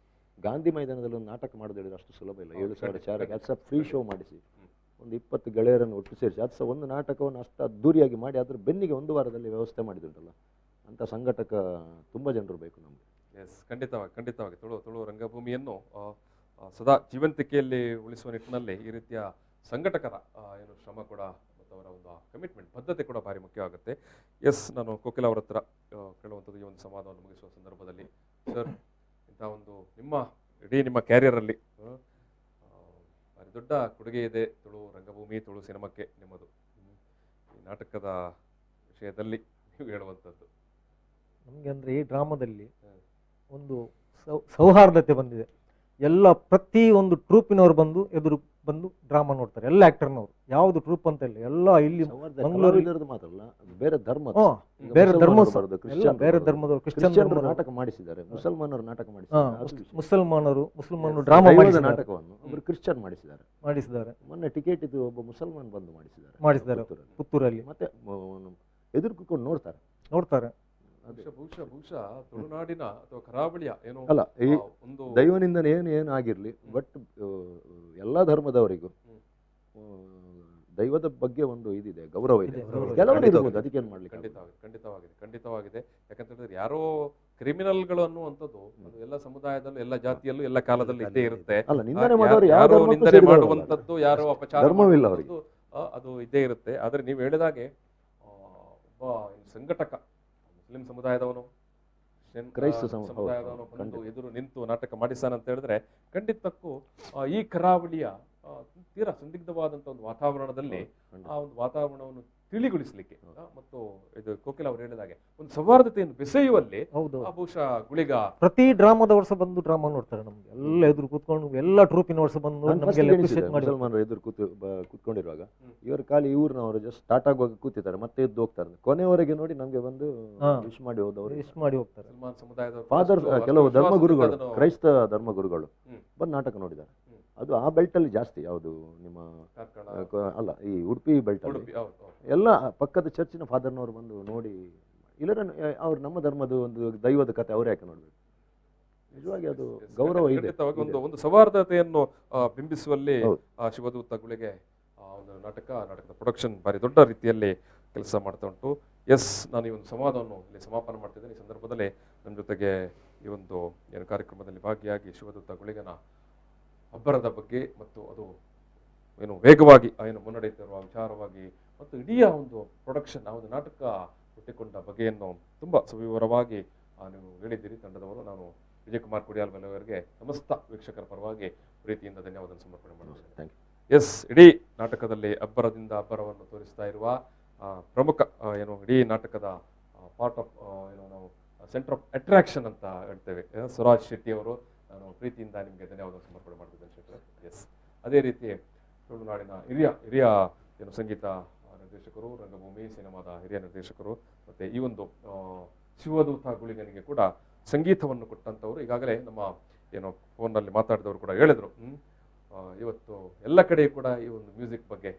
ಗಾಂಧಿ ಮೈದಾನದಲ್ಲಿ ಒಂದು ನಾಟಕ ಮಾಡೋದು ಹೇಳಿದ್ರೆ ಅಷ್ಟು ಸುಲಭ ಇಲ್ಲ. 7,000 ಚಾರಕ್ಕೆ ಅದು ಸಹ ಫ್ರೀ ಶೋ ಮಾಡಿಸಿ ಒಂದು 20 ಗೆಳೆಯರನ್ನು ಒಟ್ಟು ಸೇರಿಸಿ ಅದು ಸಹ ಒಂದು ನಾಟಕವನ್ನು ಅಷ್ಟು ಅದ್ದೂರಿಯಾಗಿ ಮಾಡಿ ಅದ್ರ ಬೆನ್ನಿಗೆ 1 ವಾರದಲ್ಲಿ ವ್ಯವಸ್ಥೆ ಮಾಡಿದ್ರಲ್ಲ, ಅಂತ ಸಂಘಟಕ ತುಂಬ ಜನರು ಬೇಕು ನಮಗೆ.
ಎಸ್, ಖಂಡಿತವಾಗಿ ತುಳು ರಂಗಭೂಮಿಯನ್ನು ಸದಾ ಜೀವಂತಿಕೆಯಲ್ಲಿ ಉಳಿಸುವ ನಿಟ್ಟಿನಲ್ಲಿ ಈ ರೀತಿಯ ಸಂಘಟಕರ ಏನು ಶ್ರಮ ಕೂಡ ಮತ್ತು ಅವರ ಒಂದು ಕಮಿಟ್ಮೆಂಟ್, ಬದ್ಧತೆ ಕೂಡ ಭಾರಿ ಮುಖ್ಯವಾಗುತ್ತೆ. ಎಸ್, ನಾನು ಕೋಕಿಲ ಅವರ ಹತ್ರ ಕೇಳುವಂಥದ್ದು ಈ ಒಂದು ಸಂವಾದವನ್ನು ಮುಗಿಸುವ ಸಂದರ್ಭದಲ್ಲಿ, ಸರ್, ಇಂಥ ಒಂದು ನಿಮ್ಮ ಕ್ಯಾರಿಯರಲ್ಲಿ ಭಾರಿ ದೊಡ್ಡ ಕೊಡುಗೆ ಇದೆ ತುಳು ರಂಗಭೂಮಿ, ತುಳು ಸಿನಿಮಾಕ್ಕೆ ನಿಮ್ಮದು. ಈ ನಾಟಕದ ವಿಷಯದಲ್ಲಿ ನೀವು ಹೇಳುವಂಥದ್ದು.
ನಮಗೆ ಅಂದರೆ ಈ ಡ್ರಾಮಾದಲ್ಲಿ ಒಂದು ಸೌಹಾರ್ದತೆ ಬಂದಿದೆ. ಪ್ರತಿ ಒಂದು ಟ್ರೂಪಿನವರು ಎದುರು ಬಂದು ಡ್ರಾಮಾ ನೋಡ್ತಾರೆ. ಎಲ್ಲ ಆಕ್ಟರ್ನವರು, ಯಾವುದು ಟ್ರೂಪ್ ಅಂತ ಇಲ್ಲ, ಎಲ್ಲ ಇಲ್ಲಿ
ಮಂಗಳೂರು ಮಾತ್ರ ಅಲ್ಲ, ಬೇರೆ
ಧರ್ಮದವರು,
ಕ್ರಿಶ್ಚಿಯನ್ ನಾಟಕ ಮಾಡಿಸಿದ್ದಾರೆ, ಮುಸಲ್ಮಾನರು ನಾಟಕ ಮಾಡಿಸಿದ್ದಾರೆ,
ಮುಸಲ್ಮಾನರು ಡ್ರಾಮಾ
ನಾಟಕವನ್ನು ಒಬ್ಬರು ಕ್ರಿಶ್ಚಿಯನ್ ಮಾಡಿಸಿದ್ದಾರೆ. ಮೊನ್ನೆ ಟಿಕೆಟ್ ಇದು ಒಬ್ಬ ಮುಸಲ್ಮಾನ್ ಬಂದು ಮಾಡಿಸಿದ್ದಾರೆ
ಪುತ್ತೂರಲ್ಲಿ.
ಮತ್ತೆ ಎದುರು ಕೂತ್ಕೊಂಡು ನೋಡ್ತಾರೆ.
ಬಹುಶಃ ತುಳುನಾಡಿನ ಅಥವಾ ಕರಾವಳಿಯ ಏನೋ
ಅಲ್ಲ, ಈ ದೈವನಿಂದ ಏನು ಆಗಿರ್ಲಿ, ಬಟ್ ಎಲ್ಲಾ ಧರ್ಮದವರಿಗೂ ದೈವದ ಬಗ್ಗೆ ಒಂದು ಇದಿದೆ, ಗೌರವ ಇದೆ. ಕೆಲವರು ಇರಬಹುದು, ಅದಕ್ಕೇನು ಮಾಡ್ಲಿಕ್ಕೆ
ಖಂಡಿತವಾಗಿದೆ. ಯಾಕಂತ ಹೇಳಿದ್ರೆ ಯಾರೋ ಕ್ರಿಮಿನಲ್ಗಳು ಅನ್ನುವಂಥದ್ದು ಅದು ಎಲ್ಲ ಸಮುದಾಯದಲ್ಲೂ, ಎಲ್ಲ ಜಾತಿಯಲ್ಲೂ, ಎಲ್ಲ ಕಾಲದಲ್ಲೂ ಇದ್ದೇ ಇರುತ್ತೆ. ಯಾರೋ ನಿಂದನೆ ಮಾಡುವಂಥದ್ದು, ಯಾರೋ ಅಪಚಾರ ಮಾಡುವಂಥದ್ದು ಅದು ಇದ್ದೇ ಇರುತ್ತೆ. ಆದ್ರೆ ನೀವು ಹೇಳಿದಾಗೆ ಒಬ್ಬ ಸಂಘಟಕ, ಮುಸ್ಲಿಂ ಸಮುದಾಯದವನು, ಕ್ರೈಸ್ತ ಸಮುದಾಯದವನು ಬಂದು ಎದುರು ನಿಂತು ನಾಟಕ ಮಾಡಿಸಾನಂತ ಹೇಳಿದ್ರೆ ಖಂಡಿತಕ್ಕೂ ಈ ಕರಾವಳಿಯ ತೀರಾ ಸಂದಿಗ್ಧವಾದಂಥ ಒಂದು ವಾತಾವರಣದಲ್ಲಿ ಆ ಒಂದು ವಾತಾವರಣವನ್ನು ತಿಳಿಗೊಳಿಸಲಿಕ್ಕೆ ಮತ್ತು ಇದು ಕೋಕಿಲ ಅವರು ಹೇಳಿದಾಗೆ ಒಂದು ಸೌಹಾರ್ದತೆಯನ್ನು ಬೆಸೆಯುವಲ್ಲಿ ಬಹುಶಃ ಗುಳಿಗ
ಪ್ರತಿ ಡ್ರಾಮಾದ ವರ್ಷ ಬಂದು ಡ್ರಾಮಾ ನೋಡ್ತಾರೆ. ನಮ್ಗೆ ಎಲ್ಲ ಎದುರು ಕೂತ್ಕೊಂಡು ಎಲ್ಲ ಟ್ರೂಪಿನ ವರ್ಷ ಬಂದು
ಮುಸಲ್ಮಾನರು ಎದುರು ಕೂತ್ಕೊಂಡಿರುವಾಗ ಇವ್ರ ಖಾಲಿ ಇವ್ರನ್ನವರು ಜಸ್ಟ್ ಸ್ಟಾರ್ಟ್ ಆಗುವಾಗ ಕೂತಿದ್ದಾರೆ, ಮತ್ತೆ ಎದ್ದು ಹೋಗ್ತಾರೆ. ಕೊನೆಯವರೆಗೆ ನೋಡಿ ನಮ್ಗೆ ಬಂದು ವಿಶ್ ಮಾಡಿ ಹೋಗ್ತಾರೆ. ಫಾದರ್, ಕೆಲವು ಧರ್ಮಗುರುಗಳು, ಕ್ರೈಸ್ತ ಧರ್ಮಗುರುಗಳು ಬಂದು ನಾಟಕ ನೋಡಿದ್ದಾರೆ. ಅದು ಆ ಬೆಲ್ಟ್ ಅಲ್ಲಿ ಜಾಸ್ತಿ. ಯಾವುದು ನಿಮ್ಮ ಅಲ್ಲ, ಈ ಉಡುಪಿ ಬೆಲ್ಟ್ ಅಲ್ಲಿ ಎಲ್ಲ ಪಕ್ಕದ ಚರ್ಚಿನ ಫಾದರ್ನವರು ಬಂದು ನೋಡಿ, ಇಲ್ಲರ ಅವ್ರು ನಮ್ಮ ಧರ್ಮದ ಒಂದು ದೈವದ ಕತೆ ಅವರೇ ಯಾಕೆ ನೋಡ್ಬೇಕು. ನಿಜವಾಗಿ ಅದು ಗೌರವ ಇದೆ.
ಒಂದು ಸೌಹಾರ್ದತೆಯನ್ನು ಬಿಂಬಿಸುವಲ್ಲಿ ಶಿವದೂತ ಗುಳಿಗೆ ಒಂದು ನಾಟಕದ ಪ್ರೊಡಕ್ಷನ್ ಬಾರಿ ದೊಡ್ಡ ರೀತಿಯಲ್ಲಿ ಕೆಲಸ ಮಾಡ್ತಾ ಉಂಟು. ಎಸ್, ನಾನು ಈ ಒಂದು ಸಂವಾದವನ್ನು ಇಲ್ಲಿ ಸಮಾಪನ ಮಾಡ್ತಿದ್ದೇನೆ. ಈ ಸಂದರ್ಭದಲ್ಲಿ ನಮ್ಮ ಜೊತೆಗೆ ಈ ಒಂದು ಏನು ಕಾರ್ಯಕ್ರಮದಲ್ಲಿ ಭಾಗಿಯಾಗಿ ಶಿವದೂತ ಗುಳಿಗನ ಅಬ್ಬರದ ಬಗ್ಗೆ ಮತ್ತು ಅದು ಏನು ವೇಗವಾಗಿ ಏನು ಮುನ್ನಡೆಯುತ್ತಿರುವ ವಿಚಾರವಾಗಿ ಮತ್ತು ಇಡೀ ಒಂದು ಪ್ರೊಡಕ್ಷನ್, ಆ ಒಂದು ನಾಟಕ ಹುಟ್ಟಿಕೊಂಡ ಬಗೆಯನ್ನು ತುಂಬ ಸವಿವರವಾಗಿ ನೀವು ಹೇಳಿದ್ದೀರಿ ತಂಡದವರು. ನಾನು ವಿಜಯಕುಮಾರ್ ಕುಡಿಯಾಲ್ ಅವರಿಗೆ ಸಮಸ್ತ ವೀಕ್ಷಕರ ಪರವಾಗಿ ಪ್ರೀತಿಯಿಂದ ಧನ್ಯವಾದ ಸಮರ್ಪಣೆ ಮಾಡುತ್ತೇನೆ.
Thank you.
ಎಸ್, ಇಡೀ ನಾಟಕದಲ್ಲಿ ಅಬ್ಬರದಿಂದ ಅಬ್ಬರವನ್ನು ತೋರಿಸ್ತಾ ಇರುವ ಪ್ರಮುಖ ಇಡೀ ನಾಟಕದ ಪಾರ್ಟ್ ಆಫ್ ನಾವು ಸೆಂಟರ್ ಆಫ್ ಅಟ್ರಾಕ್ಷನ್ ಅಂತ ಹೇಳ್ತೇವೆ ಸ್ವರಾಜ್ ಶೆಟ್ಟಿ ಅವರು, ನಾನು ಪ್ರೀತಿಯಿಂದ ನಿಮಗೆ ಧನ್ಯವಾದ ಸಮರ್ಪಣೆ ಮಾಡ್ತಿದ್ದೇನೆ ಶೆಟ್ಟಿ. ಎಸ್, ಅದೇ ರೀತಿ ತುಳುನಾಡಿನ ಹಿರಿಯ ಸಂಗೀತ ನಿರ್ದೇಶಕರು, ರಂಗಭೂಮಿ ಸಿನಿಮಾದ ಹಿರಿಯ ನಿರ್ದೇಶಕರು, ಮತ್ತು ಈ ಒಂದು ಶಿವದೂತ ಗುಳಿಗನಿಗೆ ಕೂಡ ಸಂಗೀತವನ್ನು ಕೊಟ್ಟಂಥವ್ರು. ಈಗಾಗಲೇ ನಮ್ಮ ಫೋನ್ನಲ್ಲಿ ಮಾತಾಡಿದವರು ಕೂಡ ಹೇಳಿದರು, ಇವತ್ತು ಎಲ್ಲ ಕಡೆ ಕೂಡ ಈ ಒಂದು ಮ್ಯೂಸಿಕ್ ಬಗ್ಗೆ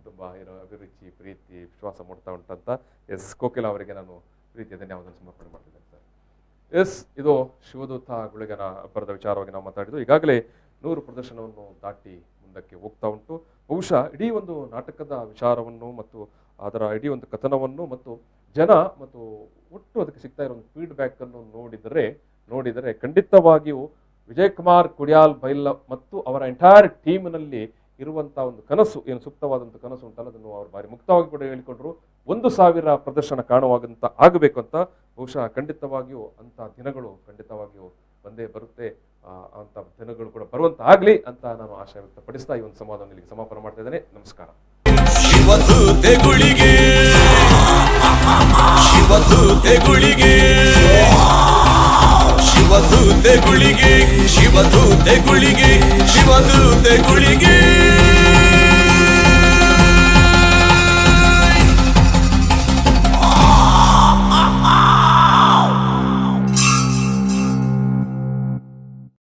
ತುಂಬ ಅಭಿರುಚಿ, ಪ್ರೀತಿ, ವಿಶ್ವಾಸ ಮೂಡ್ತಾ ಉಂಟಂತ. ಎಸ್, ಕೋಕಿಲ ಅವರಿಗೆ ನಾನು ಪ್ರೀತಿಯ ಧನ್ಯವಾದ ಸಮರ್ಪಣೆ ಮಾಡ್ತಿದ್ದೇನೆ ಸರ್. ಎಸ್, ಇದು ಶಿವದೂತ ಗುಳಿಗನ ಅಬ್ಬರದ ವಿಚಾರವಾಗಿ ನಾವು ಮಾತಾಡಿದ್ದು. ಈಗಾಗಲೇ 100 ಪ್ರದರ್ಶನವನ್ನು ದಾಟಿ ಮುಂದಕ್ಕೆ ಹೋಗ್ತಾ ಉಂಟು. ಬಹುಶಃ ಇಡೀ ಒಂದು ನಾಟಕದ ವಿಚಾರವನ್ನು ಮತ್ತು ಅದರ ಇಡೀ ಒಂದು ಕಥನವನ್ನು ಮತ್ತು ಜನ ಮತ್ತು ಒಟ್ಟು ಅದಕ್ಕೆ ಸಿಗ್ತಾ ಇರೋ ಒಂದು ಫೀಡ್ಬ್ಯಾಕ್ ಅನ್ನು ನೋಡಿದರೆ ಖಂಡಿತವಾಗಿಯೂ ವಿಜಯಕುಮಾರ್ ಕುಡಿಯಾಲ್ ಬೈಲ್ ಮತ್ತು ಅವರ ಎಂಟೈರ್ ಟೀಮ್ನಲ್ಲಿ ಇರುವಂತಹ ಒಂದು ಕನಸು, ಏನು ಸೂಕ್ತವಾದಂಥ ಕನಸು ಉಂಟಲ್ಲ, ಅದನ್ನು ಅವರು ಬಾರಿ ಮುಕ್ತವಾಗಿ ಕೂಡ ಹೇಳಿಕೊಂಡ್ರು. 1000 ಪ್ರದರ್ಶನ ಆಗಬೇಕು ಅಂತ. ಬಹುಶಃ ಖಂಡಿತವಾಗಿಯೂ ಅಂಥ ದಿನಗಳು ಖಂಡಿತವಾಗಿಯೂ ಬಂದೇ ಬರುತ್ತೆ. ಅಂಥ ದಿನಗಳು ಕೂಡ ಬರುವಂತ ಆಗ್ಲಿ ಅಂತ ನಾನು ಆಶಯ ವ್ಯಕ್ತಪಡಿಸ್ತಾ ಈ ಒಂದು ಸಂವಾದವನ್ನು ಇಲ್ಲಿಗೆ ಸಮಾಪನ ಮಾಡ್ತಾ ಇದ್ದೇನೆ. ನಮಸ್ಕಾರ.
ಶಿವದೂತೆ ಗುಳಿಗೆ, ಶಿವದೂತೆ ಗುಳಿಗೆ, ಶಿವದೂತೆ ಗುಳಿಗೆ, ಶಿವದೂತೆ ಗುಳಿಗೆ, ಶಿವದೂತೆ ಗುಳಿಗೆ.